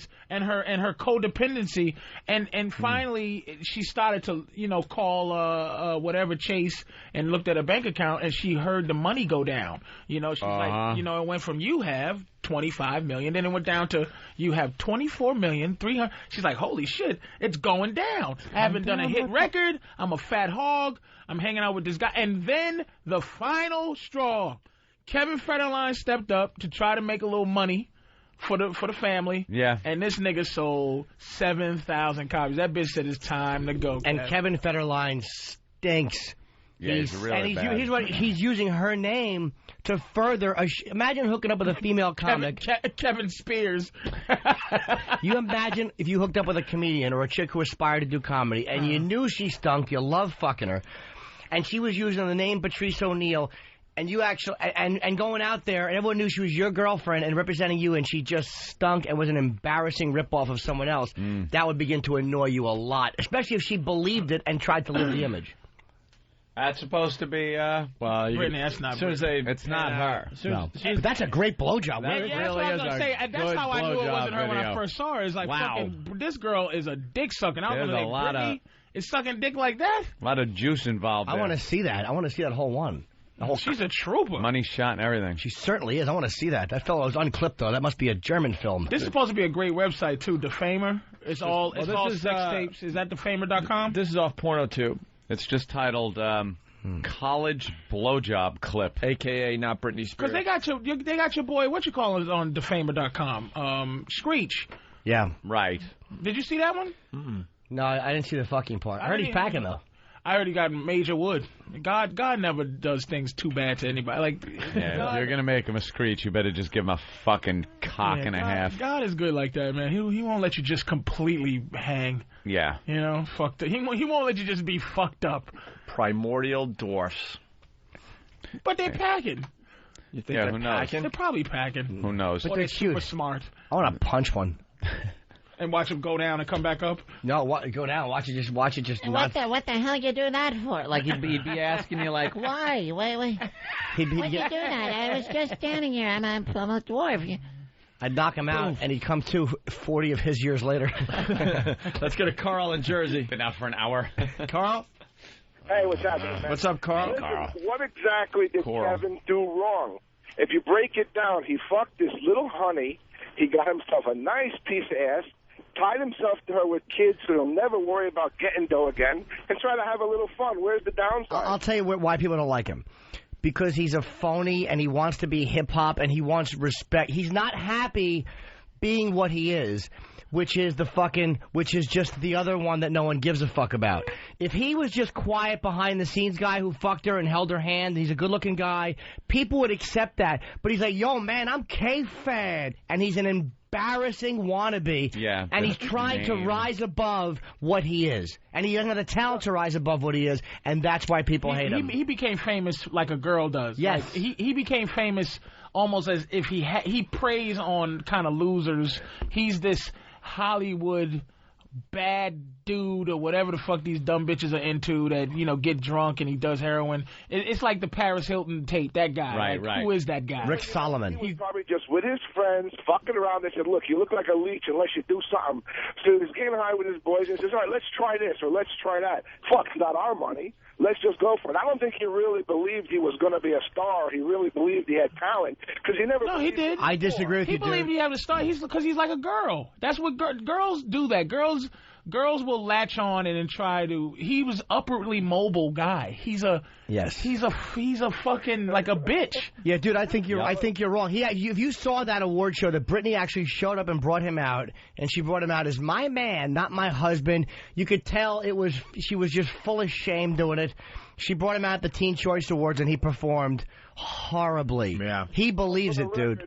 her codependency, and finally she started to call whatever Chase and looked at her bank account, and she heard the money go down. She's like, it went from you have $25 million, then it went down to you have $24,300,000. She's like, holy shit, it's going down. I haven't done a hit record. I'm a fat hog. I'm hanging out with this guy. And then the final straw, Kevin Federline stepped up to try to make a little money for the family. Yeah. And this nigga sold 7,000 copies. That bitch said it's time to go. And Kevin Federline stinks. Yeah, he's really bad. He's using her name to further. Imagine hooking up with a female comic. Kevin Spears. You imagine if you hooked up with a comedian or a chick who aspired to do comedy, and you knew she stunk, you love fucking her, and she was using the name Patrice O'Neal, and you actually and going out there, and everyone knew she was your girlfriend and representing you, and she just stunk and was an embarrassing ripoff of someone else. That would begin to annoy you a lot, especially if she believed it and tried to live the image. That's supposed to be, Brittany, that's not Brittany. It's not her. No. But that's a great blowjob. That's what I was going to say. That's how I knew it wasn't her when I first saw her. It's like, fucking, this girl is a dick sucking. I was going to say, Brittany is sucking dick like that? A lot of juice involved there. I want to see that. I want to see that whole one. She's a trooper. Money shot and everything. She certainly is. I want to see that. That fellow is unclipped, though. That must be a German film. This is supposed to be a great website, too, Defamer. It's all sex tapes. Is that defamer.com? This is off PornoTube. It's just titled College Blowjob Clip, a.k.a. not Britney Spears. Because they got your boy, what you call it, on defamer.com, Screech. Yeah. Right. Did you see that one? No, I didn't see the fucking part. I heard he's packing, though. I already got major wood. God never does things too bad to anybody. Like, if you're gonna make him a Screech, you better just give him a fucking cock and a half. God is good like that, man. He won't let you just completely hang. Yeah. Fucked up. He won't let you just be fucked up. Primordial dwarfs. But they're packing. You think they're packing? They're probably packing. Who knows? But they're super smart. I want to punch one. And watch them go down and come back up? No, go down. Watch it just and what the hell you do that for? Like he'd be asking you like, why? Wait. Why'd you do that? I was just standing here. I'm a dwarf. I'd knock him out, and he'd come to 40 of his years later. Let's go to Carl in Jersey. Been out for an hour. Carl? Hey, what's happening, man? What's up, Carl? Listen, what exactly did Kevin do wrong? If you break it down, he fucked this little honey. He got himself a nice piece of ass, tied himself to her with kids so he'll never worry about getting dough again, and try to have a little fun. Where's the downside? I'll tell you why people don't like him. Because he's a phony, and he wants to be hip-hop, and he wants respect. He's not happy being what he is, which is just the other one that no one gives a fuck about. If he was just quiet behind-the-scenes guy who fucked her and held her hand, he's a good-looking guy, people would accept that. But he's like, yo, man, I'm K-Fed, and he's an embarrassing wannabe. Yeah. And he's trying to rise above what he is. And he doesn't have the talent to rise above what he is, and that's why people hate him. He became famous like a girl does. Yes. Like, he became famous almost as if he preys on kind of losers. He's this Hollywood bad dude or whatever the fuck these dumb bitches are into that, get drunk and he does heroin. It's like the Paris Hilton tape, that guy. Right. Who is that guy? Rick Solomon. He was probably just with his friends, fucking around. They said, look, you look like a leech unless you do something. So he was getting high with his boys and says, all right, let's try this or let's try that. Fuck, it's not our money. Let's just go for it. I don't think he really believed he was going to be a star. He really believed he had talent because he never. No, he did. I disagree with you, dude. He believed he had a star. Because he's like a girl. That's what girls do. That girls will latch on and then try to. He was upwardly mobile guy. He's a fucking like a bitch. Yeah, dude. I think you're wrong. If you saw that award show that Britney actually showed up and brought him out, and she brought him out as my man, not my husband. You could tell she was just full of shame doing it. She brought him out at the Teen Choice Awards, and he performed horribly. Yeah. He believes it, dude.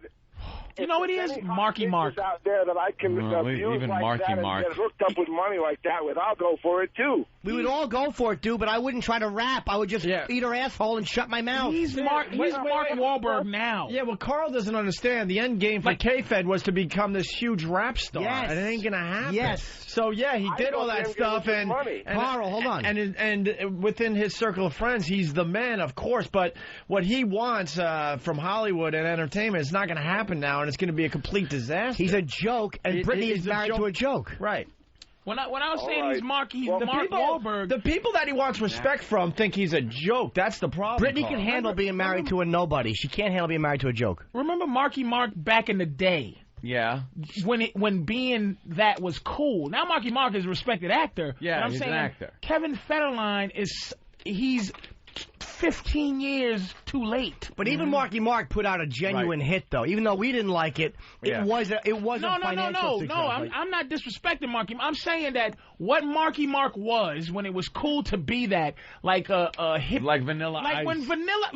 You know what he is? Marky Mark. Out there that I can abuse even like Marky that Mark. and get hooked up with money like that with, I'll go for it too. We would all go for it, dude, but I wouldn't try to rap. I would just eat her asshole and shut my mouth. He's Mark Wahlberg now. Yeah, well, Carl doesn't understand. The end game for K-Fed was to become this huge rap star. Yes. And it ain't going to happen. Yes. So, yeah, he did all that stuff. And Carl, hold on. And within his circle of friends, he's the man, of course. But what he wants from Hollywood and entertainment is not going to happen now, and it's going to be a complete disaster. He's a joke, and Britney is married to a joke. Right. When I was saying he's Mark Wahlberg. The people that he wants respect from think he's a joke. That's the problem. Britney can handle being married to a nobody. She can't handle being married to a joke. Remember Marky Mark back in the day? Yeah. When being that was cool. Now Marky Mark is a respected actor. Yeah, but I'm he's saying an actor. Kevin Federline he's 15 years too late. But even Marky Mark put out a genuine hit, though. Even though we didn't like it, it was a financial success. No, I'm not disrespecting Marky. I'm saying that what Marky Mark was when it was cool to be that, like a hip, like Vanilla Ice. Like when Vanilla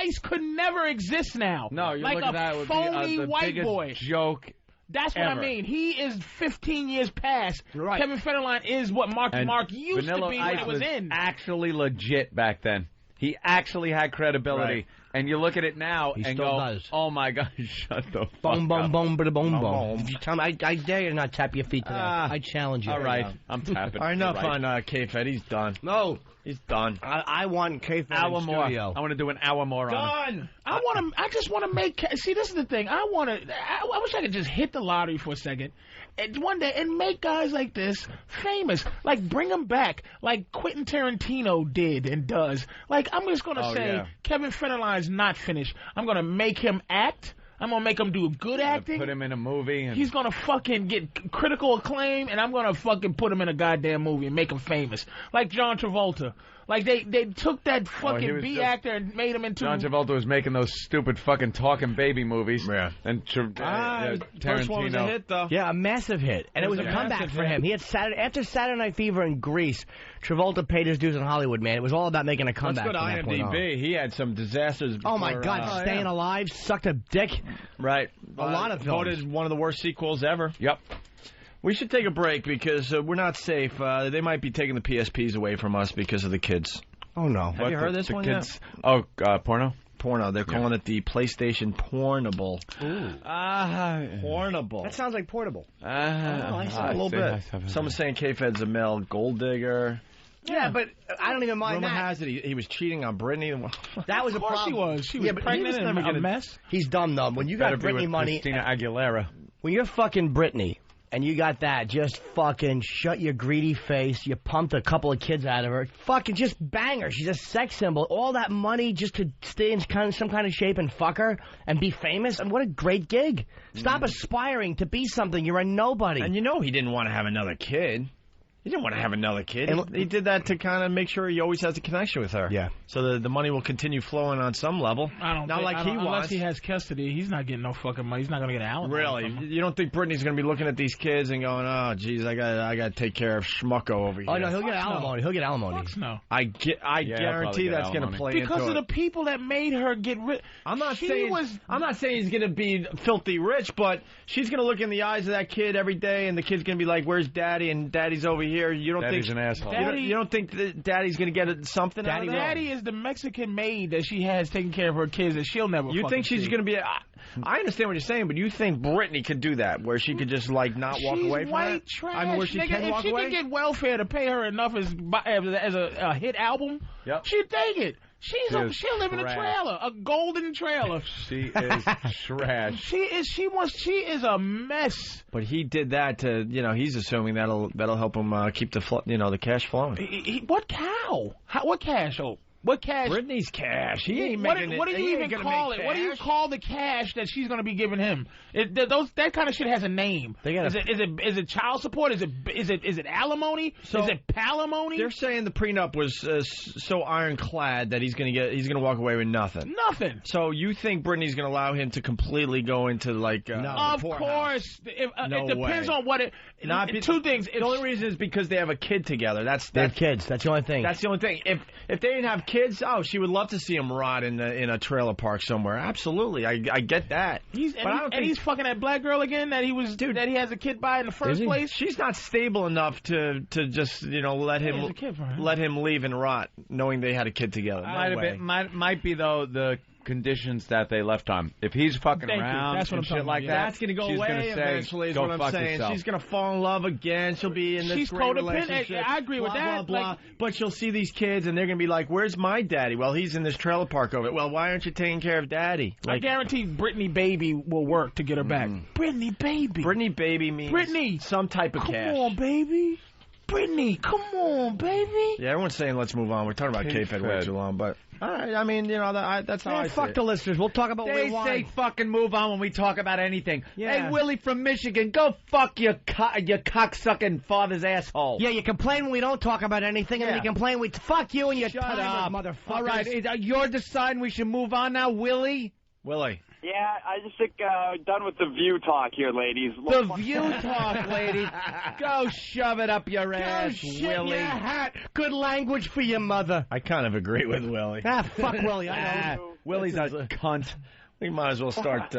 Ice could never exist now. No, you're like looking at a phony the white biggest boy joke. That's what ever. I mean. He is 15 years past. Right. Kevin Federline is what Marky Mark used Vanilla to be Ice when it was in. Actually legit back then. He actually had credibility. Right. And you look at it now He and still go, does. oh my God, shut the fuck Boom, up. boom, boom, bada, boom, boom. I dare you to not tap your feet today. I challenge you. All right, I'm tapping. All right, enough on K-Fed. He's done. No. He's done. I want K-Fed in more. studio. I want to do an hour more on him. Done. I just want to make. See, this is the thing. I wish I could just hit the lottery for a second, and one day, and make guys like this famous. Like bring them back, like Quentin Tarantino did and does. Like I'm just gonna say, Kevin Federline's not finished. I'm gonna make him act. I'm gonna make him do good acting. Put him in a movie. And he's gonna fucking get critical acclaim, and I'm gonna fucking put him in a goddamn movie and make him famous, like John Travolta. Like they took that fucking B actor and made him into. John Travolta was making those stupid fucking talking baby movies. Yeah. And Tarantino. First one was a hit, though. Yeah, a massive hit, and it was a comeback for him. He had after Saturday Night Fever in Greece. Travolta paid his dues in Hollywood, man. It was all about making a comeback. Let's go to IMDb. He had some disasters. Oh my God! Staying Alive, sucked a dick. Right. A lot of films. Voted one of the worst sequels ever. Yep. We should take a break because we're not safe. They might be taking the PSPs away from us because of the kids. Oh no! Have you heard this one kids? yet? Oh, porno. Porno. They're calling it the PlayStation Pornable. Ooh. Pornable. That sounds like portable. I saw a little bit. Someone's saying K-Fed's a male gold digger. Yeah, but I don't even mind Rumor that. has it he was cheating on Britney. That was a problem. She was pregnant and a mess. He's dumb, though. When you got Britney money, Christina Aguilera. When you're fucking Britney and you got that, just fucking shut your greedy face. You pumped a couple of kids out of her. Fucking just bang her. She's a sex symbol. All that money just to stay in some kind of shape and fuck her and be famous. And what a great gig. Stop aspiring to be something. You're a nobody. And you know he didn't want to have another kid. He didn't want to have another kid. He did that to kind of make sure he always has a connection with her. Yeah. So the money will continue flowing on some level. Unless he has custody, he's not getting no fucking money. He's not going to get alimony. Really? You don't think Britney's going to be looking at these kids and going, oh, geez, I got to take care of Schmucko over here. Oh, no, he'll get alimony. He'll get alimony. Fuck no. I guarantee that's going to play into it. Because of the people that made her get rich. I'm not saying he's going to be filthy rich, but she's going to look in the eyes of that kid every day, and the kid's going to be like, where's Daddy? And Daddy's over here. You don't Daddy's think an asshole. You don't think that Daddy's going to get something out of that? Daddy is the Mexican maid that she has taking care of her kids that she'll never. You think she's going to be? I understand what you're saying, but you think Britney could do that, where she could just like not walk away from it? Trash. I mean, where she can walk away. If she can get welfare to pay her enough as a hit album, she'd take it. She'll live in a trailer, a golden trailer. She is trash. She is a mess. But he did that to, he's assuming that'll help him keep the cash flowing. What cow? What cash? What cash? Britney's cash. He ain't making it. What do you even call it? What do you call the cash that she's going to be giving him? That kind of shit has a name. Is it child support? Is it alimony? Is it palimony? They're saying the prenup was so ironclad that he's going to walk away with nothing. Nothing. So you think Britney's going to allow him to completely go into like? Of course. It depends on what it. Two things. The only reason is because they have a kid together. They have kids. That's the only thing. That's the only thing. If they didn't have kids, she would love to see him rot in a trailer park somewhere. Absolutely, I get that. He's fucking that black girl again that he has a kid by in the first place. She's not stable enough to just let him leave and rot, knowing they had a kid together. Might be though the conditions that they left on. If he's fucking around and shit like that, that's going to go away eventually. Is what I'm saying. Yourself. She's going to fall in love again. She'll be in this great relationship. I agree with that. Blah, blah. But she'll see these kids and they're going to be like, "Where's my daddy?" Well, he's in this trailer park over it. Well, why aren't you taking care of daddy? I guarantee Brittany Baby will work to get her back. Brittany Baby. Brittany Baby means some type of cash. Come on, baby. Brittany, come on, baby. Yeah, everyone's saying let's move on. We're talking about K-Fed way too long, but all right. I mean, that's how I see fuck it. the listeners. We'll talk about what we want. They say fucking move on when we talk about anything. Yeah. Hey, Willie from Michigan, go fuck your cocksucking father's asshole. Yeah, you complain when we don't talk about anything, and then you complain we fuck you and you shut up, motherfuckers. All right, you're deciding we should move on now, Willie? Willie. Yeah, I just think done with the View talk here, ladies. The View talk, ladies. Go shove it up your ass, shit Willie. Your hat. Good language for your mother. I kind of agree with Willie. Fuck Willie. I know. Willie's a cunt. We might as well start,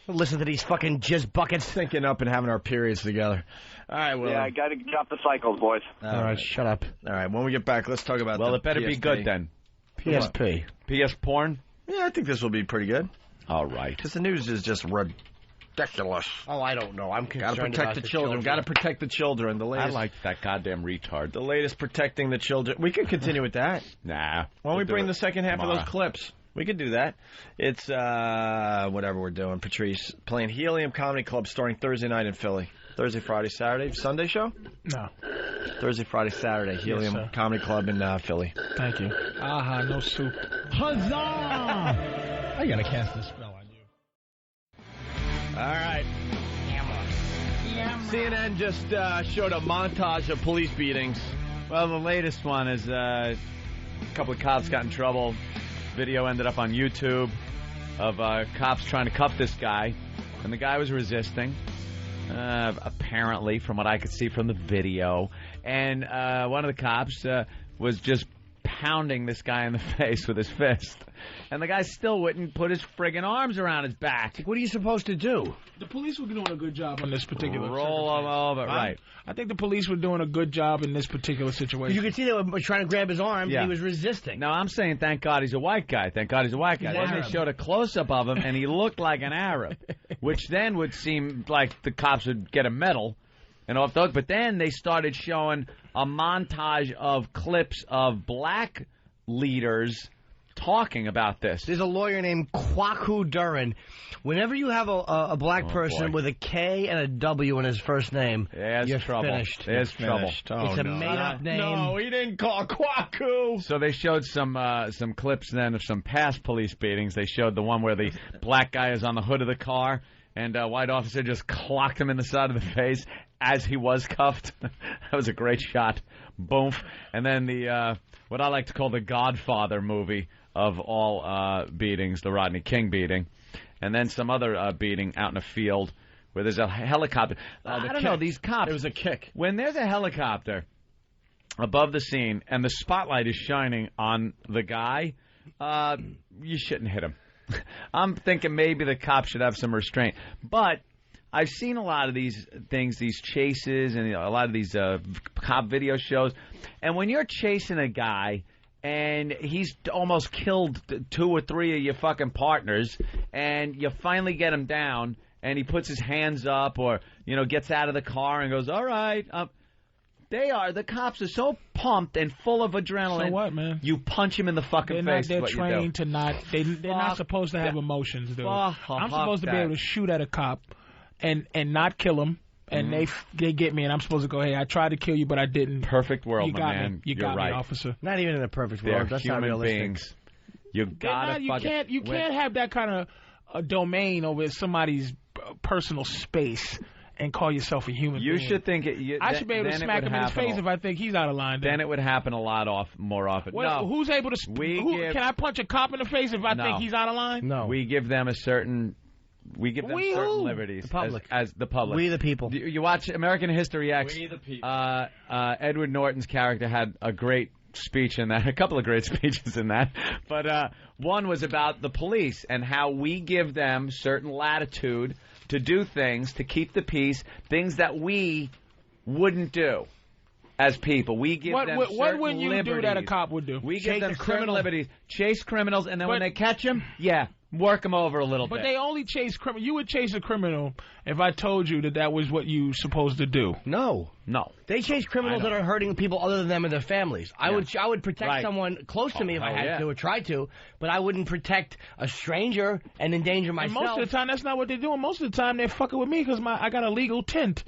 listen to these fucking jizz buckets. Syncing up and having our periods together. All right, Willie. Yeah, I got to drop the cycles, boys. All right, shut up. All right, when we get back, let's talk about it better PSP. be good then. PSP. PS porn? Yeah, I think this will be pretty good. All right. Because the news is just ridiculous. Oh, I don't know. I'm concerned Gotta protect the children. Gotta protect the children. The latest, I like that goddamn retard. The latest protecting the children. We could continue with that. Nah. Why don't we bring the second half of those clips? We could do that. It's, whatever we're doing. Patrice playing Helium Comedy Club starting Thursday night in Philly. Thursday, Friday, Saturday. Sunday show? No. Thursday, Friday, Saturday. Helium Comedy Club in Philly. Thank you. No soup. Huzzah! I gotta cast a spell on you. All right. CNN just showed a montage of police beatings. Well, the latest one is a couple of cops got in trouble. Video ended up on YouTube of cops trying to cuff this guy, and the guy was resisting, apparently, from what I could see from the video. And one of the cops was just pounding this guy in the face with his fist. And the guy still wouldn't put his friggin' arms around his back. What are you supposed to do? The police were doing a good job on this particular roll him over, right. I think the police were doing a good job in this particular situation. You could see they were trying to grab his arms, and he was resisting. No, I'm saying thank God he's a white guy. Thank God he's a white guy. Then they showed a close-up of him, and he looked like an Arab, which then would seem like the cops would get a medal and off the hook. But then they started showing a montage of clips of black leaders talking about this. There's a lawyer named Kwaku Duran. Whenever you have a black person with a K and a W in his first name, you're trouble. Finished. There's trouble. It's a made-up name. No, he didn't call Kwaku. So they showed some clips then of some past police beatings. They showed the one where the black guy is on the hood of the car, and a white officer just clocked him in the side of the face as he was cuffed. That was a great shot. Boom. And then the what I like to call the Godfather movie of all beatings, the Rodney King beating. And then some other beating out in a field where there's a helicopter. I don't know, these cops. It was a kick. When there's a helicopter above the scene and the spotlight is shining on the guy, you shouldn't hit him. I'm thinking maybe the cop should have some restraint. But I've seen a lot of these things, these chases, and a lot of these cop video shows. And when you're chasing a guy and he's almost killed 2 or 3 of your fucking partners, and you finally get him down, and he puts his hands up or, gets out of the car and goes, all right. The cops are so pumped and full of adrenaline. So what, man? You punch him in the fucking face. They're trained to not, they're not supposed to have emotions, dude. I'm supposed to be able to shoot at a cop and not kill him. And they get me, and I'm supposed to go, hey, I tried to kill you, but I didn't. Perfect world, you got my man. Me. You got right. me, officer. Not even in a perfect world. That's human not realistic. Beings. You gotta You can't have that kind of a domain over somebody's personal space and call yourself a human being. You should think I should be able to smack him in his face if I think he's out of line. Then it would happen a lot more often. Well, no. Who's able to? Can I punch a cop in the face if I think he's out of line? No. We give them certain liberties. The public. As the public. We the people. You watch American History X. We the people. Edward Norton's character had a great speech in that, a couple of great speeches in that, but one was about the police and how we give them certain latitude to do things to keep the peace, things that we wouldn't do as people. We give them certain what would you liberties. do that a cop would do? We give them certain liberties, chase criminals, and then when they catch them, work them over a little bit. But they only chase criminals. You would chase a criminal if I told you that was what you supposed to do. No. They chase criminals that are hurting people other than them and their families. I would protect someone close to me if I had to or tried to, but I wouldn't protect a stranger and endanger myself. And most of the time, that's not what they're doing. Most of the time, they're fucking with me because I got a legal tint.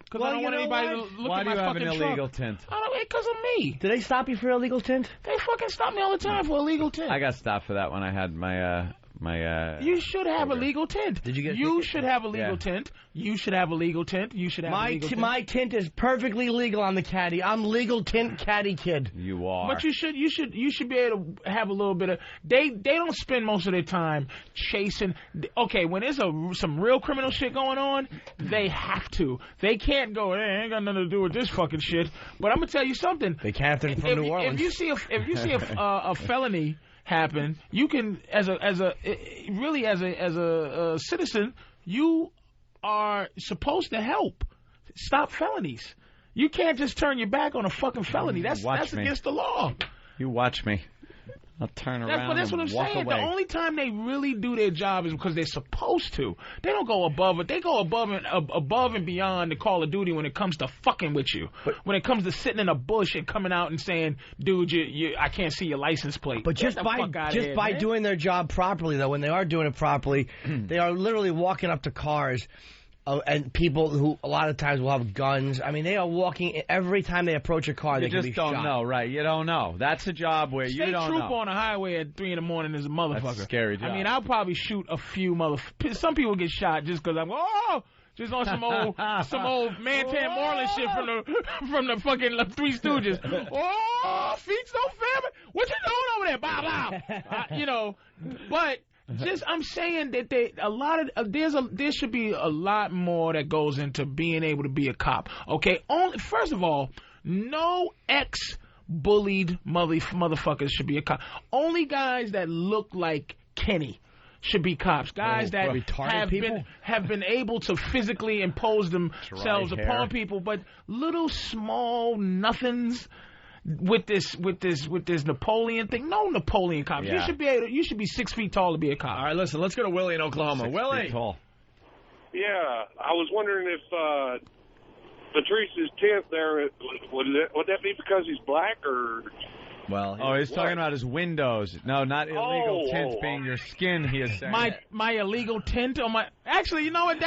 Because I don't want anybody to look Why at do my you have fucking an illegal tint? I don't because of me. Do they stop you for illegal tint? They fucking stop me all the time for illegal tint. I got stopped for that when I had my you should have a legal tint. Did you get? You should have a legal tint. You should have a legal tint. You should have a legal tint. My tint is perfectly legal on the caddy. I'm legal tint caddy kid. You are. But you should be able to have a little bit of. They don't spend most of their time chasing. Okay, when there's some real criminal shit going on, they have to. They can't go. Hey, ain't got nothing to do with this fucking shit. But I'm gonna tell you something. They can't. They're from New Orleans. If you see a felony happen, you can as a citizen, you are supposed to help stop felonies. You can't just turn your back on a fucking felony. That's against the law. You watch me. I'll turn around. But that's what I'm saying. Away. The only time they really do their job is because they're supposed to. They don't go above it. They go above and beyond the Call of Duty when it comes to fucking with you. But when it comes to sitting in a bush and coming out and saying, "Dude, I can't see your license plate." But just by doing their job properly, though, when they are doing it properly, they are literally walking up to cars. And people who a lot of times will have guns. I mean, they are walking every time they approach a car. You they can be just don't shot. know, right? You don't know. That's a job where you don't know. State trooper on a highway at 3 in the morning is a motherfucker. That's a scary job. I mean, I'll probably shoot a few motherfuckers. Some people get shot just because I'm just on some old Mantan Moreland shit from the fucking Three Stooges. Feet so family. What you doing over there? Bow bow. But. I'm saying that there should be a lot more that goes into being able to be a cop. Okay, first of all, no ex-bullied motherfuckers should be a cop. Only guys that look like Kenny should be cops. Guys that have been able to physically impose themselves upon people, but little small nothings. With this Napoleon thing, no Napoleon cops. Yeah. You should be 6 feet tall to be a cop. All right, listen, let's go to Willie in Oklahoma. Willie, tall. Yeah, I was wondering if Patrice's tint there would that be because he's black or? Well, he's talking about his windows. No, not illegal tints being your skin. He is saying my illegal tint on my. Actually, you know what?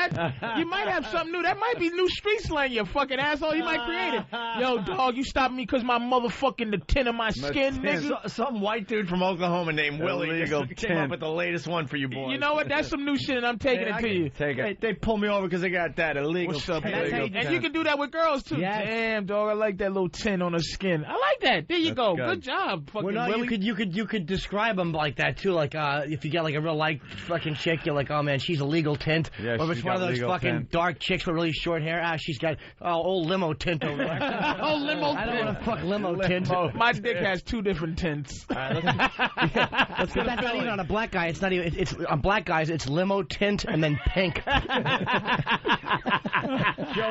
You might have something new. That might be new street slang. You fucking asshole. You might create it. Yo, dog, you stopped me because my motherfucking the tint of my skin, nigga. Some white dude from Oklahoma named Willie came up with the latest one for you boys. You know what? That's some new shit, and I'm taking it to you. Take it. They pull me over because they got that illegal. What's up, and you can do that with girls too. Yes. Damn, dog, I like that little tint on her skin. I like that. There you go. Good job, fucking Willie. You could describe them like that too. Like if you get like a real light fucking chick, you're like, oh man, she's a legal tint. Yeah, or if it's one of those fucking dark chicks with really short hair, she's got old limo tint over there. Oh, limo tint. I don't want to fuck limo tint. My dick has 2 different tints. Let's that's not even on a black guy. It's not even. It's on black guys. It's limo tint and then pink. Joe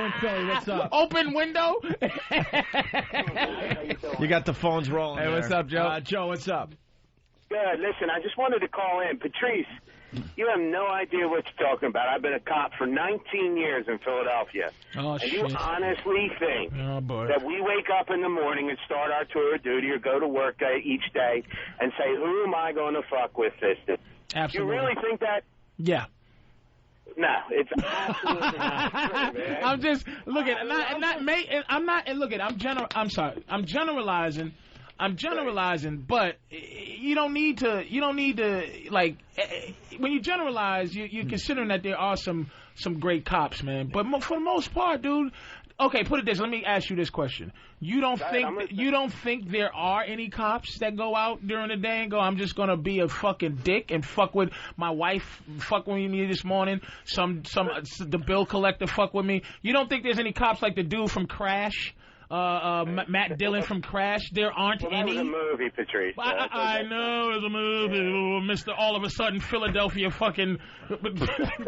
and Philly, what's up? Open window. You got the phones rolling. Hey, what's up, Joe? Joe, what's up? Good. Listen, I just wanted to call in. Patrice, you have no idea what you're talking about. I've been a cop for 19 years in Philadelphia. Oh, shit. And you honestly think that we wake up in the morning and start our tour of duty or go to work each day and say, who am I going to fuck with this? Absolutely. You really think that? Yeah. No, it's absolutely not true, man. I'm just I'm generalizing. But you don't need to like when you generalize, you're considering that there are some great cops, man. But for the most part, dude. Okay, put it this. Let me ask you this question: You don't think there are any cops that go out during the day and go, I'm just gonna be a fucking dick and fuck with my wife, fuck with me this morning. The bill collector fuck with me. You don't think there's any cops like the dude from Crash? Matt Dillon from Crash. There aren't any. That was a movie, Patrice. I know it was a movie. Mr. All of a sudden Philadelphia fucking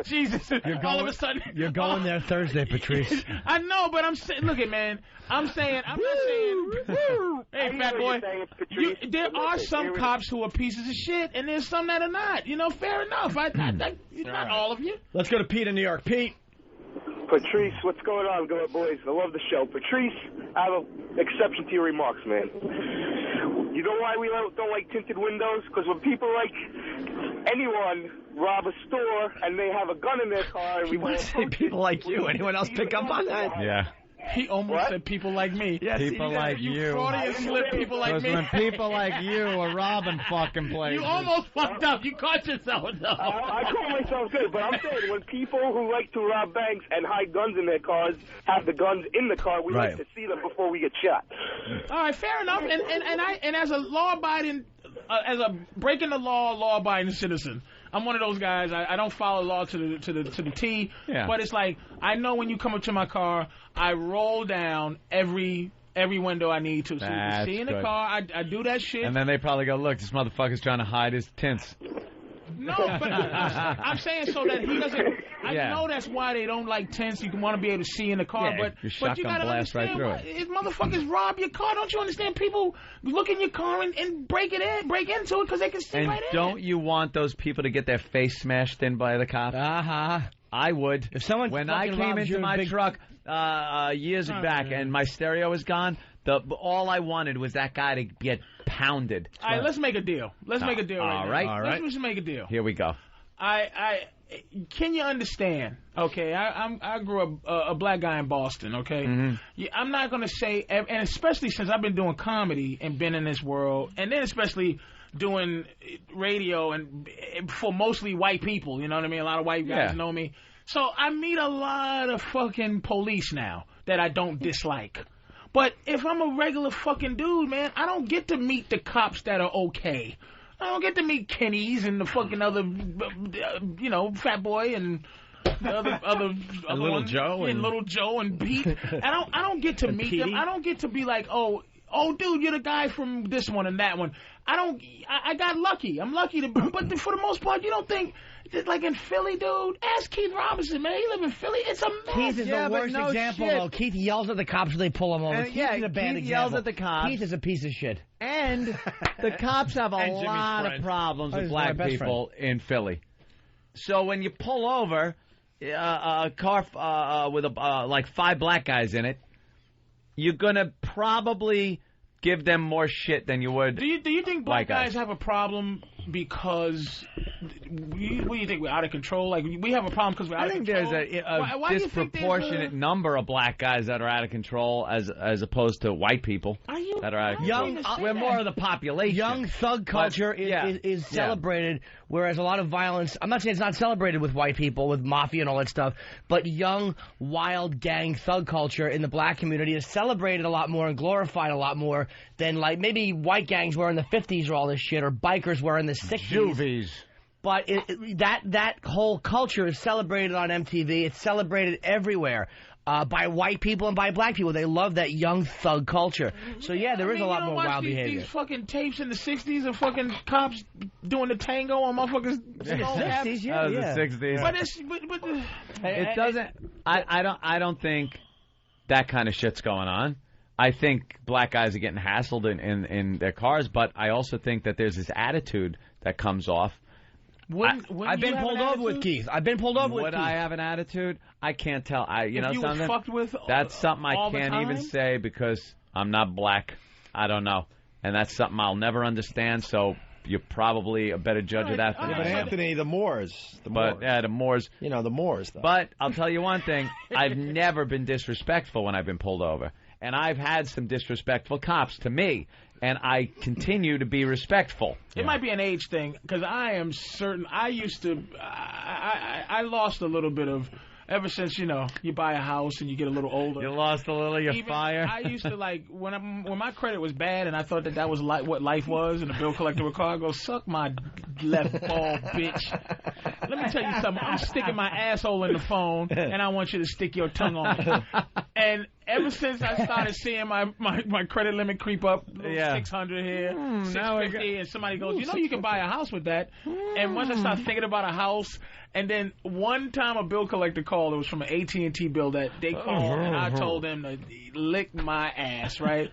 Jesus. All of a sudden you're going there Thursday, Patrice. I know, but I'm saying, look at man. I'm not saying. Hey, fat boy. There are some cops who are pieces of shit, and there's some that are not. You know, fair enough. Not all of you. Let's go to Pete in New York. Pete. Patrice, what's going on, good boys? I love the show. Patrice, I have an exception to your remarks, man. You know why we don't like tinted windows? Because when people like anyone rob a store and they have a gun in their car... You want to say people like you. Anyone else pick up on that? Yeah. He almost said people like me. Yes, people like you. Freudian slip, people like me. When people like you are robbing fucking places. You almost fucked up. You caught yourself, though. I call myself good, but I'm saying when people who like to rob banks and hide guns in their cars have the guns in the car, we like to see them before we get shot. All right, fair enough. And as a law-abiding, as a breaking the law-abiding citizen, I'm one of those guys. I don't follow law to the T. Yeah. But it's like I know when you come up to my car, I roll down every window I need to. So you can see in the car. I do that shit. And then they probably go, look, this motherfucker's trying to hide his tints. No, but I'm saying so that he doesn't. I know that's why they don't like tents. You want to be able to see in the car, but you gotta blast right through it. If motherfuckers rob your car, don't you understand? People look in your car and break into it because they can see right in. And don't you want those people to get their face smashed in by the cops? I would. If someone when I came into my truck years back and my stereo was gone, all I wanted was that guy to get pounded. All right, let's make a deal. Let's make a deal right now. Let's just make a deal. Here we go. Can you understand? Okay, I grew up a black guy in Boston. Okay, I'm not gonna say, and especially since I've been doing comedy and been in this world, and then especially doing radio and for mostly white people. You know what I mean? A lot of white guys know me, so I meet a lot of fucking police now that I don't dislike. But if I'm a regular fucking dude, man, I don't get to meet the cops that are okay. I don't get to meet Kenny's and the fucking other, Fat Boy and the other Little Joe and Little Joe and Pete. I don't get to meet them. I don't get to be like, oh, dude, you're the guy from this one and that one. I got lucky. I'm lucky to, but for the most part, you don't think. Like in Philly, dude, ask Keith Robinson, man. He live in Philly. It's a mess. Keith is the worst example, though. Keith yells at the cops when they pull him over. Keith is a bad example. Yells at the cops. Keith is a piece of shit. And the cops have a lot of problems with black people in Philly. So when you pull over a car with like 5 black guys in it, you're gonna probably give them more shit than you would. Do you think black guys have a problem because? What do you think? We're out of control? Like, we have a problem because we're out of control? I think there's a disproportionate number of black guys that are out of control as opposed to white people that are out of control. We're more of the population. Young thug culture is celebrated, whereas a lot of violence, I'm not saying it's not celebrated with white people, with mafia and all that stuff, but young, wild gang thug culture in the black community is celebrated a lot more and glorified a lot more than, like, maybe white gangs were in the 50s or all this shit, or bikers were in the 60s. Juvies. But that whole culture is celebrated on MTV. It's celebrated everywhere by white people and by black people. They love that young thug culture. So, there is a lot more wild behavior. These fucking tapes in the 60s of fucking cops doing the tango on motherfuckers. The 60s, the 60s. But it doesn't. I don't think that kind of shit's going on. I think black guys are getting hassled in their cars, but I also think that there's this attitude that comes off. I've been pulled over with Keith. I've been pulled over with Keith. Would I have an attitude? I can't tell. You know something? Fucked with that's something I can't even say because I'm not black. I don't know. And that's something I'll never understand, so you're probably a better judge of that than but Anthony, the Moors. The Moors. You know, the Moors, though. But I'll tell you one thing. I've never been disrespectful when I've been pulled over. And I've had some disrespectful cops to me. And I continue to be respectful. It might be an age thing, because I am certain I used to, I lost a little bit of, ever since, you buy a house and you get a little older. You lost a little of your fire? I used to, like, when my credit was bad and I thought that was what life was and the bill collector would call, I go, suck my left ball, bitch. let me tell you something. I'm sticking my asshole in the phone, and I want you to stick your tongue on it. And ever since I started seeing my credit limit creep up, 600 here, 650, and somebody goes, you can buy a house with that. And once I start thinking about a house, and then one time a bill collector called. It was from an AT&T bill that they called, and I told them to lick my ass, right?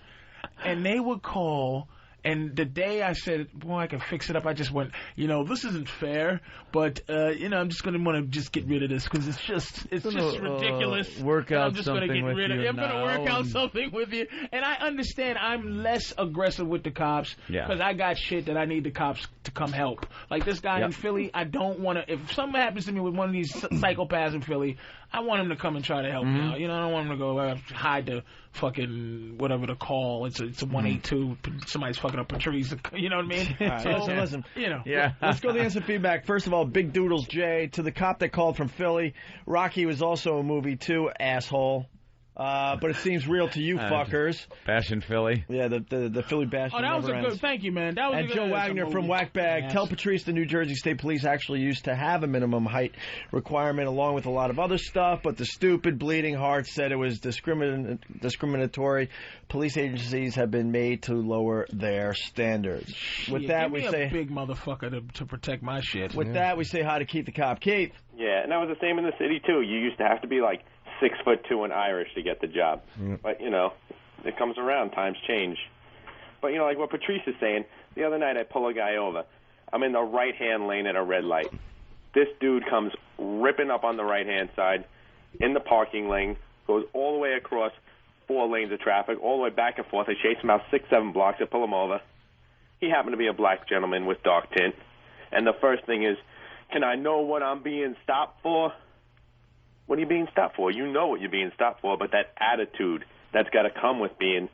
And they would call. And the day I said, boy, I can fix it up, I just went, this isn't fair, but, I'm just going to want to just get rid of this because it's just ridiculous. Work out I'm just going to get rid of it. I'm going to work out something with you. And I understand I'm less aggressive with the cops because I got shit that I need the cops to come help. Like this guy in Philly, I don't want to, if something happens to me with one of these psychopaths in Philly, I want him to come and try to help me out. I don't want him to go hide the fucking whatever the call. It's a 182. Somebody's fucking up Patrice. You know what I mean? Right, so listen. Let's go to the instant feedback. First of all, Big Doodles J, to the cop that called from Philly. Rocky was also a movie too, asshole. But it seems real to you fuckers. Bashing Philly. Yeah, the Philly bashing. Oh, that was a good. Thank you, man. That was and a good. Joe Wagner from Whackbag. Tell Patrice the New Jersey State Police actually used to have a minimum height requirement along with a lot of other stuff, but the stupid bleeding heart said it was discriminatory. Police agencies have been made to lower their standards. With that, we say a big motherfucker to protect my shit. With that, we say hi to Keith the Cop. Keith. Yeah, and that was the same in the city too. You used to have to be like 6'2" and Irish to get the job. But, it comes around. Times change. But, like what Patrice is saying, the other night I pull a guy over. I'm in the right-hand lane at a red light. This dude comes ripping up on the right-hand side in the parking lane, goes all the way across 4 lanes of traffic, all the way back and forth. I chase him out 6-7 blocks. I pull him over. He happened to be a black gentleman with dark tint. And the first thing is, can I know what I'm being stopped for? What are you being stopped for? You know what you're being stopped for, but that attitude that's got to come with being,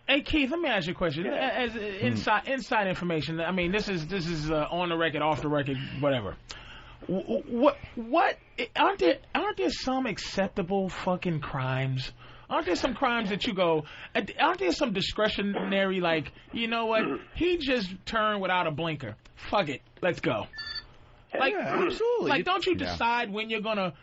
Hey Keith, let me ask you a question. As inside information, I mean, this is on the record, off the record, whatever. What aren't there some acceptable fucking crimes? Aren't there some crimes that you go? Aren't there some discretionary, like, you know what? He just turned without a blinker. Fuck it, let's go. Like, absolutely. Like, don't you decide when you're gonna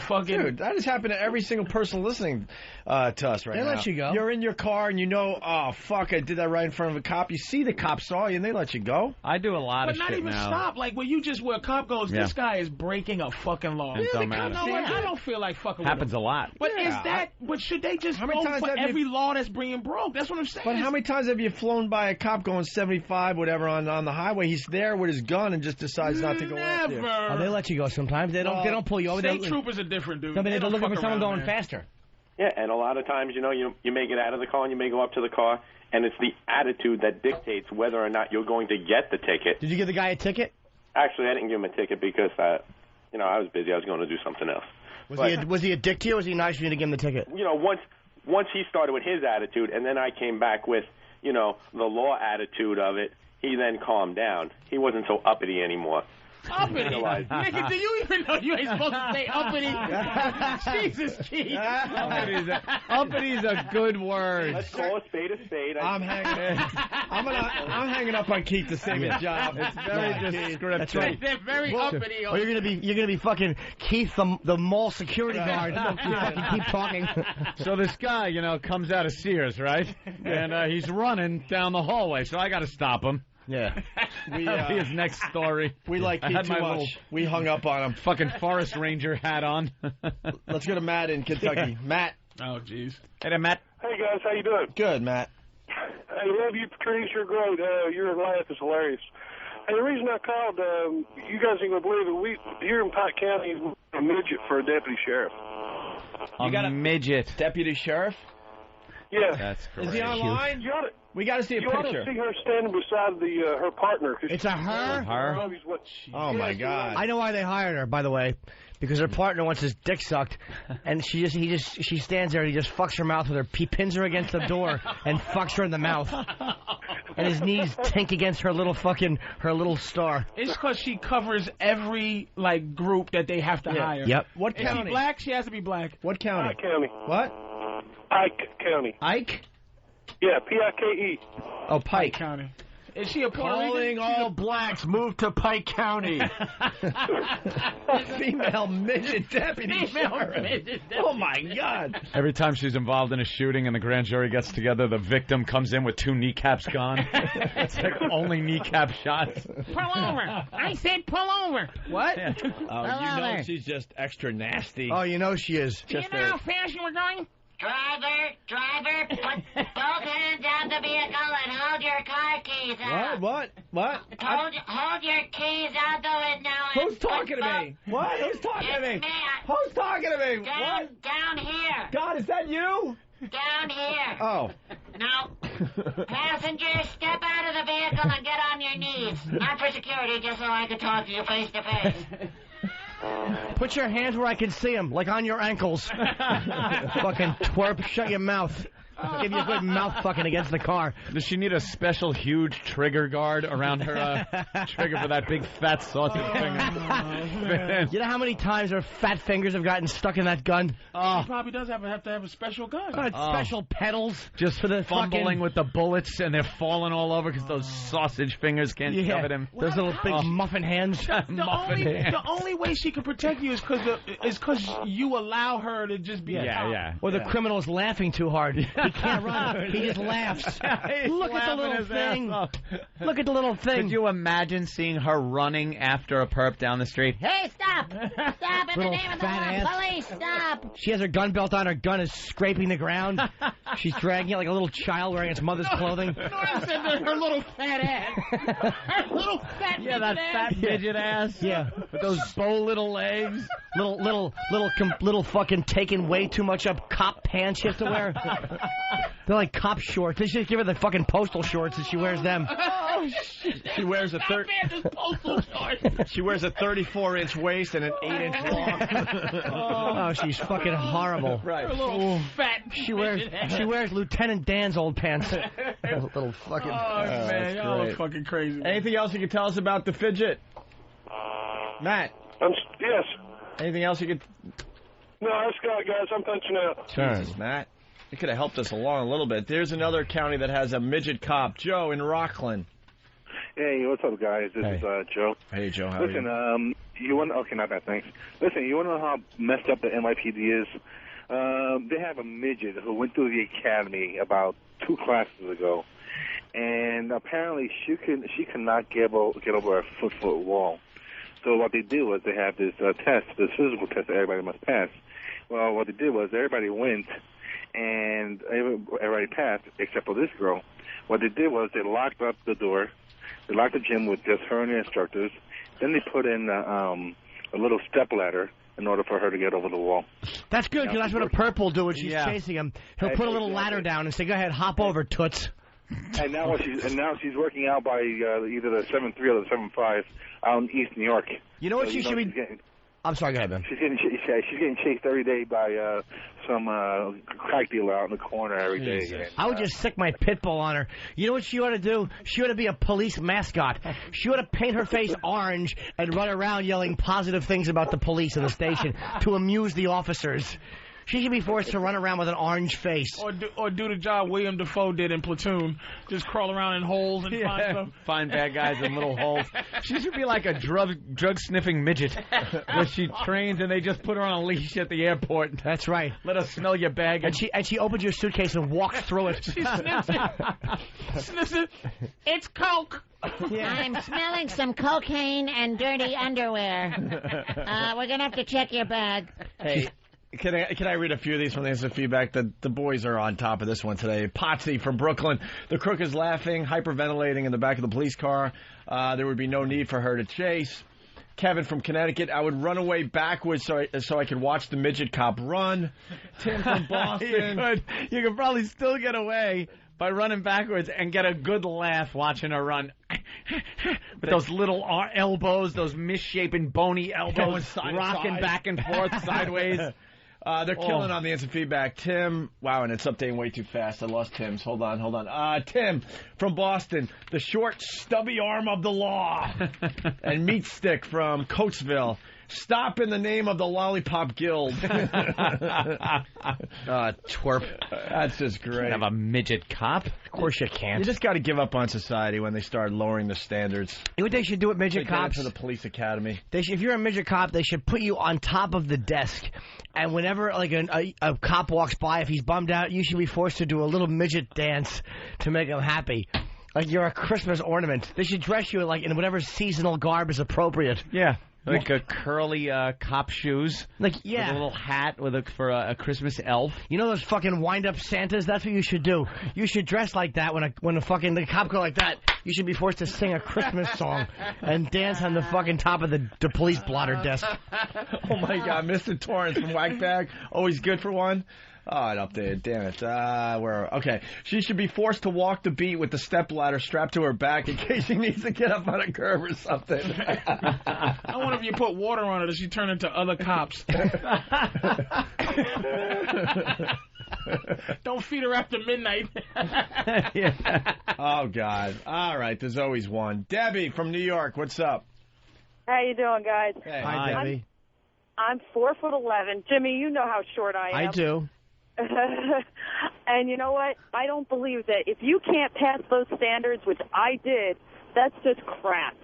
fucking... Dude, that has happened to every single person listening to us right now. They let you go. You're in your car and oh, fuck, I did that right in front of a cop. You see the cop saw you and they let you go. I do a lot of shit now. But not even stop. Like, where a cop goes, this guy is breaking a fucking law. Don't matter. You know what? I don't feel like fucking Happens with him. a lot. But but should they just go for every law that's being broke? That's what I'm saying. But how many times have you flown by a cop going 75, whatever, on the highway? He's there with his gun and just decides not to go after you. Oh, they let you go sometimes. They don't pull you over. State troopers are different, dude. No, but they're looking for someone going faster. Yeah, and a lot of times, you may get out of the car and you may go up to the car, and it's the attitude that dictates whether or not you're going to get the ticket. Did you give the guy a ticket? Actually, I didn't give him a ticket because, I was busy. I was going to do something else. Was he a dick to you, or was he nice for you to give him the ticket? Once he started with his attitude, and then I came back with, the law attitude of it, he then calmed down. He wasn't so uppity anymore. Uppity? Nigga, do you even know you ain't supposed to say uppity? Jesus, Keith. Uppity is a good word. Let's call a spade a spade. I'm hanging up on Keith to save his job. It's very descriptive. That's right. They're very uppity. Or you're gonna be fucking Keith the mall security guard. Keep talking. So this guy, comes out of Sears, right? And he's running down the hallway. So I got to stop him. Yeah. That'll be his next story. We like Keith too much. We hung up on him. Fucking Forest Ranger hat on. Let's go to Matt in Kentucky. Matt. Oh, jeez. Hey there, Matt. Hey, guys. How you doing? Good, Matt. I love you, Patrice. You're great. Your laugh is hilarious. And the reason I called, you guys ain't going to believe it, we here in Pike County, a midget for a deputy sheriff. You got a midget. Deputy sheriff? Yeah. That's correct. Is he online? We got to see a picture. You ought to see her standing beside her partner. It's a her? Her? Oh, my God. I know why they hired her, by the way. Because her partner wants his dick sucked, and she stands there and he just fucks her mouth with her. He pins her against the door and fucks her in the mouth. And his knees tink against her little star. It's because she covers every group that they have to hire. Yep. What county? Is she black? She has to be black. What county? Pike County. What? Pike County. Ike? Yeah, Pike. Oh, Pike County. Is she a Puerto Calling Rican? all blacks, move to Pike County. Female midget deputy sheriff. Oh, my God. Every time she's involved in a shooting and the grand jury gets together, the victim comes in with 2 kneecaps gone. It's like only kneecap shots. Pull over. I said pull over. What? Oh, you know she's just extra nasty. Oh, you know she is. Do you know how fast you were going? Driver, put both hands on the vehicle and hold your car keys out. What? Hold your keys out the window. Who's talking to me? What? Who's talking to me? Who's talking to me? What? Down here. God, is that you? Down here. Oh. Now, passengers, step out of the vehicle and get on your knees. Not for security, just so I can talk to you face to face. Put your hands where I can see them, like on your ankles. Fucking twerp, shut your mouth. Give you a good mouth fucking against the car. Does she need a special huge trigger guard around her trigger for that big fat sausage finger? You know how many times her fat fingers have gotten stuck in that gun? She probably does have to have a special gun. Special pedals. Just for the fumbling fucking... with the bullets, and they're falling all over because those sausage fingers can't shove it in. Those little big muffin hands. The only way she can protect you is because you allow her to just be a cop. Or the criminal's laughing too hard. He can't run. He just laughs. Look at the little thing. Look at the little thing. Could you imagine seeing her running after a perp down the street? Hey, stop! Stop in the name of the law. Police, stop! She has her gun belt on. Her gun is scraping the ground. She's dragging it like a little child wearing its mother's clothing. No, I said her little fat ass. Her little fat midget that ass. fat midget ass. Yeah. With those bow little legs. Little fucking taking way too much up cop pants she has to wear. They're like cop shorts. They should give her the fucking postal shorts and she wears them. Oh, shit. She wears a She wears a 34-inch waist and an 8-inch long. Oh, she's fucking horrible. Right. Her little fat. She wears Lieutenant Dan's old pants. Little fucking. Oh man, y'all are fucking crazy. Anything else you can tell us about the fidget, Matt? Yes. Anything else you could? No, I Scott, guys. I'm punching out. Jesus, Matt. It could have helped us along a little bit. There's another county that has a midget cop. Joe in Rockland. Hey, what's up, guys? This is Joe. Hey, Joe. How Listen, are you? you want? Okay, not bad, thanks. Listen, you want to know how messed up the NYPD is? They have a midget who went through the academy about 2 classes ago, and apparently she could not get over a foot wall. So what they did was they have this test, this physical test that everybody must pass. Well, what they did was everybody went, and everybody passed except for this girl. What they did was they locked up the door. They locked the gym with just her and the instructors. Then they put in a little step ladder in order for her to get over the wall. That's good, because that's what a perp will do when she's chasing him. He'll put a little ladder down and say, go ahead, hop over, toots. And now she's working out by either the 7.3 or the 7.5 out in East New York. You know what she should be... I'm sorry, go ahead, Ben. She's getting chased every day by some crack dealer out in the corner every day. And, I would just sick my pit bull on her. You know what she ought to do? She ought to be a police mascot. She ought to paint her face orange and run around yelling positive things about the police in the station to amuse the officers. She should be forced to run around with an orange face. Or do the job William Dafoe did in Platoon. Just crawl around in holes and find stuff. Find bad guys in little holes. She should be like a drug-sniffing midget where she trains and they just put her on a leash at the airport. That's right. Let her smell your bag. And she opens your suitcase and walks through it. She sniffs it. Sniffs it. It's Coke. Yeah. I'm smelling some cocaine and dirty underwear. We're going to have to check your bag. Hey. Can I read a few of these from the instant feedback? The boys are on top of this one today. Potsy from Brooklyn. The crook is laughing, hyperventilating in the back of the police car. There would be no need for her to chase. Kevin from Connecticut. I would run away backwards so I could watch the midget cop run. Tim from Boston. You could probably still get away by running backwards and get a good laugh watching her run. With those little elbows, those misshapen bony elbows, rocking back and forth sideways. They're killing on the instant feedback. Tim, wow, and it's updating way too fast. I lost Tim's. Hold on. Tim from Boston, the short, stubby arm of the law. And Meat Stick from Coatesville. Stop in the name of the Lollipop Guild. Twerp. That's just great. Have a midget cop. Of course you can't. You just got to give up on society when they start lowering the standards. You know what they should do at midget cops? To the police academy. If you're a midget cop, they should put you on top of the desk, and whenever like a cop walks by, if he's bummed out, you should be forced to do a little midget dance to make him happy. Like you're a Christmas ornament. They should dress you like in whatever seasonal garb is appropriate. Yeah. Like a curly cop shoes. Like, yeah. With a little hat for a Christmas elf. You know those fucking wind-up Santas? That's what you should do. You should dress like that when the cop go like that. You should be forced to sing a Christmas song and dance on the fucking top of the police blotter desk. Oh, my God. Mr. Torrance from Whackbag. Always good for one. Oh, it updated. Damn it. Okay. She should be forced to walk the beat with the stepladder strapped to her back in case she needs to get up on a curb or something. I wonder if you put water on her, does she turn into other cops? Don't feed her after midnight. Yeah. Oh, God. All right. There's always one. Debbie from New York. What's up? How you doing, guys? Hey. Hi, Debbie. I'm 4'11". Jimmy, you know how short I am. I do. And you know what? I don't believe that. If you can't pass those standards, which I did, that's just crap.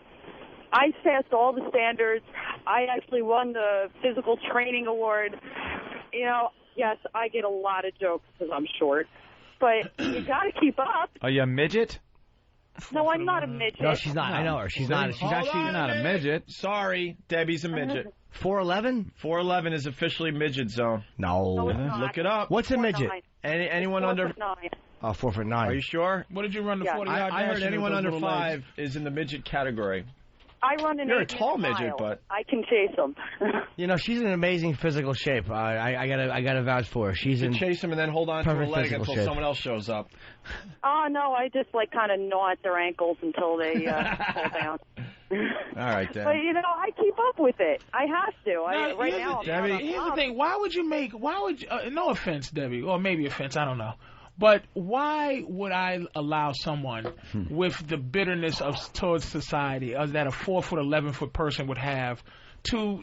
I passed all the standards. I actually won the physical training award. You know, yes, I get a lot of jokes because I'm short. But you got to keep up. Are you a midget? No, I'm not a midget. No, she's not. I know her. She's not. She's actually not a midget. Sorry, Debbie's a midget. 4'11"? 4'11" is officially midget zone. No. Look it up. What's a midget? Anyone under... 4'9". Oh, 4'9". Are you sure? What did you run the 40 yard I heard dash anyone with under those 5 legs? is in the midget category. I run an You're a 8 tall mile. midget, but... I can chase them. You know, she's in amazing physical shape. I gotta vouch for her. She's You in chase him and then hold on to her perfect leg physical until shape. someone else shows up. Oh, no, I just, like, kind of gnaw at their ankles until they fall down. All right, Debbie. But, you know, I keep up with it. I have to. Now, Right now, here's the thing. Why would you no offense, Debbie, or maybe offense, I don't know. But why would I allow someone with the bitterness towards society that a 4'11" person would have to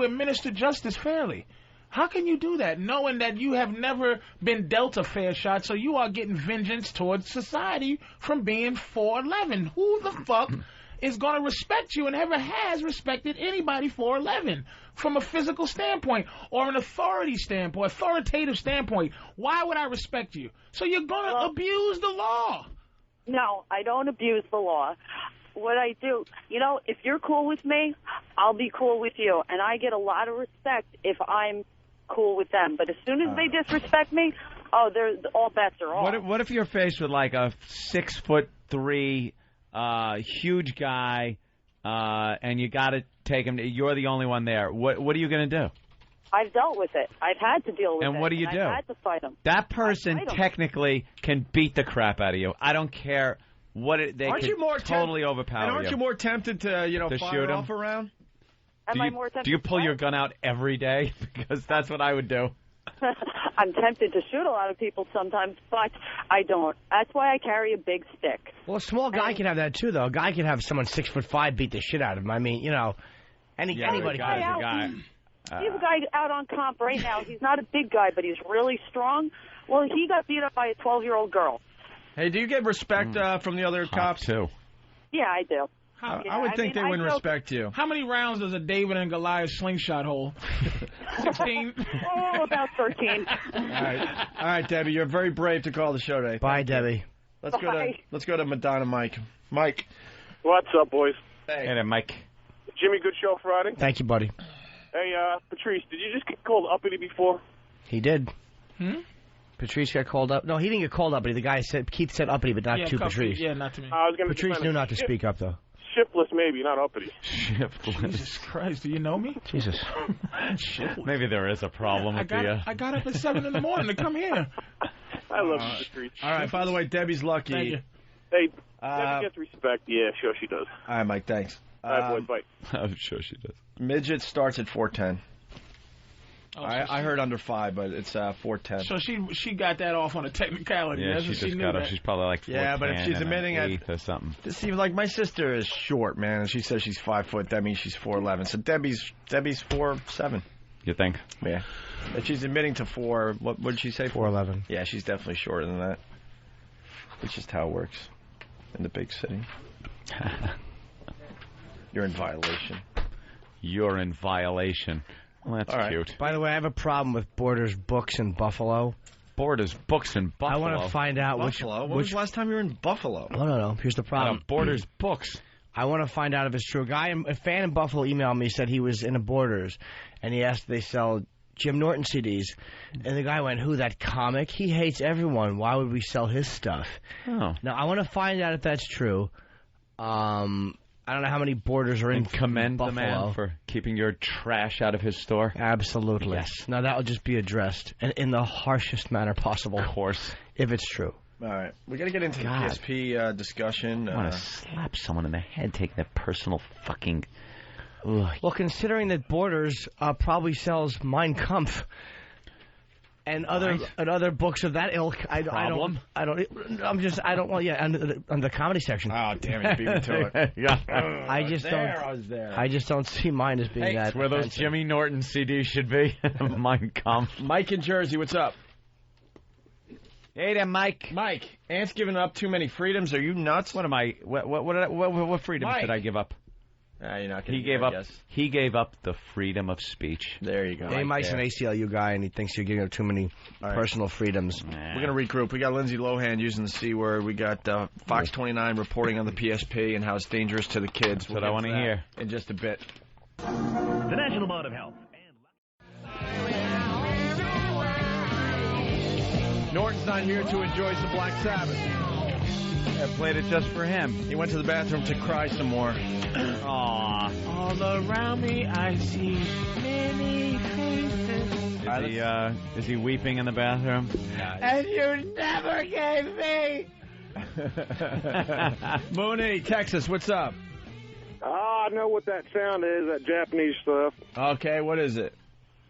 administer justice fairly? How can you do that, knowing that you have never been dealt a fair shot, so you are getting vengeance towards society from being 4'11"? Who the fuck is going to respect you and ever has respected anybody 4'11"? From a physical standpoint or an authoritative standpoint? Why would I respect you? So you're going to abuse the law. No, I don't abuse the law. What I do, you know, if you're cool with me, I'll be cool with you. And I get a lot of respect if I'm cool with them. But as soon as they disrespect me, all bets are off. What if you're faced with like a 6'3" huge guy, and you got to take him? You're the only one there. What are you going to do? I've dealt with it. I've had to deal with it. And what do you do? I've had to fight him. That person technically can beat the crap out of you. I don't care what they aren't could you more totally overpower and aren't you more tempted to to fire shoot him off around? Do you pull your gun out every day? Because that's what I would do. I'm tempted to shoot a lot of people sometimes, but I don't. That's why I carry a big stick. Well, a small guy can have that too, though. A guy can have someone 6'5" beat the shit out of him. I mean, you know, anybody can. Guy's a guy. He's a guy out on comp right now. He's not a big guy, but he's really strong. Well, he got beat up by a 12-year-old girl. Hey, do you get respect from the other cops too? Yeah, I do. I would think they wouldn't respect you. How many rounds does a David and Goliath slingshot hold? 16? Oh, about 13. All right, Debbie, you're very brave to call the show today. Bye, Debbie. Let's go to Madonna Mike. Mike. What's up, boys? Hey there, Mike. Jimmy, good show Friday. Thank you, buddy. Hey, Patrice, did you just get called uppity before? He did. Patrice got called up. No, he didn't get called uppity. The guy said, Keith said uppity, but not to Patrice. Yeah, not to me. Patrice knew not to speak up, though. Shiftless, maybe, not uppity. Shiftless. Jesus Christ, do you know me? Jesus. Maybe there is a problem with I got up at 7 in the morning to come here. I love you, Patrice. All right, by the way, Debbie's lucky. Thank you. Hey, Debbie gets respect. Yeah, sure she does. All right, Mike, thanks. All right, boys, bye. I'm sure she does. Midget starts at 4'10". Oh, I heard under 5, but it's 4'10". So she got that off on a technicality. Yeah, That's she what just knew got that. up. She's probably like 4'10". Yeah, but if she's admitting it or something. This seems like my sister is short, man, and she says she's 5 foot. That means she's 4'11". So Debbie's 4'7". You think? Yeah. If she's admitting to 4, what did she say? 4'11". Yeah, she's definitely shorter than that. It's just how it works in the big city. You're in violation. You're in violation. Well, that's cute. By the way, I have a problem with Borders Books in Buffalo. Borders Books in Buffalo. I want to find out Buffalo? When was the last time you were in Buffalo? No. Here's the problem. Borders Books. I want to find out if it's true. A fan in Buffalo emailed me, said he was in a Borders, and he asked if they sell Jim Norton CDs. And the guy went, who, that comic? He hates everyone. Why would we sell his stuff? Oh. Now, I want to find out if that's true. I don't know how many Borders are in Buffalo. Commend the man for keeping your trash out of his store. Absolutely. Yes. Now, that will just be addressed in the harshest manner possible. Of course. If it's true. All right. We got to get into the PSP discussion. I want to slap someone in the head taking that personal fucking... Well, considering that Borders probably sells Mein Kampf and other books of that ilk, on the comedy section. Oh, damn it, beat me to it. Yeah. I just don't see mine as being that. That's where those Jimmy Norton CDs should be. Mein Kampf. Mike in Jersey, what's up? Hey there, Mike. Mike, Ant's giving up too many freedoms. Are you nuts? What am I? What freedoms did I give up? You're not He gave up the freedom of speech. There you go. Hey, Mike's an ACLU guy, and he thinks you're giving up too many personal freedoms. We're going to regroup. We got Lindsay Lohan using the C word. We got Fox 29 reporting on the PSP and how it's dangerous to the kids. That's what I want to hear. In just a bit. The National Board of Health. Norton's not here to enjoy some Black Sabbath. I played it just for him. He went to the bathroom to cry some more. Aww. All around me I see many faces. Is he weeping in the bathroom? And you never gave me. Mooney, Texas, what's up? I know what that sound is, that Japanese stuff. Okay, what is it?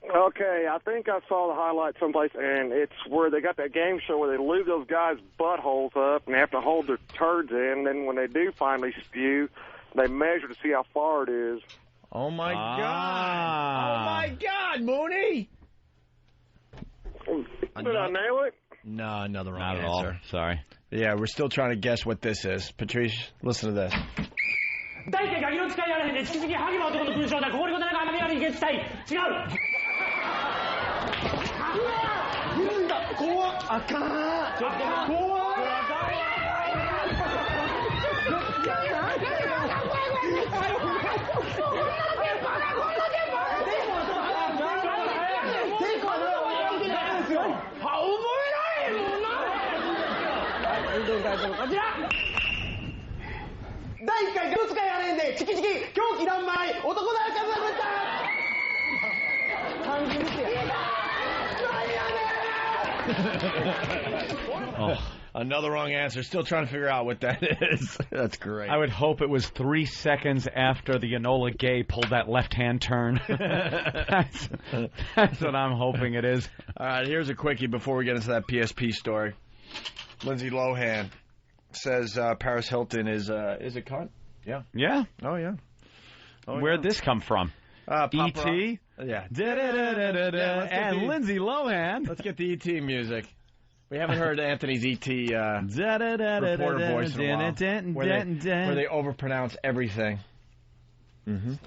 Okay, I think I saw the highlight someplace, and it's where they got that game show where they lube those guys' buttholes up and they have to hold their turds in. And then when they do finally spew, they measure to see how far it is. Oh, my God. Oh, my God, Mooney. Did I nail it? No, another wrong answer. Not at all. Sorry. Yeah, we're still trying to guess what this is. Patrice, listen to this. Another wrong answer. Still trying to figure out what that is. That's great. I would hope it was 3 seconds after the Enola Gay pulled that left-hand turn. That's what I'm hoping it is. All right, here's a quickie before we get into that PSP story. Lindsay Lohan says Paris Hilton is a cunt. Yeah. Yeah? Oh, yeah. Where'd this come from? E.T.? Yeah. And Lindsay Lohan. Let's get the E.T. music. We haven't heard Anthony's E.T. reporter voice in a while, where they overpronounce everything. Well,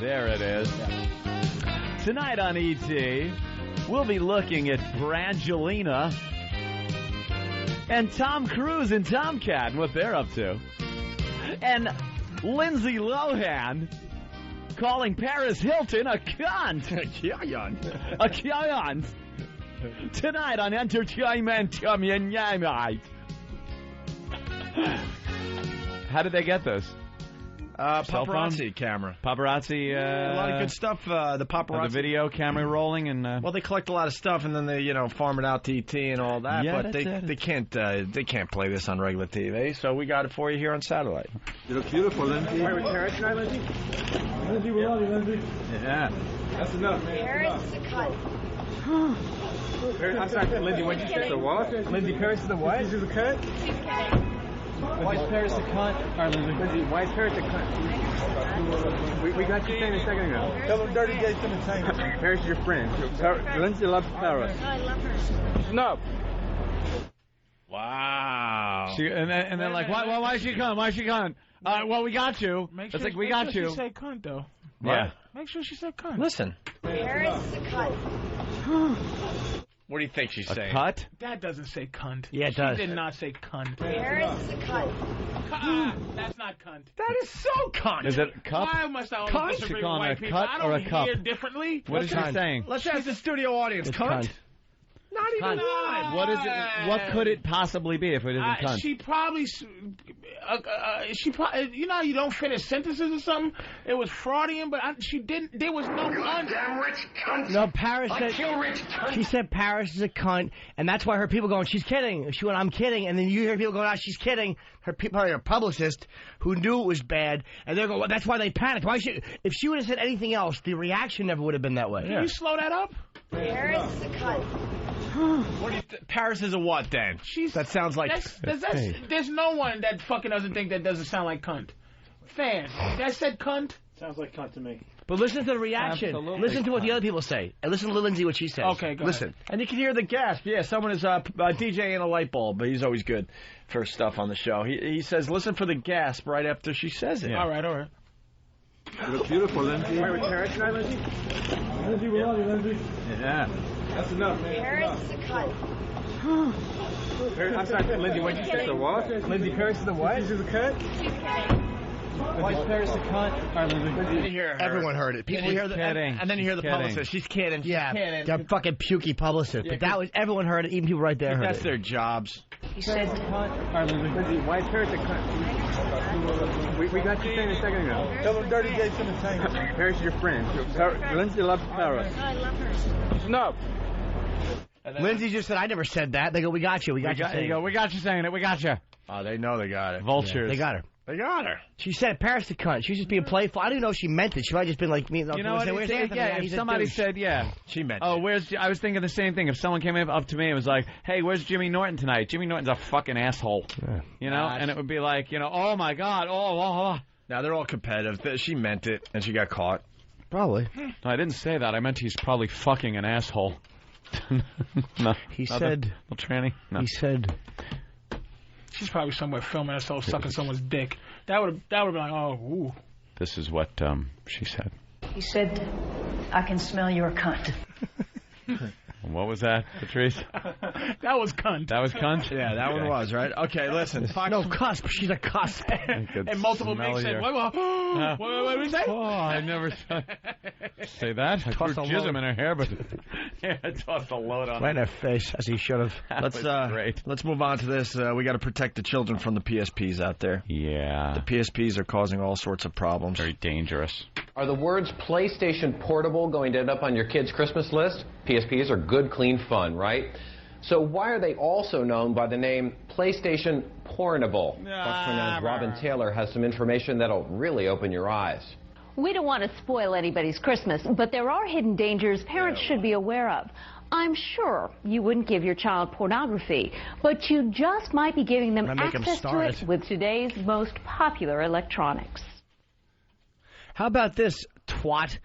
there it is. Tonight on E.T., we'll be looking at Brangelina and Tom Cruise and Tomcat and what they're up to. And Lindsay Lohan calling Paris Hilton a cunt. A cunt. Tonight on Entertainment Tonight. How did they get this? Paparazzi camera. Paparazzi. A lot of good stuff. The paparazzi. The video camera rolling and. Well, they collect a lot of stuff and then they, farm it out to ET and all that. Yeah, but they can't play this on regular TV. So we got it for you here on satellite. You look beautiful, Lindsay. Wait, with Paris tonight, Lindsay? Lindsay, we love you, Lindsay. Yeah. That's enough, man. Paris is a cunt. I'm sorry, Lindsay, what did you say? The what? Lindsay, Paris is the what? She's a cunt? She's kidding. Why is Paris a cunt? All right, Lindsay, why is Paris a cunt? We got you saying a second ago. Tell them dirty gay thing. Paris is your friend. Lindsay loves Paris. Oh, I love her. No. Wow. And then like, why she come? Why she come? Well, we got you. Make It's sure, like, we got you. She said cunt, though. Yeah. Make sure she said cunt. Listen. Paris is a cunt. What do you think she's saying? Cut? That doesn't say cunt. Yeah, it does. She did not say cunt. Paris is a cunt. That's not cunt. That is so cunt. Is it cup? Why must I Cunt? always disagree You calling with it white a people? cut I or don't a cup? hear differently. What is she saying? Let's ask the studio audience. It's Cunt? cunt. Not even one. What is it? What could it possibly be if it isn't cunt? She probably, you know, how you don't finish sentences or something. It was Freudian, but she didn't. There was no cunt. Damn rich cunt. No, Paris I said. kill rich cunt. She said Paris is a cunt, and that's why her people going, she's kidding. She went, I'm kidding, and then you hear people going, ah, she's kidding. Probably her publicist who knew it was bad, and they're going, well, that's why they panicked. If she would have said anything else, the reaction never would have been that way. Can you slow that up? Paris is a cunt. What do you Paris is a what then? That sounds like. There's no one that fucking doesn't think that doesn't sound like cunt. Fan, that said cunt. Sounds like cunt to me. But listen to the reaction. Absolutely. Listen to what the other people say. And listen to Lindsay what she says. Okay, go Listen. ahead. And you can hear the gasp. Yeah, someone is DJing a light bulb, but he's always good for stuff on the show. He says, listen for the gasp right after she says it. Yeah. All right. You look beautiful, Lindsay. Wait, with Paris tonight, Lindsay? Lindsay, we love you, Lindsay. Yeah. That's enough, man. Paris is a cunt. I'm sorry, Lindsay, what'd you say? The what? Lindsay, Paris is the what? She's a cunt? She's kidding. Why is Paris a cunt? All right, Lindsay. Everyone heard it. People hear the and then you hear the publicist. She's kidding. Yeah, they're fucking pukey publicist. But that was everyone heard it. Even people right there heard That's it. their jobs. He said cunt. All right, Lindsay, why is Paris a cunt? We got you saying a second ago. Tell them Dirty J's in the tank. Paris is your friend. Lindsay loves Paris. I love her. No. Lindsay just said, I never said that. They go, we got you. We got you saying it. We got you saying it. We got you. Oh, they know they got it. Vultures. They got her. They got her. She said Paris the cunt. She was just being playful. I didn't know she meant it. She might have just been like me. You know what? Where's Anthony? Yeah, He's if a somebody douche. said, yeah. She meant Oh, it. I was thinking the same thing. If someone came up to me and was like, hey, where's Jimmy Norton tonight? Jimmy Norton's a fucking asshole. Yeah. You know? And it would be like, you know, oh, my God. Oh. Now, they're all competitive. She meant it, and she got caught. Probably. No, I didn't say that. I meant he's probably fucking an asshole. No. He said... tranny? No. He said... She's probably somewhere filming herself sucking someone's dick. That would have been like, oh, ooh. This is what she said. He said, I can smell your cunt. What was that, Patrice? That was cunt. That was cunt? Yeah, that one was, right? Okay, listen. No, cusp. She's a cusp. And multiple makes said, what did we say? Oh, I never say that. I threw jism in her hair, but I tossed a load on right in her face, as he should have. Let's move on to this. We got to protect the children from the PSPs out there. Yeah. The PSPs are causing all sorts of problems. Very dangerous. Are the words PlayStation Portable going to end up on your kid's Christmas list? PSPs are good, clean fun, right? So why are they also known by the name PlayStation Pornable? Fox 29's Robin Taylor has some information that'll really open your eyes. We don't want to spoil anybody's Christmas, but there are hidden dangers parents should be aware of. I'm sure you wouldn't give your child pornography, but you just might be giving them access to it with today's most popular electronics. How about this, twat?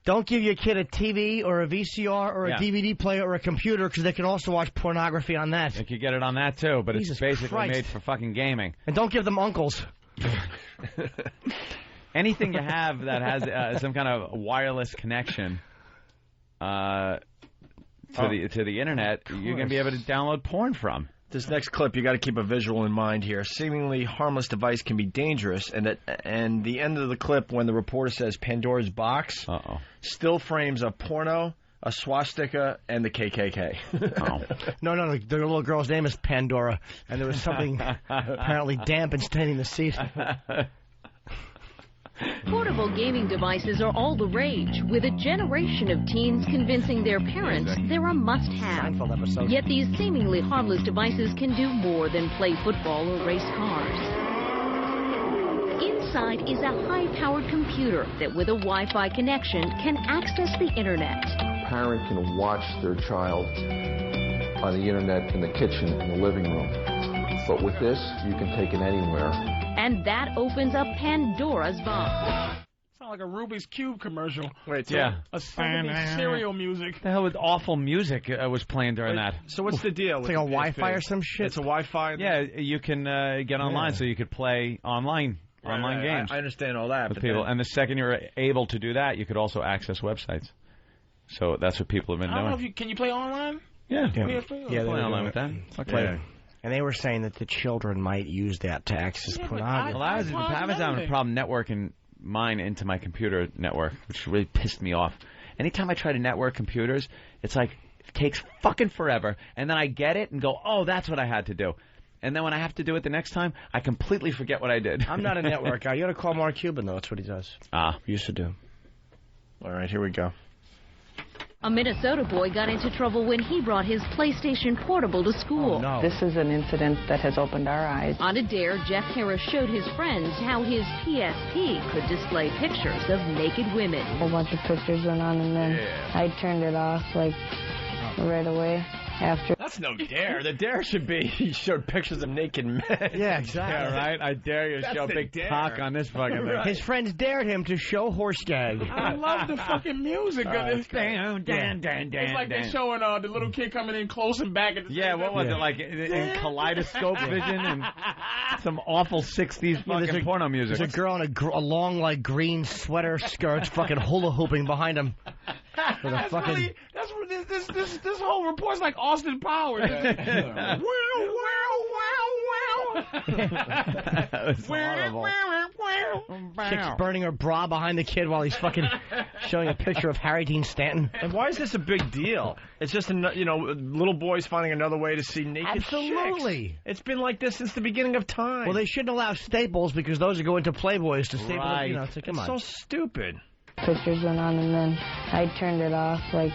Don't give your kid a TV or a VCR or a DVD player or a computer because they can also watch pornography on that. They could get it on that, too, but Jesus it's basically Christ. made for fucking gaming. And don't give them uncles. Anything you have that has some kind of wireless connection to the internet, you're going to be able to download porn from. This next clip, you got to keep a visual in mind here. A seemingly harmless device can be dangerous, and the end of the clip, when the reporter says Pandora's box, still frames of porno, a swastika, and the KKK. No. The little girl's name is Pandora, and there was something apparently damp and staining the seat. Portable gaming devices are all the rage, with a generation of teens convincing their parents they're a must-have. Yet these seemingly harmless devices can do more than play football or race cars. Inside is a high-powered computer that, with a Wi-Fi connection, can access the internet. A parent can watch their child on the internet in the kitchen, in the living room. But with this, you can take it anywhere. And that opens up Pandora's box. Sound like a Rubik's Cube commercial. Wait, yeah. A cereal music. The hell with awful music was playing during that. So what's the deal? It's like a Wi-Fi or some shit? It's a Wi-Fi? Yeah, you can get online so you could play online games. I understand all that. With people. And the second you're able to do that, you could also access websites. So that's what people have been doing. I don't know if can you play online? Yeah. Yeah, play online with that. Yeah. And they were saying that the children might use that to access pornography. Well, I was having a problem networking mine into my computer network, which really pissed me off. Anytime I try to network computers, it's like it takes fucking forever, and then I get it and go, oh, that's what I had to do. And then when I have to do it the next time, I completely forget what I did. I'm not a network guy. You got to call Mark Cuban, though. That's what he does. Used to do. All right, here we go. A Minnesota boy got into trouble when he brought his PlayStation Portable to school. Oh, no. This is an incident that has opened our eyes. On a dare, Jeff Harris showed his friends how his PSP could display pictures of naked women. A whole bunch of pictures went on, and then I turned it off, like, right away. After. That's no dare. The dare should be he showed pictures of naked men. Yeah, exactly. Yeah, right? I dare you to show big cock on this fucking thing. His friends dared him to show horse gag. I love the fucking music of this. It's like they're showing the little kid coming in close and back at the Yeah, what was it? Like in kaleidoscope vision and some awful 60s fucking porno music. There's a girl in a long, like, green sweater skirt fucking hula hooping behind him. That's what this whole report's like Austin Powers. That was horrible. Chick's burning her bra behind the kid while he's fucking showing a picture of Harry Dean Stanton. And why is this a big deal? It's just, little boys finding another way to see naked Absolutely. chicks. It's been like this since the beginning of time. Well, they shouldn't allow Staples because those are going to Playboys to Staples. Right. Come on. So stupid. Pictures went on, and then I turned it off, like,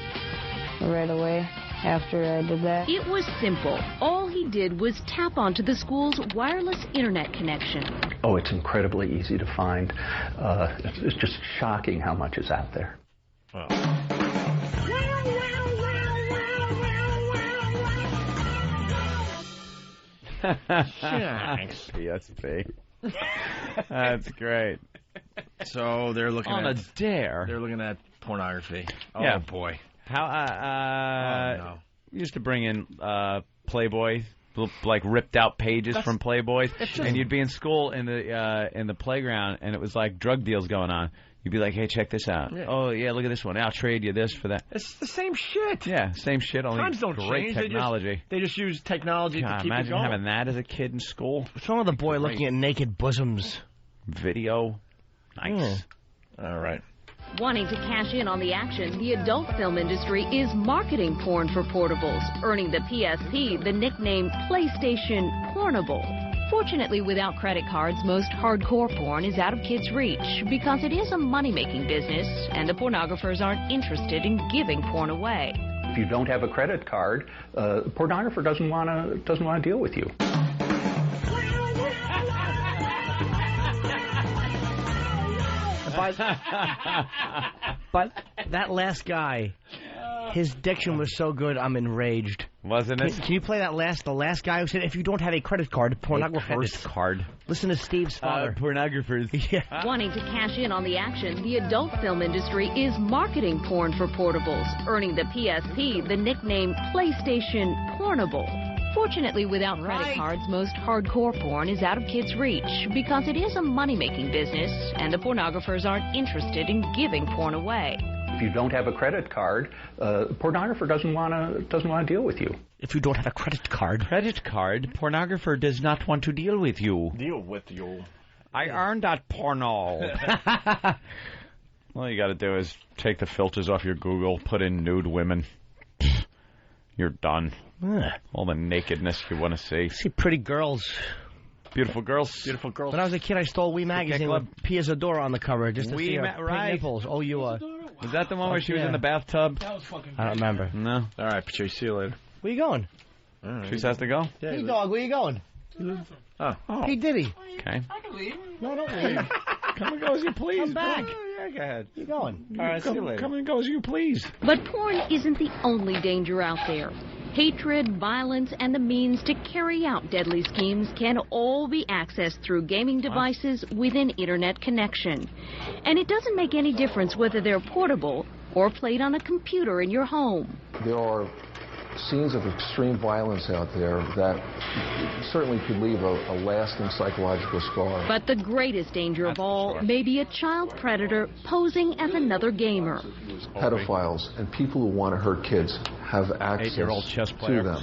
right away after I did that. It was simple. All he did was tap onto the school's wireless internet connection. Oh, it's incredibly easy to find. It's just shocking how much is out there. PSP. That's great. So they're looking on at a dare. They're looking at pornography. Oh yeah. boy. How we used to bring in Playboy, like ripped out pages from Playboys, and you'd be in school in the playground, and it was like drug deals going on. You'd be like, hey, check this out. Yeah. Oh, yeah, look at this one. I'll trade you this for that. It's the same shit. Yeah, same shit, only Times don't great change. technology. They just use technology to keep it going. Imagine having that as a kid in school. What's wrong with the boy looking at naked bosoms? Video. Nice. All right. Wanting to cash in on the action, the adult film industry is marketing porn for portables, earning the PSP the nickname PlayStation Pornable. Fortunately, without credit cards, most hardcore porn is out of kids' reach because it is a money-making business, and the pornographers aren't interested in giving porn away. If you don't have a credit card, the pornographer doesn't want to deal with you. But that last guy, his diction was so good, I'm enraged. Wasn't it? Can you play the last guy who said, if you don't have a credit card, pornographers... Credit card. Listen to Steve's father. Pornographers. Yeah. Wanting to cash in on the action, the adult film industry is marketing porn for portables, earning the PSP the nickname PlayStation Pornable. Fortunately, without credit cards, most hardcore porn is out of kids' reach because it is a money-making business, and the pornographers aren't interested in giving porn away. If you don't have a credit card, the pornographer doesn't want to deal with you. If you don't have a credit card. Credit card, pornographer does not want to deal with you. Deal with you. I earned that porno. All you got to do is take the filters off your Google, put in nude women. You're done. All the nakedness you want to see. See pretty girls. Beautiful girls. Beautiful girls. When I was a kid, I stole Wee Magazine with Pia Zadora on the cover just to see her right. nipples. Oh, you Was that the one where she was in the bathtub? That was fucking I don't remember. No. All right, Patrice, see you later. Where you going? She has to go? Yeah, hey, dog, where you going? Oh. Hey, Diddy. Okay. I can leave. No, don't leave. Come and go as you please. Come back. Yeah, go ahead. Where you going? All right, see you later. Come and go as you please. But porn isn't the only danger out there. Hatred, violence, and the means to carry out deadly schemes can all be accessed through gaming devices with an internet connection. And it doesn't make any difference whether they're portable or played on a computer in your home. There are scenes of extreme violence out there that certainly could leave a lasting psychological scar. But the greatest danger of all may be a child predator posing as another gamer. Pedophiles and people who want to hurt kids have access to them.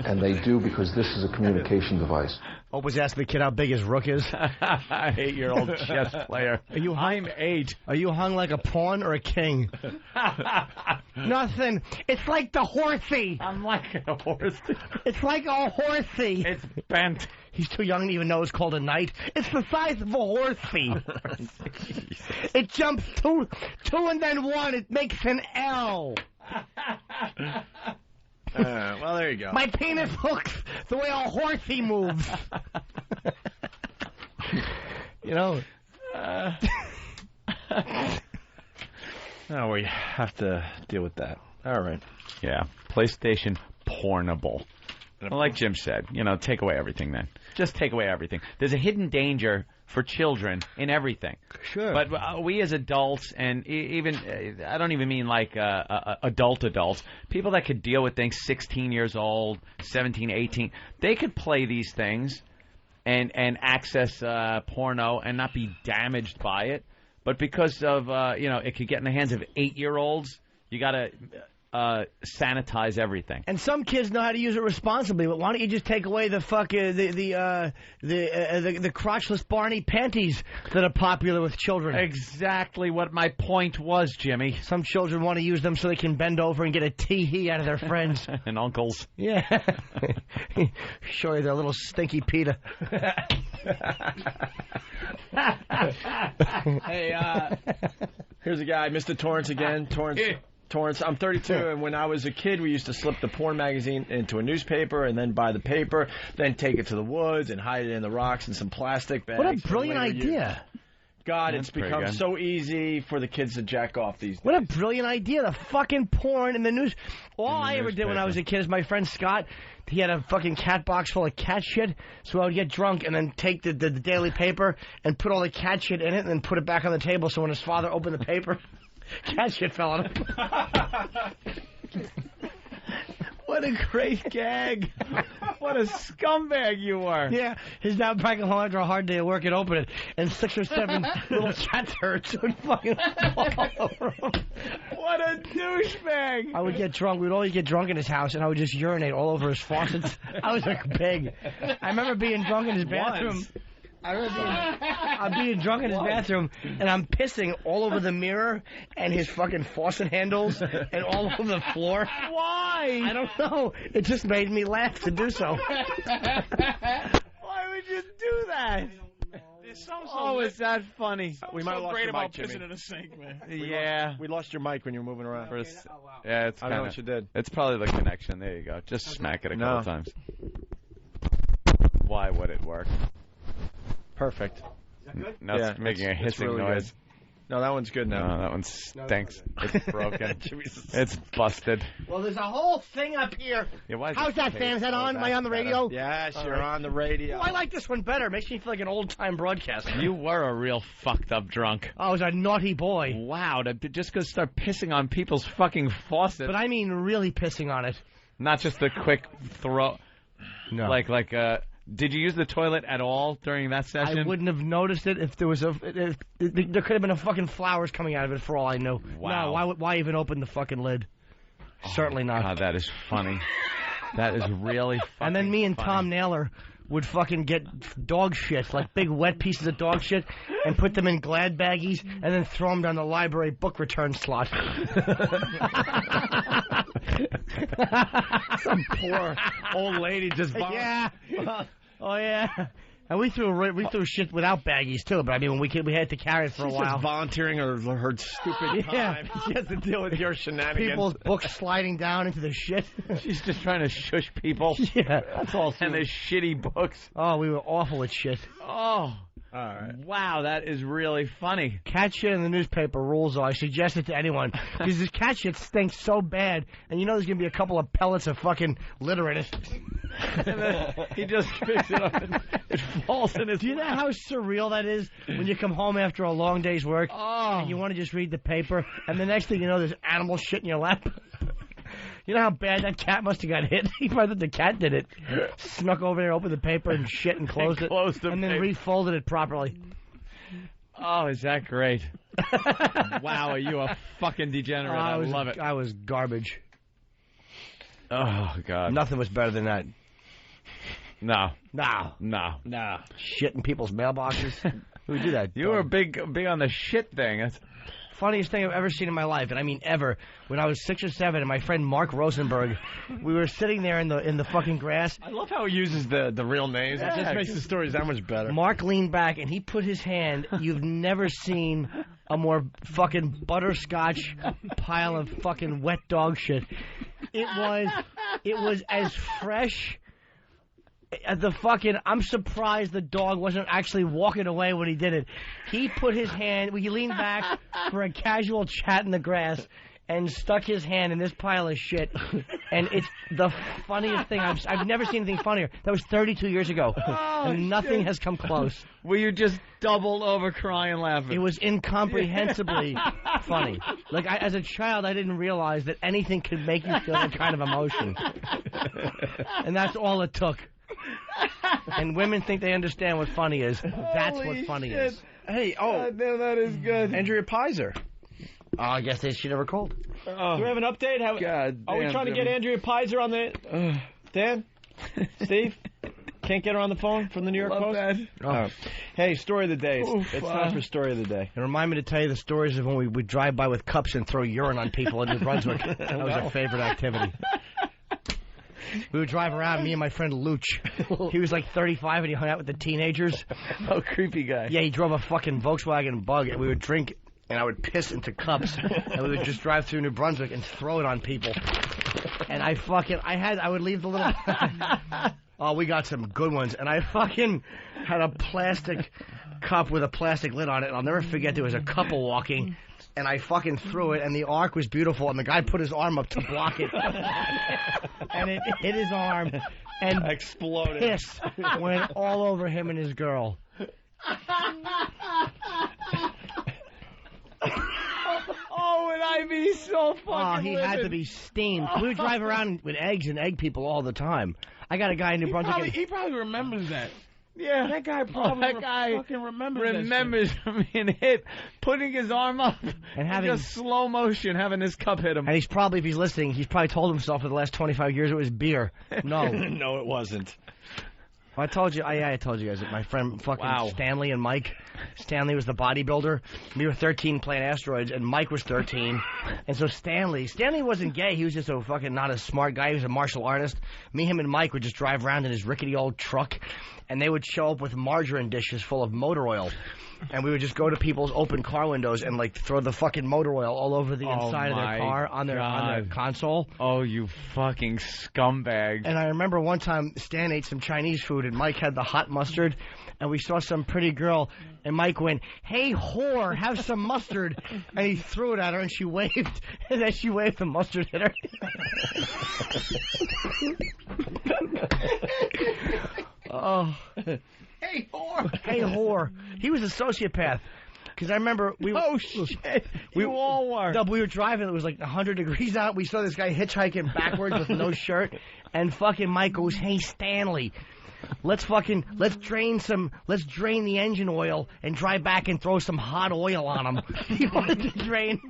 And they do because this is a communication device. Opie's asking the kid how big his rook is. 8-year-old chess player. I'm 8. Are you hung like a pawn or a king? Nothing. It's like the horsey. I'm like a horsey. It's like a horsey. It's bent. He's too young to even know it's called a knight. It's the size of a horsey. It jumps two and then 1. It makes an L. Well, there you go. My penis hooks the way a horsey moves. You know. Now we have to deal with that. All right. Yeah. PlayStation pornable. Like Jim said, take away everything then. Just take away everything. There's a hidden danger for children in everything. Sure. But we as adults, and even, I don't even mean like adults, people that could deal with things 16 years old, 17, 18, they could play these things and access porno and not be damaged by it. But because of, it could get in the hands of 8-year-olds, you got to sanitize everything. And some kids know how to use it responsibly, but why don't you just take away the the crotchless Barney panties that are popular with children? Exactly what my point was, Jimmy. Some children want to use them so they can bend over and get a tee-hee out of their friends. And uncles. Yeah. Show you their little stinky Peter. Hey, here's a guy, Mr. Torrance again. Torrance, I'm 32, and when I was a kid, we used to slip the porn magazine into a newspaper and then buy the paper, then take it to the woods and hide it in the rocks in some plastic bags. What a brilliant idea. God, it's become so easy for the kids to jack off these days. What a brilliant idea. The fucking porn in the news. All I ever did when I was a kid is my friend Scott, he had a fucking cat box full of cat shit, so I would get drunk and then take the daily paper and put all the cat shit in it and then put it back on the table so when his father opened the paper, cat shit fell on him. What a great gag. What a scumbag you are. Yeah, his dad back home after a hard day of work and open it, and 6 or 7 little cat turds would fucking fall over him. What a douchebag. I would get drunk. We'd always get drunk in his house, and I would just urinate all over his faucets. I was like big. I remember being drunk in his bathroom. I'm being drunk in his bathroom, and I'm pissing all over the mirror and his fucking faucet handles and all over the floor. Why? I don't know. It just made me laugh to do so. Why would you do that? Oh, is that funny? We might have lost your mic, pissing in a sink, man. Yeah. We lost your mic when you were moving around. Yeah, it's I don't know what you did. It's probably the connection. There you go. Just smack it a couple times. Why would it work? Perfect. Is that good? No, it's making a hissing really noise. Good. No, that one's good now. No, that one stinks. It's broken. It's busted. Well, there's a whole thing up here. Yeah, how's that, Sam? Is that on? Am I on the radio? Yes, you're on the radio. Oh, I like this one better. Makes me feel like an old-time broadcaster. You were a real fucked-up drunk. I was a naughty boy. Wow, just go start pissing on people's fucking faucets. But I mean really pissing on it. Not just a quick throw. No. Did you use the toilet at all during that session? I wouldn't have noticed it if there was there could have been a fucking flowers coming out of it for all I knew. Wow. No, why even open the fucking lid? Certainly not. God, that is funny. That is really funny. And then me and Tom Naylor would fucking get dog shit, like big wet pieces of dog shit, and put them in Glad baggies, and then throw them down the library book return slot. Some poor old lady just yeah. Oh yeah. And we threw shit without baggies too, but I mean we had to carry it for a while. She's just volunteering her stupid time. She has to deal with your shenanigans. People's books sliding down into the shit. She's just trying to shush people. Yeah, that's all. And their shitty books. Oh, we were awful at shit. Oh. All right. Wow, that is really funny. Cat shit in the newspaper rules, though. I suggest it to anyone. Because this cat shit stinks so bad, and you know there's going to be a couple of pellets of fucking litter in it. And then he just picks it up and it falls in his Do you know how surreal that is when you come home after a long day's work and you want to just read the paper, and the next thing you know there's animal shit in your lap? You know how bad that cat must have got hit? He probably thought the cat did it. Snuck over there, opened the paper and shit and closed it. And then refolded it properly. Oh, is that great? Wow, are you a fucking degenerate? I love it. I was garbage. Oh, God. Nothing was better than that. No. No. Shit in people's mailboxes. Who would do that? You were big on the shit thing. That's funniest thing I've ever seen in my life, and I mean ever. When I was 6 or 7, and my friend Mark Rosenberg, we were sitting there in the fucking grass. I love how he uses the real names. It just makes the stories that much better. Mark leaned back, and he put his hand. You've never seen a more fucking butterscotch pile of fucking wet dog shit. It was as fresh. The fucking, I'm surprised the dog wasn't actually walking away when he did it. He put his hand, he leaned back for a casual chat in the grass and stuck his hand in this pile of shit. And it's the funniest thing. I've never seen anything funnier. That was 32 years ago. And nothing has come close. Were you just doubled over crying laughing? It was incomprehensibly funny. Like, as a child, I didn't realize that anything could make you feel that kind of emotion. And that's all it took. And women think they understand what funny is. That's what funny is. Hey, God damn, that is good. Andrea Pizer. Oh, I guess she never called. Do we have an update? Are we trying to get Andrea Pizer on the... Dan? Steve? Can't get her on the phone from the New York Post? Oh. Hey, story of the day. It's time for story of the day. And remind me to tell you the stories of when we would drive by with cups and throw urine on people in New Brunswick. That was our favorite activity. We would drive around, me and my friend Luch. He was like 35 and he hung out with the teenagers. Oh, creepy guy. Yeah, he drove a fucking Volkswagen Bug, and we would drink, and I would piss into cups, and we would just drive through New Brunswick and throw it on people. And I would leave the little... Oh, we got some good ones. And I fucking had a plastic cup with a plastic lid on it, and I'll never forget there was a couple walking. And I fucking threw it, and the arc was beautiful, and the guy put his arm up to block it. And it hit his arm, and exploded. Piss went all over him and his girl. Oh, would I be so fucking Oh, he had to be steamed. We would drive around with eggs and egg people all the time. I got a guy in New Brunswick. He probably remembers that. Yeah, that guy probably fucking remembers being hit, putting his arm up, and having just slow motion, having his cup hit him. And he's probably, if he's listening, he's probably told himself for the last 25 years it was beer. No, no, it wasn't. I told you. I told you guys that my friend fucking Stanley and Mike. Stanley was the bodybuilder. We were 13 playing asteroids, and Mike was 13. And so Stanley wasn't gay. He was just a fucking not a smart guy. He was a martial artist. Me, him, and Mike would just drive around in his rickety old truck, and they would show up with margarine dishes full of motor oil. And we would just go to people's open car windows and like throw the fucking motor oil all over the inside of their car on their console. Oh, you fucking scumbag. And I remember one time Stan ate some Chinese food and Mike had the hot mustard, and we saw some pretty girl, and Mike went, "Hey, whore, have some mustard." And he threw it at her, and she waved, and as she waved, the mustard hit her. Oh. Hey, whore. Hey, whore. He was a sociopath. Because I remember we all were. No, we were driving. It was like 100 degrees out. We saw this guy hitchhiking backwards with no shirt. And fucking Mike goes, "Hey, Stanley, let's drain the engine oil and drive back and throw some hot oil on him." He wanted to drain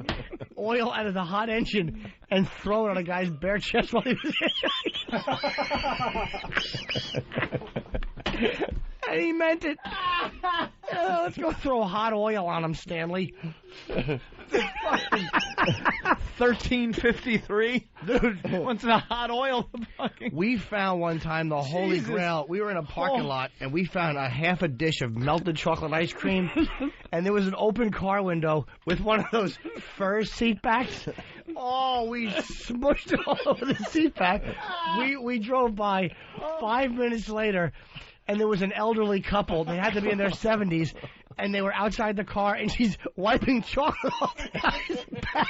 oil out of the hot engine and throw it on a guy's bare chest while he was hitchhiking. And he meant it. Let's go throw hot oil on him, Stanley. 1353, dude. What's the hot oil? We found one time the Holy Grail. We were in a parking lot and we found a half a dish of melted chocolate ice cream, and there was an open car window with one of those fur seat backs. Oh, we smushed it all over the seat back. We drove by. 5 minutes later, and there was an elderly couple. They had to be in their 70s, and they were outside the car, and she's wiping chocolate off the guy's back.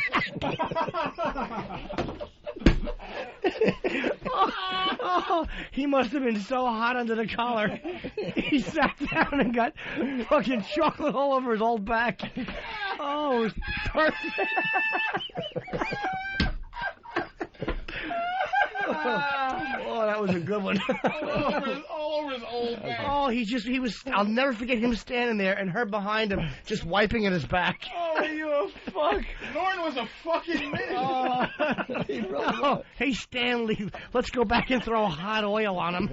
He must have been so hot under the collar. He sat down and got fucking chocolate all over his old back. Oh, it was perfect. Oh, that was a good one. all over his old back. Oh, he was, I'll never forget him standing there and her behind him just wiping at his back. Oh, you a fuck. Norton was a fucking menace. Hey, Stanley, let's go back and throw hot oil on him.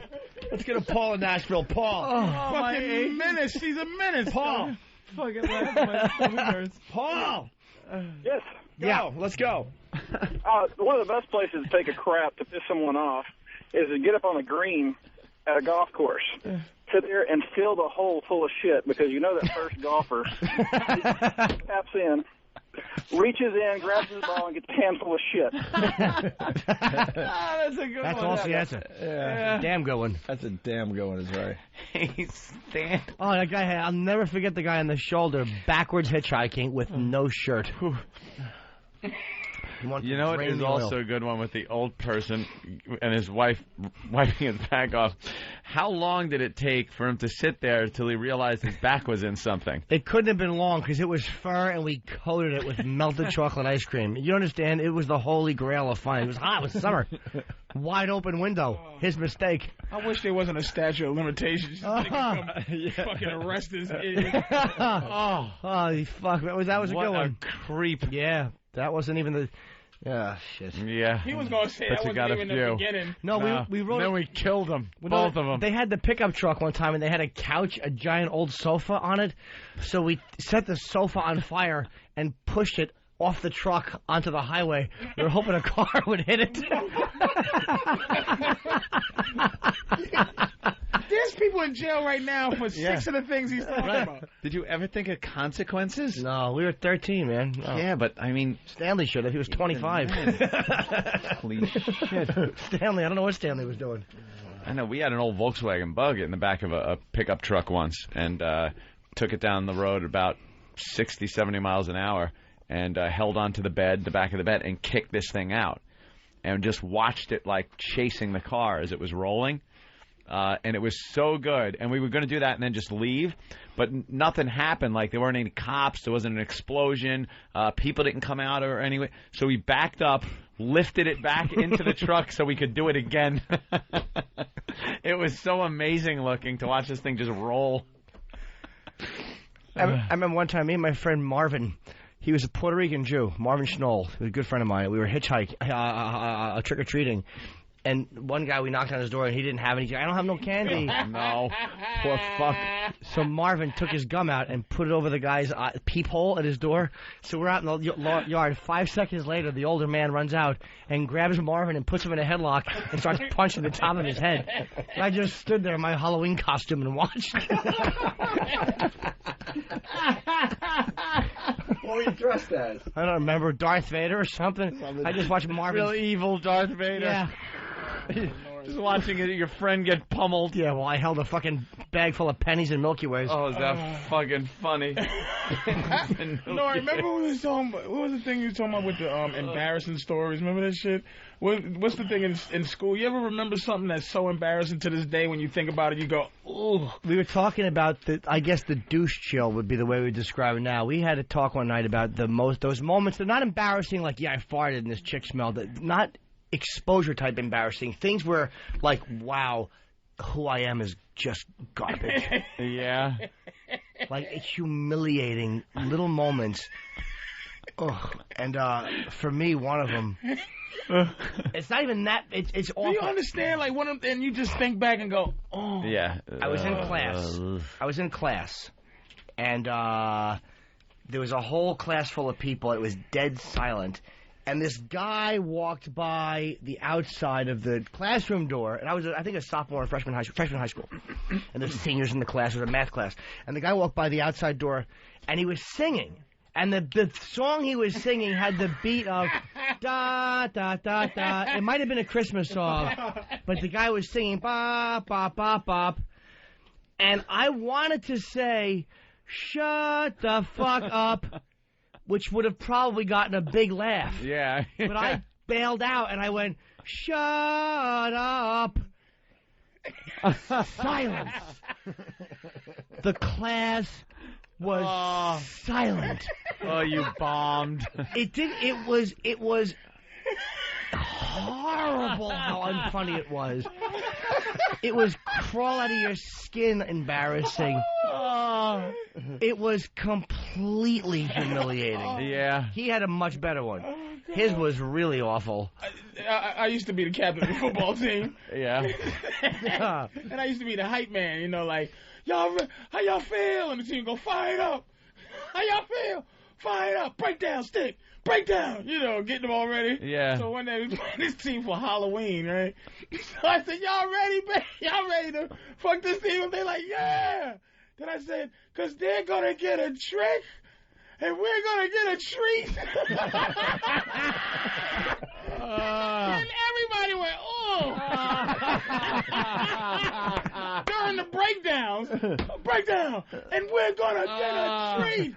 Let's get a Paul in Nashville. Paul. Fucking menace. He's a menace. Paul. Fucking laugh. Paul. Yes. Go. Let's go. One of the best places to take a crap to piss someone off is to get up on the green at a golf course. Sit there and fill the hole full of shit, because you know that first golfer taps in, reaches in, grabs his ball, and gets a handful of shit. That's a good That's one. also, that's a damn good one. That's a damn good one, is right. Oh, that guy, I'll never forget the guy on the shoulder, backwards hitchhiking with no shirt. You know what is also a good one with the old person and his wife wiping his back off? How long did it take for him to sit there until he realized his back was in something? It couldn't have been long because it was fur and we coated it with melted chocolate ice cream. You understand? It was the holy grail of fun. It was hot. It was summer. Wide open window. His mistake. I wish there wasn't a statute of limitations. Fucking arrest this idiot. Oh, fuck. That was a good one. What a creep. Yeah. That wasn't even the... shit. Yeah. He was going to say that wasn't even the beginning. No, we wrote... Then we killed them. Both of them. They had the pickup truck one time, and they had a couch, a giant old sofa on it. So we set the sofa on fire and pushed it off the truck onto the highway. We were hoping a car would hit it. There's people in jail right now for 6 of the things he's talking about. Did you ever think of consequences? No, we were 13, man. No. Yeah, but I mean... Stanley should have. He was 25. Holy shit. Stanley, I don't know what Stanley was doing. I know. We had an old Volkswagen Bug in the back of a pickup truck once and took it down the road about 60, 70 miles an hour and held onto the back of the bed, and kicked this thing out. And just watched it, like, chasing the car as it was rolling. And it was so good. And we were going to do that and then just leave. But nothing happened. Like, there weren't any cops. There wasn't an explosion. People didn't come out or anyway. So we backed up, lifted it back into the truck so we could do it again. It was so amazing looking to watch this thing just roll. I remember one time, me and my friend Marvin, he was a Puerto Rican Jew, Marvin Schnoll, he was a good friend of mine. We were hitchhiking, trick-or-treating. And one guy, we knocked on his door, and he didn't have any. I don't have no candy. No. Poor fuck. So Marvin took his gum out and put it over the guy's peephole at his door. So we're out in the yard. 5 seconds later, the older man runs out and grabs Marvin and puts him in a headlock and starts punching the top of his head. And I just stood there in my Halloween costume and watched. What were you dressed as? I don't remember. Darth Vader or something. I just watched Marvin. Real evil Darth Vader. Yeah. Just watching your friend get pummeled. Yeah, well, I held a fucking bag full of pennies and Milky Ways. Oh, is that fucking funny? No, I remember what we was talking about. What was the thing you were talking about with the embarrassing stories? Remember that shit? What's the thing in school? You ever remember something that's so embarrassing to this day when you think about it, you go, ooh. We were talking about, I guess the douche chill would be the way we describe it now. We had a talk one night about those moments. They're not embarrassing like, yeah, I farted and this chick smelled it. Not exposure type embarrassing. Things where, like, wow, who I am is just garbage. Yeah. Like, humiliating little moments. Ugh. And for me, one of them... It's not even that. It's awful. Do you understand? Like one of them, and you just think back and go, "Oh." Yeah. I was in class, and there was a whole class full of people. It was dead silent, and this guy walked by the outside of the classroom door, and I think a sophomore or freshman high school, and there's seniors in the class. It was a math class, and the guy walked by the outside door, and he was singing. And the song he was singing had the beat of da da da da. It might have been a Christmas song, but the guy was singing bop bop bop bop. And I wanted to say, shut the fuck up, which would have probably gotten a big laugh. Yeah. But I bailed out and I went, shut up. Silence. The class was silent. Oh, you bombed. It was horrible how unfunny it was. It was crawl out of your skin embarrassing. It was completely humiliating. Yeah. He had a much better one. His was really awful. I used to be the captain of the football team. Yeah. And I used to be the hype man, you know, like, y'all, how y'all feel? And the team go, fire it up. How y'all feel? Fire it up. Break down, stick. Break down. You know, getting them all ready. Yeah. So one day we was playing this team for Halloween, right? So I said, y'all ready, man? Y'all ready to fuck this team? And they like, yeah. Then I said, because they're going to get a trick. And we're going to get a treat. And everybody went, oh. During the breakdown. And we're going to get a treat.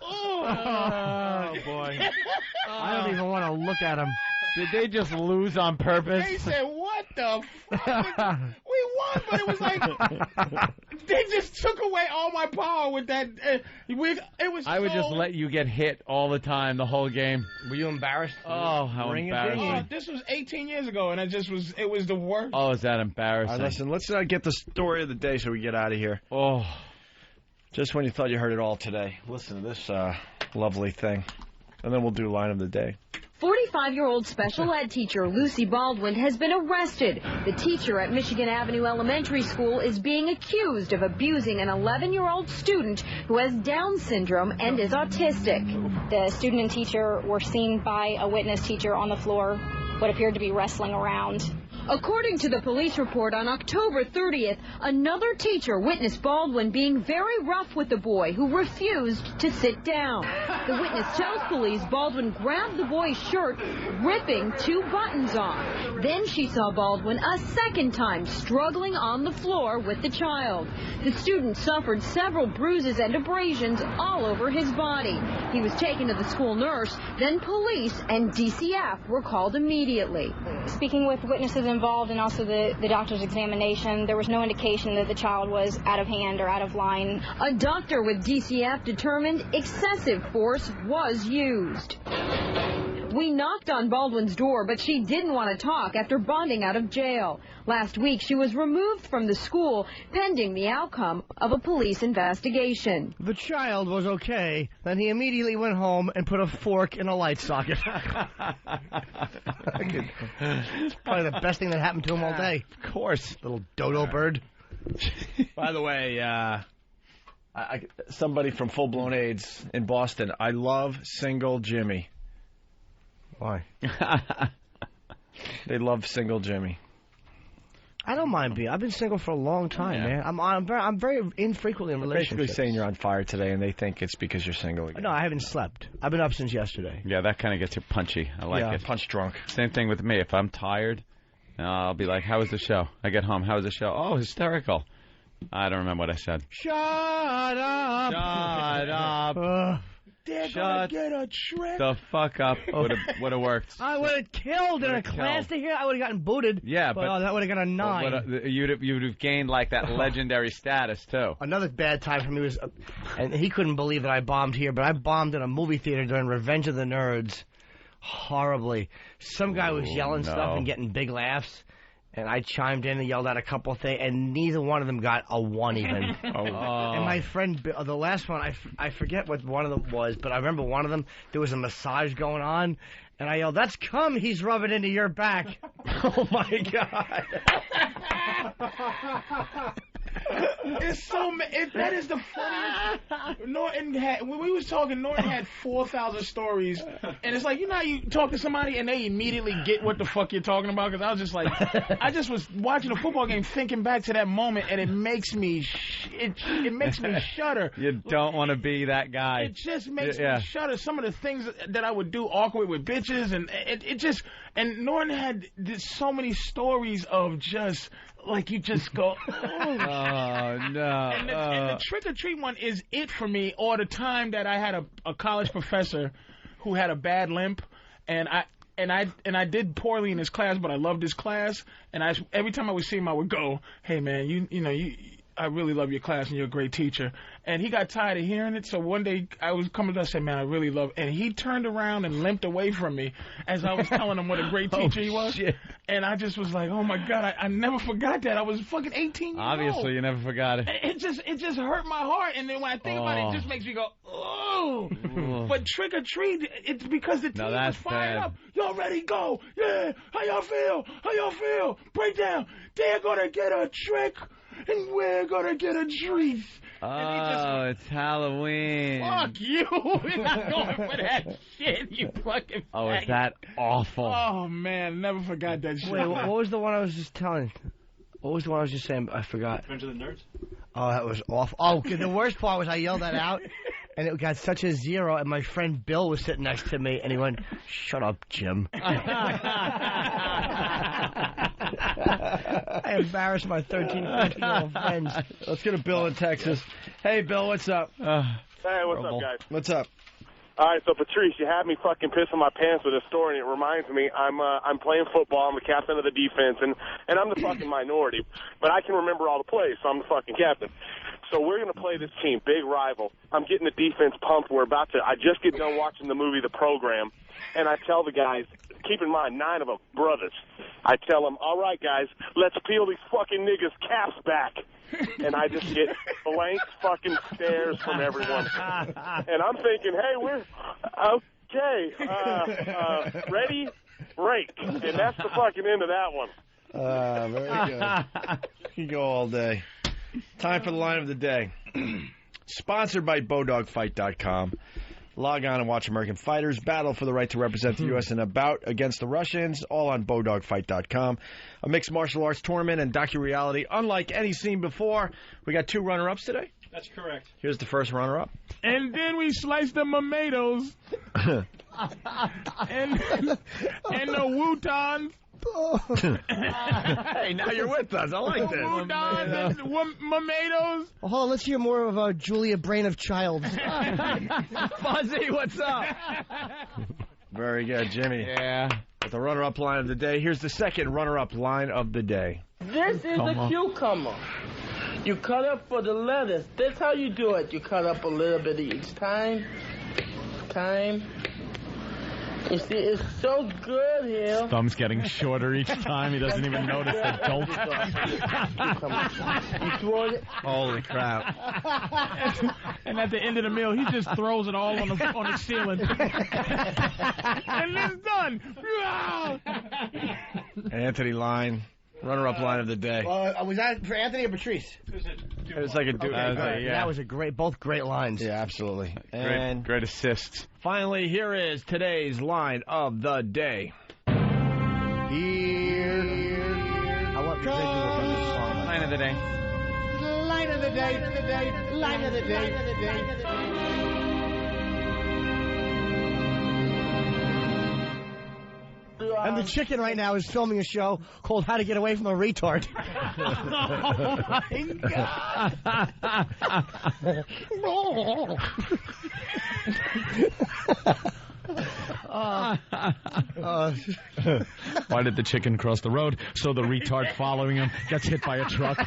Oh, boy. I don't even want to look at him. Did they just lose on purpose? They said, what the fuck? We won, but it was like, they just took away all my power with that. I would just let you get hit all the time, the whole game. Were you embarrassed? Oh, how embarrassing. This was 18 years ago, and it was the worst. Oh, is that embarrassing? All right, listen, let's get the story of the day so we get out of here. Oh. Just when you thought you heard it all today, listen to this lovely thing. And then we'll do line of the day. 45-year-old special ed teacher Lucy Baldwin has been arrested. The teacher at Michigan Avenue Elementary School is being accused of abusing an 11-year-old student who has Down syndrome and is autistic. The student and teacher were seen by a witness teacher on the floor, what appeared to be wrestling around. According to the police report on October 30th, another teacher witnessed Baldwin being very rough with the boy who refused to sit down. The witness tells police Baldwin grabbed the boy's shirt, ripping 2 buttons off. Then she saw Baldwin a second time struggling on the floor with the child. The student suffered several bruises and abrasions all over his body. He was taken to the school nurse, then police and DCF were called immediately. Speaking with witnesses involved and also the doctor's examination, there was no indication that the child was out of hand or out of line. A doctor with DCF determined excessive force was used. We knocked on Baldwin's door, but she didn't want to talk after bonding out of jail. Last week, she was removed from the school pending the outcome of a police investigation. The child was okay. Then he immediately went home and put a fork in a light socket. It's probably the best thing that happened to him all day. Of course. Little dodo bird. By the way, somebody from Full Blown AIDS in Boston, I love Single Jimmy. Why? They love Single Jimmy. I don't mind being. I've been single for a long time, man. I'm very infrequently in relationships. Basically saying you're on fire today, and they think it's because you're single again. No, I haven't slept. I've been up since yesterday. Yeah, that kind of gets you punchy. I like it. Punch drunk. Same thing with me. If I'm tired, I'll be like, "How was the show?" I get home. How was the show? Oh, hysterical. I don't remember what I said. Shut up. Shut up. They're gonna get a trick. The fuck up. Would have worked. I would have killed in a class to here. I would have gotten booted. Yeah, but that would have got a 9. You'd have gained like that legendary status too. Another bad time for me was, and he couldn't believe that I bombed here, but I bombed in a movie theater during Revenge of the Nerds, horribly. Some guy was yelling stuff and getting big laughs. And I chimed in and yelled out a couple of things, and neither one of them got a 1 even. And my friend, the last one, I forget what one of them was, but I remember one of them, there was a massage going on, and I yelled, "That's cum he's rubbing into your back." Oh, my God. It's so that is the funniest. Norton had, when we was talking, Norton had 4,000 stories, and it's like, you know how you talk to somebody and they immediately get what the fuck you're talking about? Because I was just like, I just was watching a football game thinking back to that moment, and it makes me it makes me shudder. You don't want to be that guy. It just makes me shudder. Some of the things that I would do awkward with bitches, and it just, and Norton had so many stories of just, like, you just go, oh, no. And the trick-or-treat one is it for me, or the time that I had a college professor who had a bad limp, and I did poorly in his class, but I loved his class, and every time I would see him, I would go, "Hey man, I really love your class and you're a great teacher." And he got tired of hearing it, so one day I was coming to say, "Man, I really love," and he turned around and limped away from me as I was telling him what a great teacher he was. Shit. And I just was like, "Oh my God, I never forgot that. I was fucking 18 years old." Obviously, you never forgot it. It just hurt my heart, and then when I think about it, it just makes me go, "Oh." But trick or treat, it's because the team was fired up. Y'all ready? Go! Yeah. How y'all feel? How y'all feel? Break down. They're gonna get a trick, and we're gonna get a treat. Oh, it's Halloween. Fuck you. We're not going for that shit, you fucking Oh, is that awful? Oh, man, never forgot that shit. Wait, what was the one I was just telling? What was the one I was just saying? I forgot. Revenge of the Nerds? Oh, that was awful. Oh, the worst part was I yelled that out, and it got such a 0, and my friend Bill was sitting next to me, and he went, "Shut up, Jim." I embarrassed my 13, 14-year-old friends. Let's go to Bill in Texas. Hey, Bill, what's up? Hey, what's up, guys? What's up? All right, so Patrice, you had me fucking pissing my pants with a story, and it reminds me, I'm playing football, I'm the captain of the defense, and I'm the fucking minority, but I can remember all the plays, so I'm the fucking captain. So we're going to play this team, big rival. I'm getting the defense pumped. I just get done watching the movie The Program, and I tell the guys, keep in mind, 9 of them brothers. I tell them, all right, guys, let's peel these fucking niggas' caps back. And I just get blank fucking stares from everyone. And I'm thinking, hey, we're okay. Ready? Break. And that's the fucking end of that one. Very good. You can go all day. Time for the line of the day. Sponsored by BowDogFight.com. Log on and watch American fighters battle for the right to represent the U.S. in a bout against the Russians, all on BowDogFight.com. A mixed martial arts tournament and docu-reality unlike any seen before. We got 2 runner-ups today. That's correct. Here's the first runner-up. And then we sliced the tomatoes and the woutons. Hey, now you're with us. I like this. Woutons and tomatoes. Well, hold on, let's hear more of Julia Brain of Childs. Fuzzy, what's up? Very good, Jimmy. Yeah. With the runner-up line of the day, here's the second runner-up line of the day. This is a cucumber. You cut up for the lettuce. That's how you do it. You cut up a little bit each time. You see, it's so good here. His thumb's getting shorter each time. He doesn't even notice the dope. Holy crap. And at the end of the meal, he just throws it all on the ceiling. And it's done. Anthony line. Runner-up line of the day. Was that for Anthony or Patrice? It was like a dude. Okay, Yeah. That was both great lines. Yeah, absolutely. And great assists. Finally, here is today's line of the day. I want to Line of the day. Line of the day. Line of the day. And the chicken right now is filming a show called How to Get Away from a Retard. Oh, my God. Why did the chicken cross the road? So the retard following him gets hit by a truck.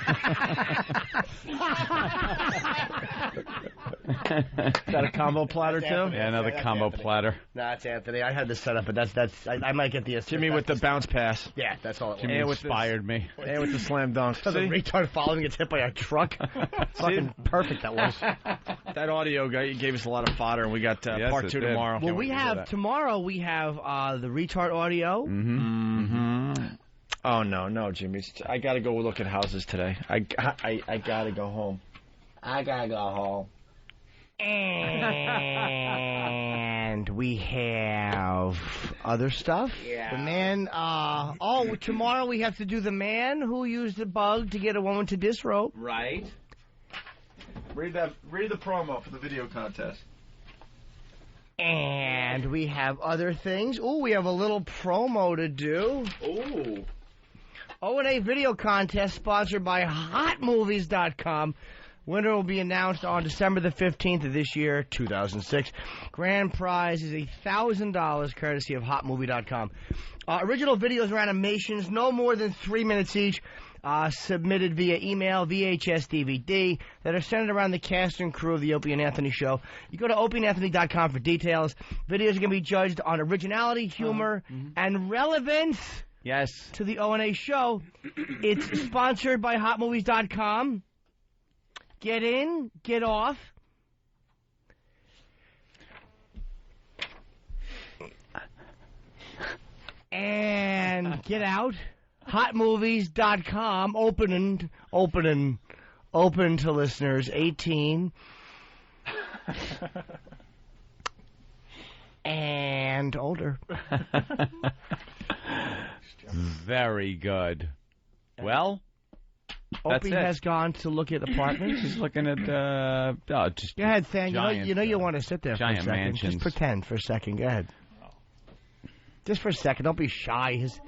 Is that a combo platter, too? Yeah, another combo platter. Nah, it's Anthony. I had this set up, but I might get the assist. Jimmy with the bounce pass. Yeah, that's all it was. Jimmy inspired me. And with the slam dunk. So the retard following gets hit by a truck. Fucking perfect that was. That audio guy gave us a lot of fodder, and we got part 2 tomorrow. Well, tomorrow we have the retard audio. Oh, no, Jimmy. I got to go look at houses today. I got to go home. I got to go home. And we have other stuff. Yeah. The man, tomorrow we have to do the man who used the bug to get a woman to disrobe. Right. Read the promo for the video contest. And we have other things. Ooh, we have a little promo to do. Ooh. O&A video contest sponsored by HotMovies.com. Winner will be announced on December the 15th of this year, 2006. Grand prize is $1,000 courtesy of HotMovie.com. Original videos or animations, no more than 3 minutes each, submitted via email, VHS, DVD, that are centered around the cast and crew of the Opie and Anthony Show. You go to OpieandAnthony.com for details. Videos are going to be judged on originality, humor, and relevance. Yes. To the O&A show. It's sponsored by HotMovies.com. Get in, get off. And get out. HotMovies.com. Open to listeners 18 and older. Very good. Well, Opie has gone to look at apartments. He's looking at just go ahead, Than. You want to sit there for a second. Mansions. Just pretend for a second. Go ahead. Just for a second. Don't be shy. His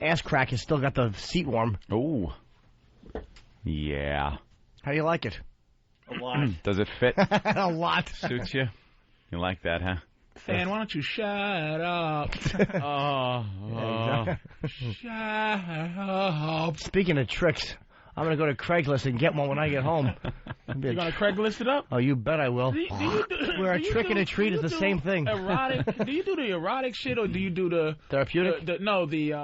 ass crack has still got the seat warm. Oh. Yeah. How do you like it? A lot. Does it fit? A lot. Suits you? You like that, huh? Fan, why don't you shut up? Shut up. Speaking of tricks, I'm going to go to Craigslist and get one when I get home. You going to Craigslist it up? Oh, you bet I will. Where a trick and a treat is the same thing. Erotic? Do you do the erotic shit or do you do the... Therapeutic?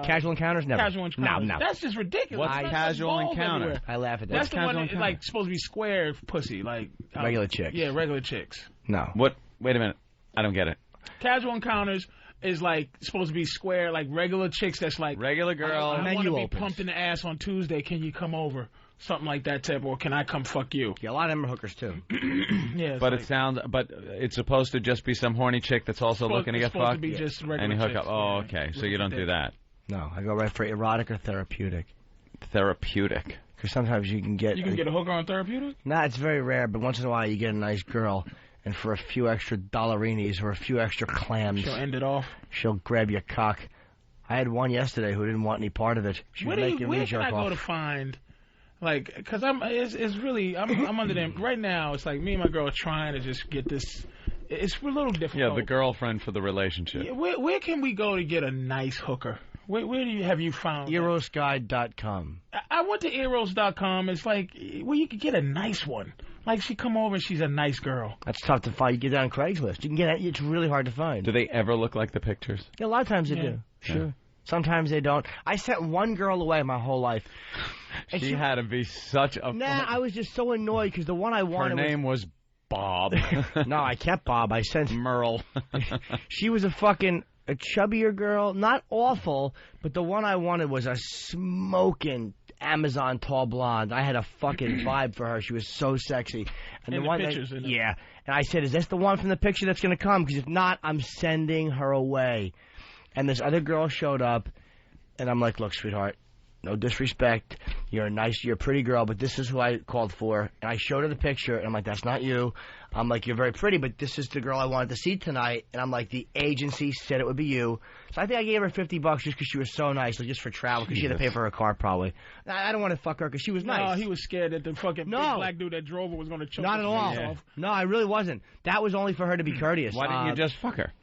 Casual encounters? Never. Casual encounters. No. That's just ridiculous. What's casual encounter? Everywhere. I laugh at that. That's the one that's like supposed to be square pussy. Like regular chicks. Yeah, regular chicks. No. What? Wait a minute. I don't get it. Casual encounters is like supposed to be square, like regular chicks. That's like regular girl. I want to be pumped in the ass on Tuesday. Can you come over? Something like that type, or can I come fuck you? Yeah, a lot of them are hookers too. Yeah, but it's supposed to just be some horny chick that's also looking to get fucked. To be just regular and you hook chicks. up. Oh, okay. So you don't do that. No, I go right for erotic or therapeutic. Therapeutic. Because sometimes you can get a hooker on therapeutic. Nah, it's very rare, but once in a while you get a nice girl. And for a few extra dollarinis or a few extra clams, she'll end it off. She'll grab your cock. I had one yesterday who didn't want any part of it. She where can I go to find, like, because it's really, I'm under them right now. It's like me and my girl are trying to just get this. It's a little difficult. Yeah, the girlfriend for the relationship. Yeah, where can we go to get a nice hooker? Where have you found Erosguide.com. I went to Eros.com. It's like where you could get a nice one. Like, she come over and she's a nice girl. That's tough to find. You get down Craigslist. You can get it's really hard to find. Do they ever look like the pictures? Yeah, a lot of times they do. Sure. Yeah. Sometimes they don't. I sent one girl away my whole life. She had to be such a... Nah, I was just so annoyed because the one I wanted Her name was Bob. No, I kept Bob. I sent... Merle. She was a chubbier girl. Not awful, but the one I wanted was a smoking... Amazon tall blonde. I had a fucking vibe for her. She was so sexy. And in the one pictures, yeah. And I said, is this the one from the picture that's going to come? Because if not, I'm sending her away. And this other girl showed up, and I'm like, look, sweetheart, no disrespect. You're a pretty girl, but this is who I called for. And I showed her the picture, and I'm like, that's not you. I'm like, you're very pretty, but this is the girl I wanted to see tonight. And I'm like, the agency said it would be you. So I think I gave her $50 just because she was so nice, like just for travel, because she had to pay for her car probably. I don't want to fuck her because she was nice. No, he was scared that the fucking big black dude that drove her was going to choke Not at all. off. No, I really wasn't. That was only for her to be courteous. Why didn't you just fuck her?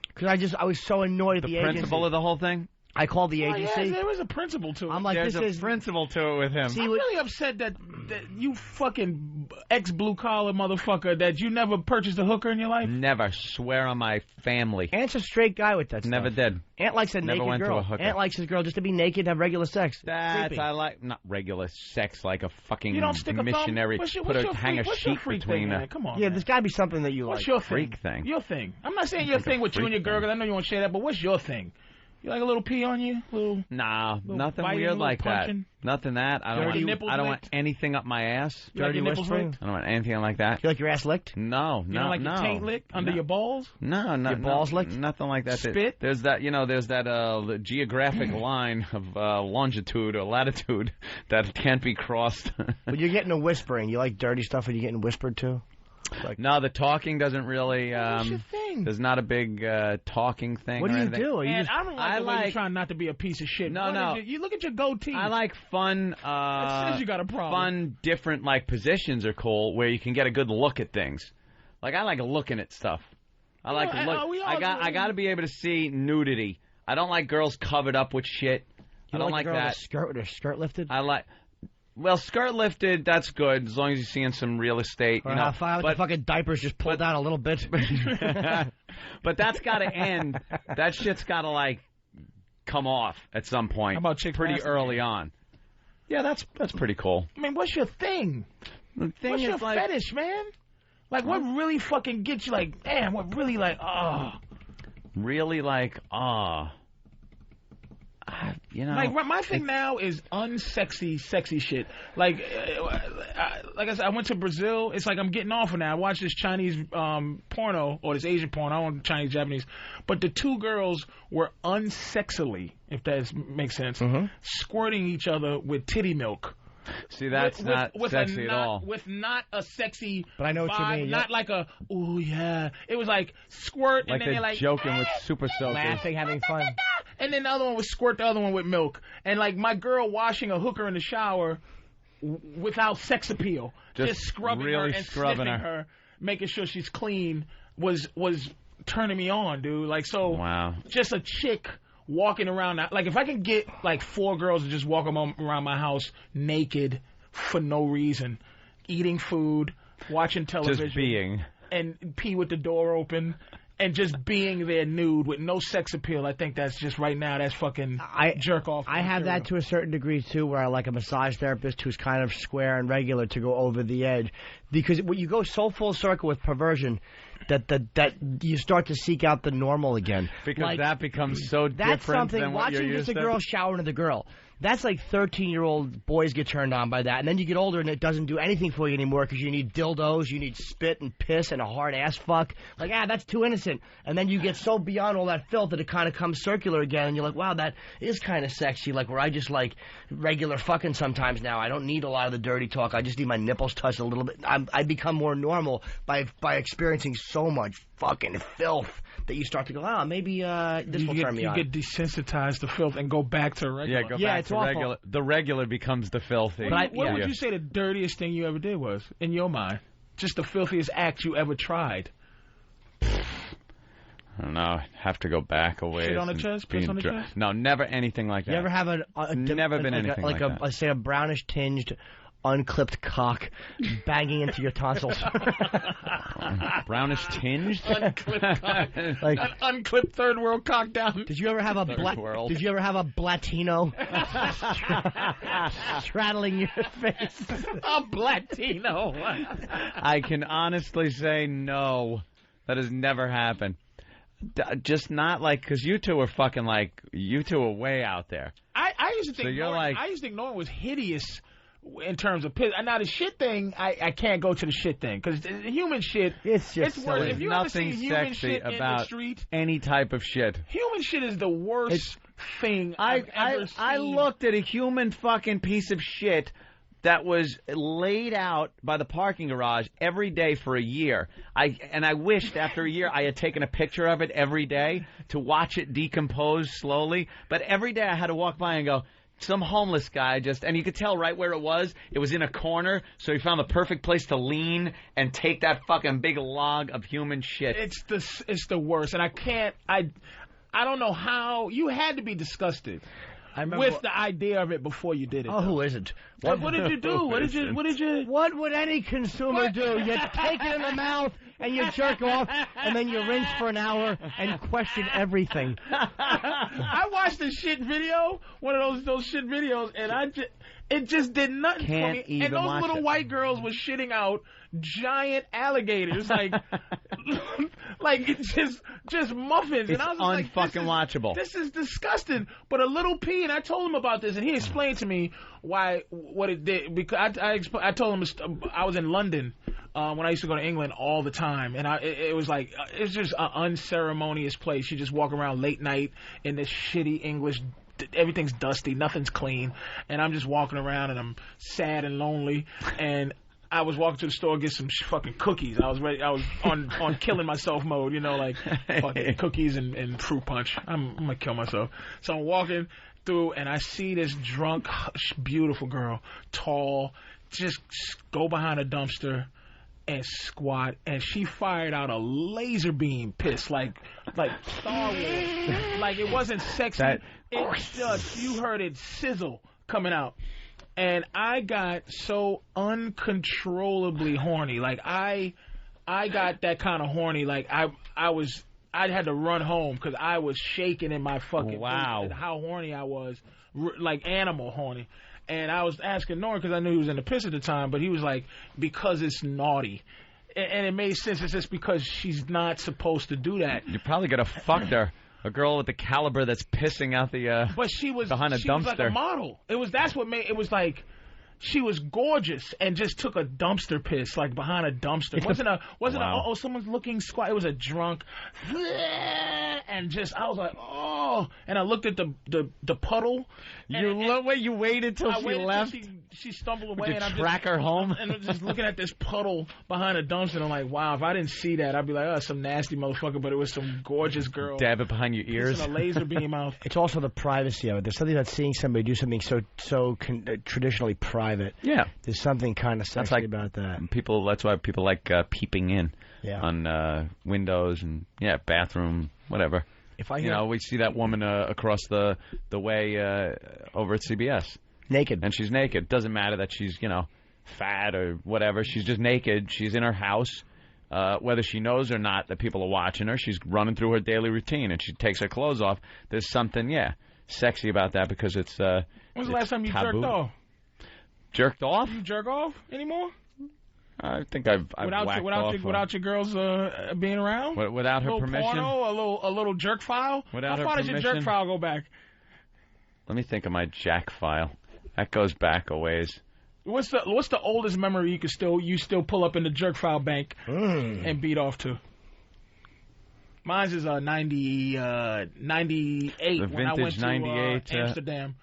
Because I was so annoyed at the agency. The principal of the whole thing? I called the agency. There was a principle to it. I'm like, there's a principle to it with him. I'm really upset that you fucking ex-blue-collar motherfucker that you never purchased a hooker in your life. Never. Swear on my family. Ant's a straight guy with that stuff. Never did. Ant likes a never naked went girl. To a hooker. Ant likes his girl just to be naked and have regular sex. That's, I like, not regular sex, like a fucking you don't stick missionary. Hang a sheet between her. Come on. Yeah, there's got to be something that you like. What's your freak thing? Your thing. I'm not saying your thing with you and your girl, because I know you won't share that, but what's your thing? You like a little pee on you? Nah, nothing weird like punching? that. Nothing that. I don't want anything up my ass. Dirty nipples licked? I don't want anything like that. You like your ass licked? No, you don't like your taint licked under your balls? No, your balls licked? Nothing like that. Spit? There's that geographic line of longitude or latitude that can't be crossed. But you're getting a whispering. You like dirty stuff and you're getting whispered to? No, the talking doesn't really... What's your thing? thing. There's not a big talking thing. What or do you anything. do? And I don't like the way you're trying not to be a piece of shit. No. You look at your goatee. I like fun. That says you got a problem. Fun, different positions are cool where you can get a good look at things. Like I like looking at stuff. I like to look. I got to be able to see nudity. I don't like girls covered up with shit. I don't like that. Skirt with her skirt lifted. I like. Well, skirt lifted, that's good as long as you're seeing some real estate. Or the fucking diapers just pulled down a little bit. But that's got to end. That shit's got to come off at some point. How about chick pretty nasty? early on? Yeah, that's pretty cool. I mean, what's your thing? What's your fetish, man? Like, what really fucking gets you damn, what really Really you know. My thing now is unsexy, sexy shit. Like I said, I went to Brazil. It's like I'm getting off of now. I watched this Chinese porno, or this Asian porno. I don't want Chinese, Japanese. But the two girls were unsexily, if that makes sense, squirting each other with titty milk. See, that's not sexy at all. With not a sexy but I know what vibe, you mean. Not like a, ooh, yeah. It was like squirt, and then they're you're like... joking with super soakers. Laughing, having fun. And then the other one would squirt the other one with milk. And my girl washing a hooker in the shower without sex appeal. Just scrubbing really her and scrubbing sniffing her, making sure she's clean, was turning me on, dude. Wow. Just a chick... walking around, if I can get 4 girls to just walk around my house naked for no reason, eating food, watching television, just being, and pee with the door open, and just being there nude with no sex appeal, I think that's just right now that's fucking jerk off. I have that to a certain degree too, where I like a massage therapist who's kind of square and regular to go over the edge, because when you go so full circle with perversion. That you start to seek out the normal again. Because that becomes so different than what you're used to. Watching just a girl shower into the girl. That's like 13-year-old boys get turned on by that. And then you get older and it doesn't do anything for you anymore because you need dildos, you need spit and piss and a hard ass fuck. That's too innocent. And then you get so beyond all that filth that it kind of comes circular again. And you're like, wow, that is kind of sexy. Where I just like regular fucking sometimes now. I don't need a lot of the dirty talk. I just need my nipples touched a little bit. I become more normal by experiencing so much fucking filth that you start to go, maybe this will turn me on. You get desensitized to filth and go back to regular. Yeah, go back to regular. The regular becomes the filthy. What would you say the dirtiest thing you ever did was, in your mind? Just the filthiest act you ever tried? I don't know. I'd have to go back a ways. Shit on the chest? Piss on the chest? No, never anything like that. You ever have never been anything like that. Say a brownish tinged unclipped cock banging into your tonsils. Brownish tinged? Unclipped cock. An unclipped third world cock down. Did you ever have a Blatino straddling your face? A Blatino. I can honestly say no. That has never happened. Just not because you two are fucking you two are way out there. I used to think I used to think Norm was hideous in terms of piss. Now the shit thing, I can't go to the shit thing because the human shit. It's just worse. If you nothing ever see human sexy shit about in the street, any type of shit. Human shit is the worst thing I've ever seen. I looked at a human fucking piece of shit that was laid out by the parking garage every day for a year. I wished after a year I had taken a picture of it every day to watch it decompose slowly. But every day I had to walk by and go, some homeless guy and you could tell right where it was in a corner, so he found the perfect place to lean and take that fucking big log of human shit. It's the worst, and I don't know how you had to be disgusted. With the idea of it before you did it. Oh, who isn't? What did you do? What would any consumer do? You take it in the mouth and you jerk off, and then you rinse for an hour and question everything. I watched a shit video, one of those shit videos, and it just did nothing for me. And those little white girls were shitting out giant alligators, just muffins. It's and I was unfucking watchable. This is disgusting. But a little pee, and I told him about this, and he explained to me what it did. Because I told him I was in London when I used to go to England all the time, and it was just an unceremonious place. You just walk around late night in this shitty English. Everything's dusty, nothing's clean, and I'm just walking around, and I'm sad and lonely, and I was walking to the store to get some fucking cookies. I was ready. I was on killing myself mode, like fucking cookies and fruit punch. I'm gonna kill myself. So I'm walking through, and I see this drunk, beautiful girl, tall, just go behind a dumpster and squat, and she fired out a laser beam piss like Star Wars. Like it wasn't sexy. You heard it sizzle coming out. And I got so uncontrollably horny. Like I got that kind of horny. Like I had to run home because I was shaking in my fucking boots at how horny I was, like animal horny. And I was asking Norm because I knew he was in the piss at the time, but he was like, because it's naughty. And it made sense. It's just because she's not supposed to do that. You probably could have fucked her. A girl with the caliber that's pissing out the but she was behind a dumpster. Was like a model. That's what made it was like she was gorgeous and just took a dumpster piss like behind a dumpster. It wasn't someone's looking squat. It was a drunk and just I was like and I looked at the puddle. You waited till she left. She stumbled away. Did you track her home? And I'm just looking at this puddle behind a dumpster. And I'm like, wow, if I didn't see that, I'd be like, some nasty motherfucker. But it was some gorgeous girl. Dab it behind your ears. A laser beam out. It's also the privacy of it. There's something about seeing somebody do something so traditionally private. Yeah. There's something kind of sexy about that. That's why people like peeping in on windows and bathroom, whatever. If I hear, we see that woman across the way over at CBS. Naked. And she's naked. Doesn't matter that she's, fat or whatever. She's just naked. She's in her house. Whether she knows or not that people are watching her, she's running through her daily routine, and she takes her clothes off. There's something, sexy about that because it's When's the last time you jerked off? Jerked off? You jerk off anymore? I think I've whacked off. Without your girls being around? Without her permission? Porno, a little jerk file? Without her permission? How far does your jerk file go back? Let me think of my jack file. That goes back a ways. What's the oldest memory you still pull up in the jerk file bank and beat off to? Mine's is 98 when I went to Amsterdam.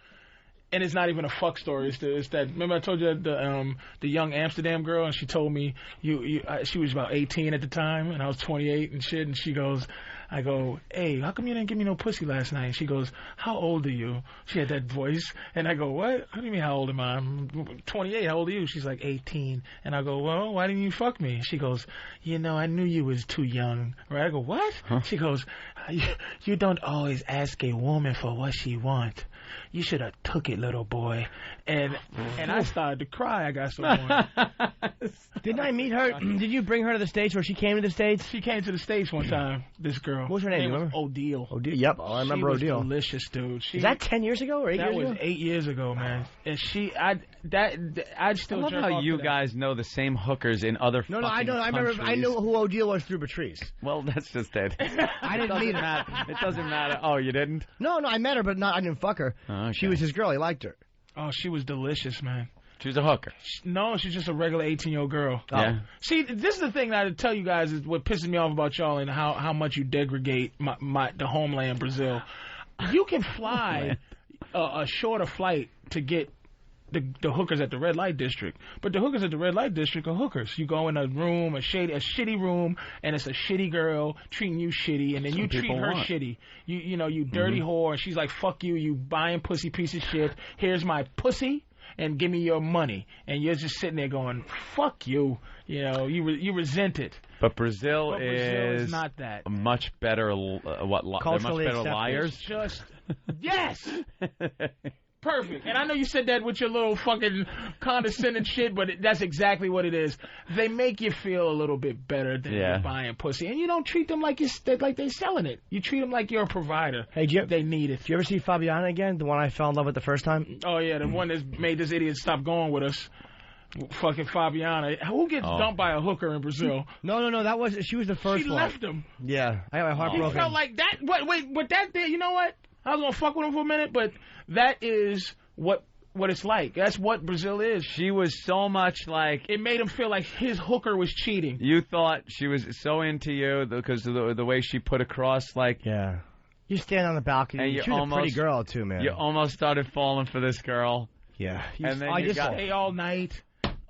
And it's not even a fuck story. It's that. Remember I told you the young Amsterdam girl, and she told me she was about 18 at the time, and I was 28 and shit. And she goes, I go, hey, how come you didn't give me no pussy last night? And she goes, how old are you? She had that voice, and I go, what? What do you mean how old am I? I'm 28. How old are you? She's like 18, and I go, well, why didn't you fuck me? She goes, I knew you was too young. Right? I go, what? Huh? She goes, you don't always ask a woman for what she wants. You should have took it, little boy. And I started to cry. I got so horny. Didn't I meet her? Did you bring her to the States or she came to the States? She came to the States one time, this girl. What was her name? Was O'Deal. O'Deal, yep. I remember O'Deal. She was delicious, dude. Is that 10 years ago or 8 years ago? That was 8 years ago, man. And I'd still I love how you guys know the same hookers in other No, I know. I knew who O'Deal was through Patrice. Well, that's just it. I didn't meet her. It doesn't matter. Oh, you didn't? No, I met her, but I didn't fuck her. Oh, okay. She was his girl. He liked her. Oh, she was delicious, man. She was a hooker. No, she's just a regular 18-year-old girl. Yeah. See, this is the thing that I tell you guys is what pisses me off about y'all and how much you degrade the homeland, Brazil. You can fly a shorter flight to get the hookers at the red light district, but the hookers at the red light district are hookers. You go in a room, a shitty room, and it's a shitty girl treating you shitty, and then you treat her shitty. You dirty whore, and she's like, fuck you, you buying pussy piece of shit. Here's my pussy, and give me your money. And you're just sitting there going, fuck you. You resent it. But Brazil is not that. Much better. They're much better liars. Just yes. Perfect. And I know you said that with your little fucking condescending shit, but that's exactly what it is. They make you feel a little bit better than you're buying pussy. And you don't treat them like they're selling it. You treat them like you're a provider. Hey, they need it. Did you ever see Fabiana again? The one I fell in love with the first time? Oh, yeah, the one that made this idiot stop going with us. Fucking Fabiana. Who gets dumped by a hooker in Brazil? No. She was the first one. She left him. Yeah. I got my heart broken. He felt like that. Wait, but that there, you know what? I was going to fuck with him for a minute, but that is what it's like. That's what Brazil is. She was so much like... It made him feel like his hooker was cheating. You thought she was so into you because of the way she put across, like... Yeah. You stand on the balcony. And she was a pretty girl, too, man. You almost started falling for this girl. Yeah. And then I just stay all night.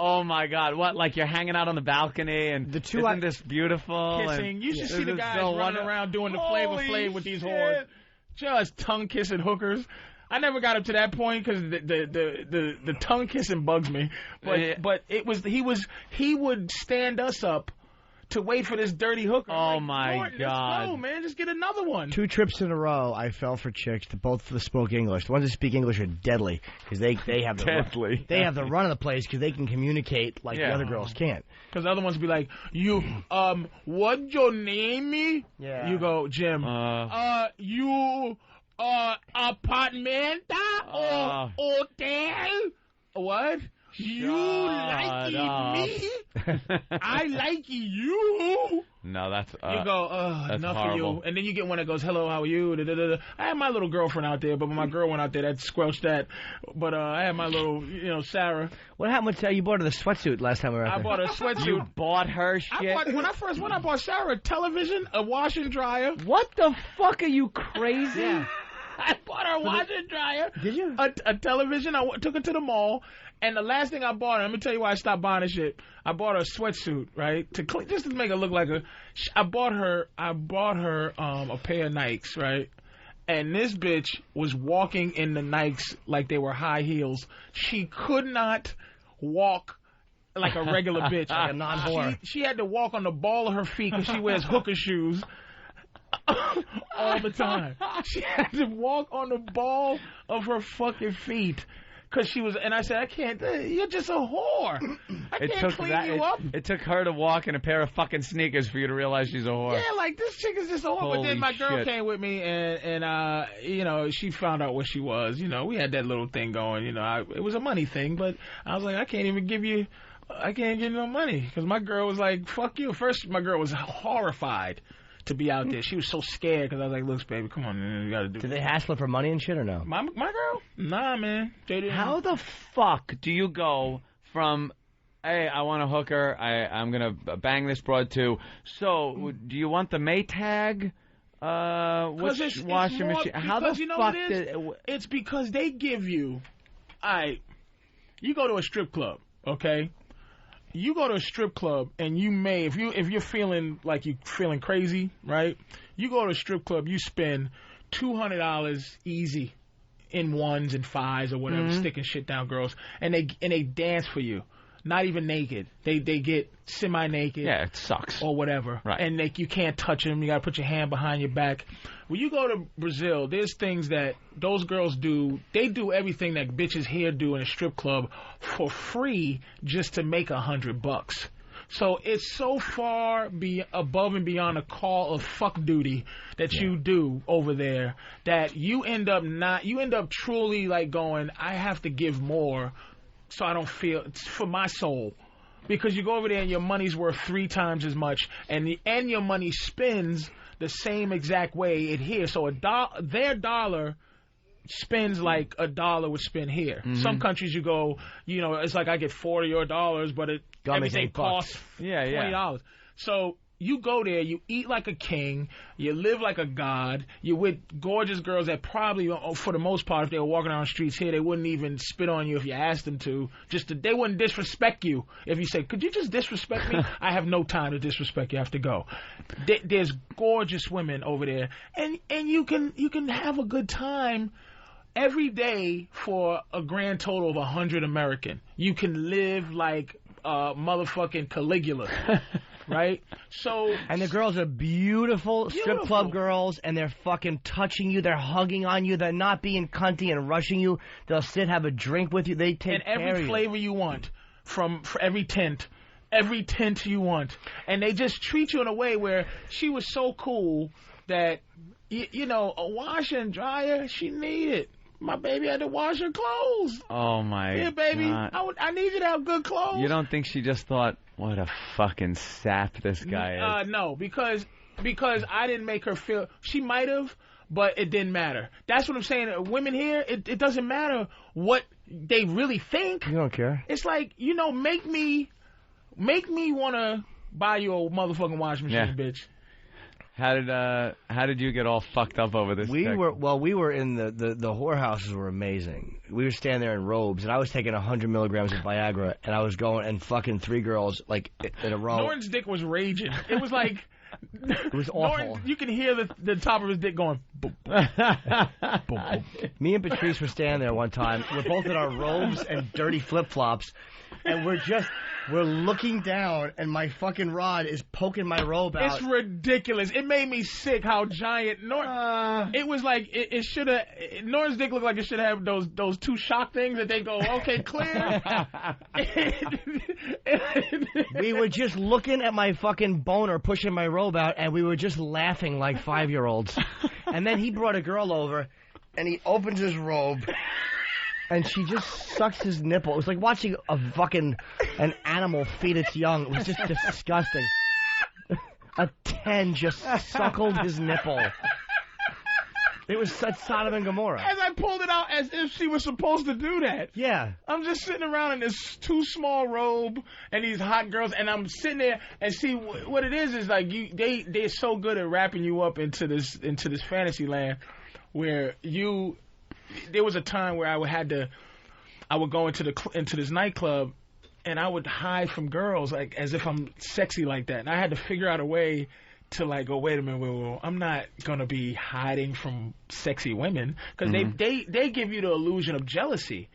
Oh my God! What? Like you're hanging out on the balcony and isn't this beautiful? Kissing. And you should see the guys running around doing the Flavor Flav with these whores, just tongue kissing hookers. I never got up to that point because the tongue kissing bugs me. But he would stand us up to wait for this dirty hooker. Oh my Gordon, God! Let's go, man. Just get another one. 2 trips in a row, I fell for chicks that both spoke English. The ones that speak English are deadly because they have the deadly. They have the run of the place because they can communicate like the other girls can't. Because the other ones be like, you, what your name is? Yeah. You go, Jim. You, apartment or hotel? What? You like me? I like you. No, that's you go, that's enough horrible. of you. And then you get one that goes, hello, how are you? Da, da, da, da. I had my little girlfriend out there, but when my girl went out there, that squelched that. But I had my little, Sarah. What happened with you bought her the sweatsuit last time we were out there? I bought her a sweatsuit. You bought her shit? When I first went, I bought Sarah a television, a washer and dryer. What the fuck? Are you crazy? Yeah. I bought her a washer and dryer. Did you? A television. I took her to the mall. And the last thing I bought her, let me tell you why I stopped buying this shit. I bought her a sweatsuit, right? Just to make her look like a. I bought her a pair of Nikes, right? And this bitch was walking in the Nikes like they were high heels. She could not walk like a regular bitch, like a non-whore. She had to walk on the ball of her feet because she wears hooker shoes all the time. She had to walk on the ball of her fucking feet. Because she was, and I said, I can't, you're just a whore. I can't clean you up. It took her to walk in a pair of fucking sneakers for you to realize she's a whore. Yeah, like, this chick is just a whore. Holy but then my girl shit. came with me, and she found out what she was. We had that little thing going. It was a money thing, but I was like, I can't give you no money. Because my girl was like, fuck you. First, my girl was horrified to be out there. She was so scared because I was like, look, baby, come on, man, you got to do it. Did they hassle her for money and shit or no? My girl? Nah, man. They didn't. How the fuck do you go from, hey, I want a hooker, I'm going to bang this broad too, so do you want the Maytag? Which washing machine? How the fuck it's because they give you, you go to a strip club, okay? You go to a strip club and you may, if you're feeling like you're feeling crazy, right? You go to a strip club, you spend $200 easy in ones and fives or whatever, sticking shit down girls, and they dance for you, not even naked. They get semi-naked. Yeah, it sucks. Or whatever. Right. And you can't touch them. You got to put your hand behind your back. When you go to Brazil, there's things that those girls do. They do everything that bitches here do in a strip club for free just to make $100. So it's so far above and beyond a call of fuck duty that you do over there that you end up truly like going, I have to give more so I don't feel it's for my soul. Because you go over there and your money's worth 3 times as much, and your money spends the same exact way it here. So their dollar spends like $1 would spend here. Some countries you go, it's like I get $40 your dollars, but everything costs $20. So you go there, you eat like a king, you live like a god, you're with gorgeous girls that probably, for the most part, if they were walking around the streets here, they wouldn't even spit on you if you asked them to. They wouldn't disrespect you if you say, could you just disrespect me? I have no time to disrespect you, I have to go. There's gorgeous women over there, and you can have a good time every day for a grand total of 100 American. You can live like motherfucking Caligula. Right? And the girls are beautiful strip club girls, and they're fucking touching you, they're hugging on you, they're not being cunty and rushing you. They'll sit, have a drink with you, they take care of you. And every flavor you want, for every tint you want. And they just treat you in a way where she was so cool that, a washer and dryer, she needed. My baby had to wash her clothes. Oh, my God. Yeah, baby, I need you to have good clothes. You don't think she just thought, what a fucking sap this guy is? No, because I didn't make her feel. She might have, but it didn't matter. That's what I'm saying. Women here, it doesn't matter what they really think. You don't care. It's like, make me want to buy you a motherfucking washing machine, bitch. How did you get all fucked up over this? We were in the whorehouses were amazing. We were standing there in robes, and I was taking 100 milligrams of Viagra, and I was going and fucking 3 girls like in a row. Norton's dick was raging. It was like it was awful. Norton, you can hear the top of his dick going. Boom, boom, boom. Me and Patrice were standing there one time. We're both in our robes and dirty flip flops, and we're looking down, and my fucking rod is poking my robe out. It's ridiculous. It made me sick how giant Norton. It was like it should have. Norton's dick looked like it should have those 2 shock things that they go, okay, clear. We were just looking at my fucking boner pushing my robe out, and we were just laughing like 5-year-olds. And then he brought a girl over, and he opens his robe. And she just sucks his nipple. It was like watching an animal feed its young. It was just disgusting. A 10 just suckled his nipple. It was such Sodom and Gomorrah. As I pulled it out as if she was supposed to do that. Yeah. I'm just sitting around in this too small robe and these hot girls, and I'm sitting there and see what it is like they're so good at wrapping you up into this fantasy land where you. There was a time where I would go into this nightclub, and I would hide from girls like as if I'm sexy like that, and I had to figure out a way to like go, wait a minute, well, I'm not gonna be hiding from sexy women because they give you the illusion of jealousy.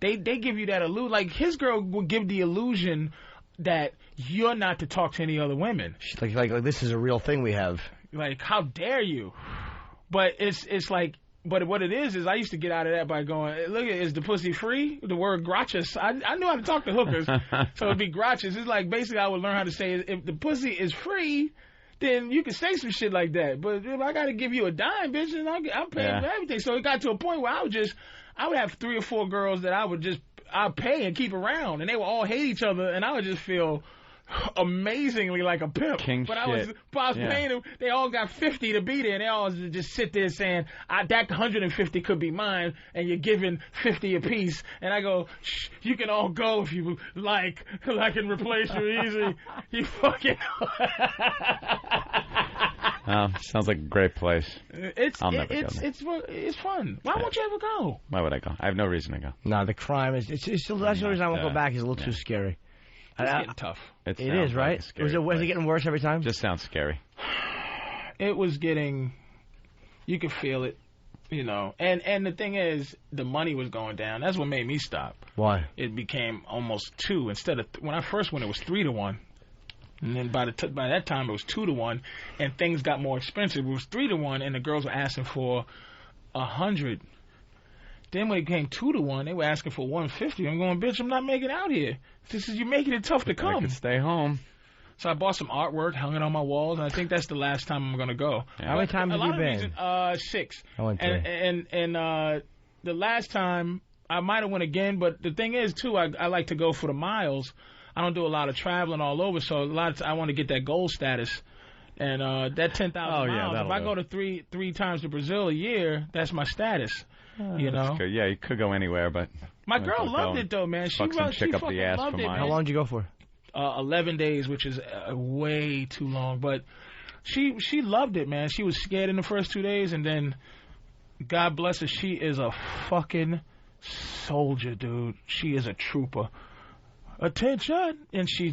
They give you that illusion. Like his girl will give the illusion that you're not to talk to any other women. She's like this is a real thing we have. Like how dare you? But it's like. But what it is I used to get out of that by going, look, is the pussy free? The word gracias. I knew how to talk to hookers, so it'd be gracias. It's like basically I would learn how to say, if the pussy is free, then you can say some shit like that. But if I got to give you a dime, bitch, and I'm paying for everything. So it got to a point where I would have 3 or 4 girls that I'd pay and keep around, and they would all hate each other, and I would just feel amazingly like a pimp. But I was paying them. They all got 50 to be there, and they all just sit there saying, that 150 could be mine, and you're giving 50 apiece. And I go, shh, you can all go if you like, because I can replace you easy. You fucking... Sounds like a great place. I'll never go there. It's fun. Why won't you ever go? Why would I go? I have no reason to go. No, the crime is... That's the reason I won't go back. It's a little too scary. It's getting tough. It is, right? Was it getting worse every time? Just sounds scary. It was getting... You could feel it, you know. And the thing is, the money was going down. That's what made me stop. Why? It became almost 2. Instead of... When I first went, it was 3 to 1. And then by that time, it was 2 to 1. And things got more expensive. It was 3 to 1, and the girls were asking for 100. Then when it came 2 to 1, they were asking for 150. I'm going, bitch, I'm not making it out here. You're making it tough to come. I can stay home. So I bought some artwork, hung it on my walls, and I think that's the last time I'm going to go. Yeah. How many times have you been? 6. I went 3. And the last time, I might have went again, but the thing is, too, I like to go for the miles. I don't do a lot of traveling all over, so I want to get that gold status. And that 10,000 miles, if I go to three times to Brazil a year, that's my status. You know? Yeah, you could go anywhere, but... My girl loved it, though, man. She chick up the ass loved it. How long did you go for? 11 days, which is way too long. But she loved it, man. She was scared in the first 2 days, and then, God bless her, she is a fucking soldier, dude. She is a trooper. Attention, and she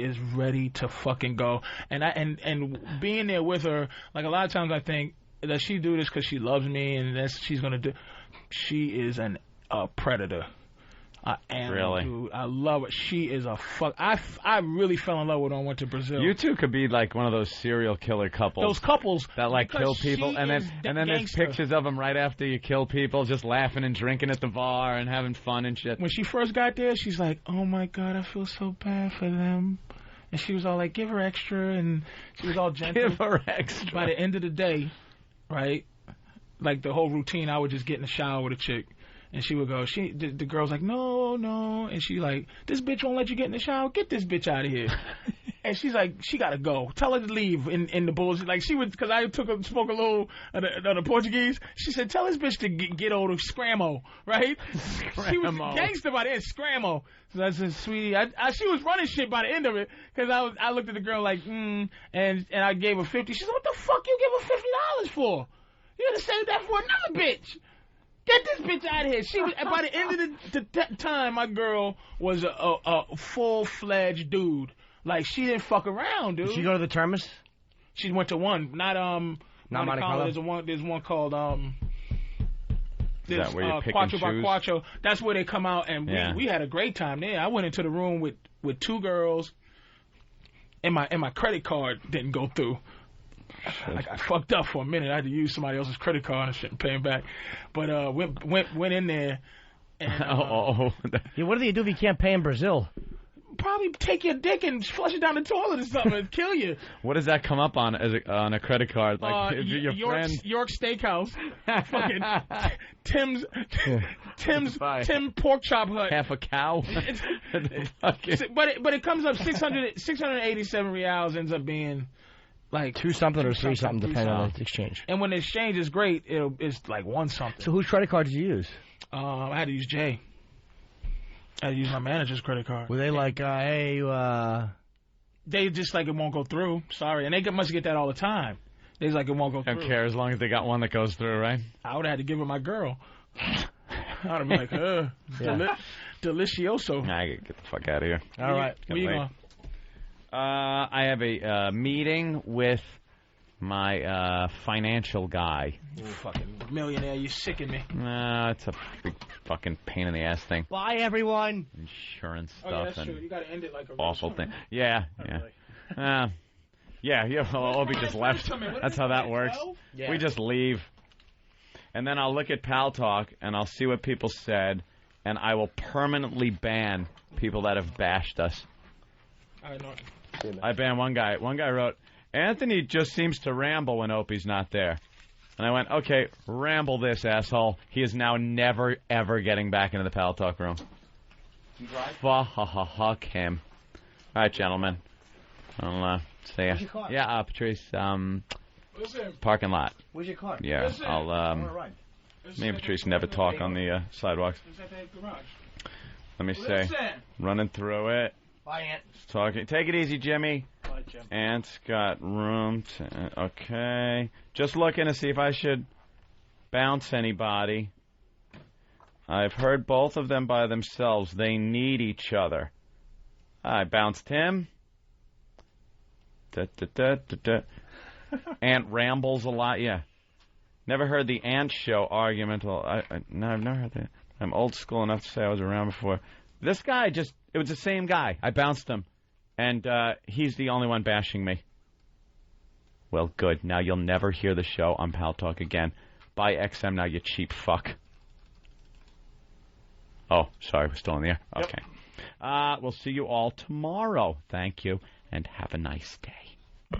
is ready to fucking go. And being there with her, like a lot of times I think that she do this because she loves me, and that's she's gonna do. She is a predator. I am, really? Dude. I love it. She is a fuck. I really fell in love with her and went to Brazil. You two could be like one of those serial killer couples. Those couples that like kill people, and then there's pictures of them right after you kill people, just laughing and drinking at the bar and having fun and shit. When she first got there, she's like, "Oh my God, I feel so bad for them," and she was all like, "Give her extra," and she was all gentle. Give her extra. By the end of the day, right, like the whole routine, I would just get in the shower with a chick. And she would go, the girl's like, no. And she like, this bitch won't let you get in the shower. Get this bitch out of here. And she's like, she gotta go. Tell her to leave in the bullshit. Like she would, because I spoke a little of the Portuguese. She said, tell this bitch to get over scrammo, right? She was gangster by the end, scrammo. So I said, sweetie, she was running shit by the end of it, because I looked at the girl like, and I gave her 50. She said, what the fuck you give her $50 for? You gotta save that for another bitch. Get this bitch out of here. She was, by the end of the time, my girl was a full-fledged dude. Like, she didn't fuck around, dude. Did she go to the Terminus? She went to one. Not Monte Carlo. There's one called, is that where you're picking Quattro by shoes? Quattro. That's where they come out, and we had a great time there. I went into the room with 2 girls, and my credit card didn't go through. I got fucked up for a minute. I had to use somebody else's credit card and shit and pay him back. But went in there. And, yeah, what do you do if you can't pay in Brazil? Probably take your dick and flush it down the toilet or something and kill you. What does that come up on on a credit card? Like if your friend York Steakhouse, fucking Tim Pork Chop Hut, half a cow. But it comes up 687 reals ends up being. Like 2 something or 3 something, depending on the exchange. And when the exchange is great, it's like 1 something. So whose credit card did you use? I had to use Jay. I had to use my manager's credit card. Were they like, hey, They just like, it won't go through. Sorry. And they must get that all the time. They just like, it won't go through. Don't care as long as they got one that goes through, right? I would have had to give her my girl. I would have been like, delicioso. Nah, get the fuck out of here. All right. Where you going? I have a meeting with my financial guy. You fucking millionaire, you sicken me. It's a big fucking pain in the ass thing. Bye, everyone. Insurance stuff. Oh, yeah, that's and true. You got to end it like a awful thing. Yeah. Well, Opie just left. That's how that works. Yeah. We just leave. And then I'll look at Pal Talk, and I'll see what people said, and I will permanently ban people that have bashed us. I banned one guy. One guy wrote, Anthony just seems to ramble when Opie's not there. And I went, okay, ramble this, asshole. He is now never, ever getting back into the Pal Talk room. Fuck him. All right, gentlemen. I'll see ya. Yeah, Patrice. Parking lot. Where's your car? Yeah, I'll. Me and Patrice never talk on the sidewalks. Let me say. Running through it. Bye, Ant. Talking. Take it easy, Jimmy. Bye, Jim. Ant's got room. Okay. Just looking to see if I should bounce anybody. I've heard both of them by themselves. They need each other. I bounced him. Ant rambles a lot. Yeah. Never heard the Ant Show argument. No, I've never heard that. I'm old school enough to say I was around before. This guy it was the same guy. I bounced him. And he's the only one bashing me. Well, good. Now you'll never hear the show on Pal Talk again. Buy XM now, you cheap fuck. Oh, sorry. We're still in the air? Okay. We'll see you all tomorrow. Thank you, and have a nice day.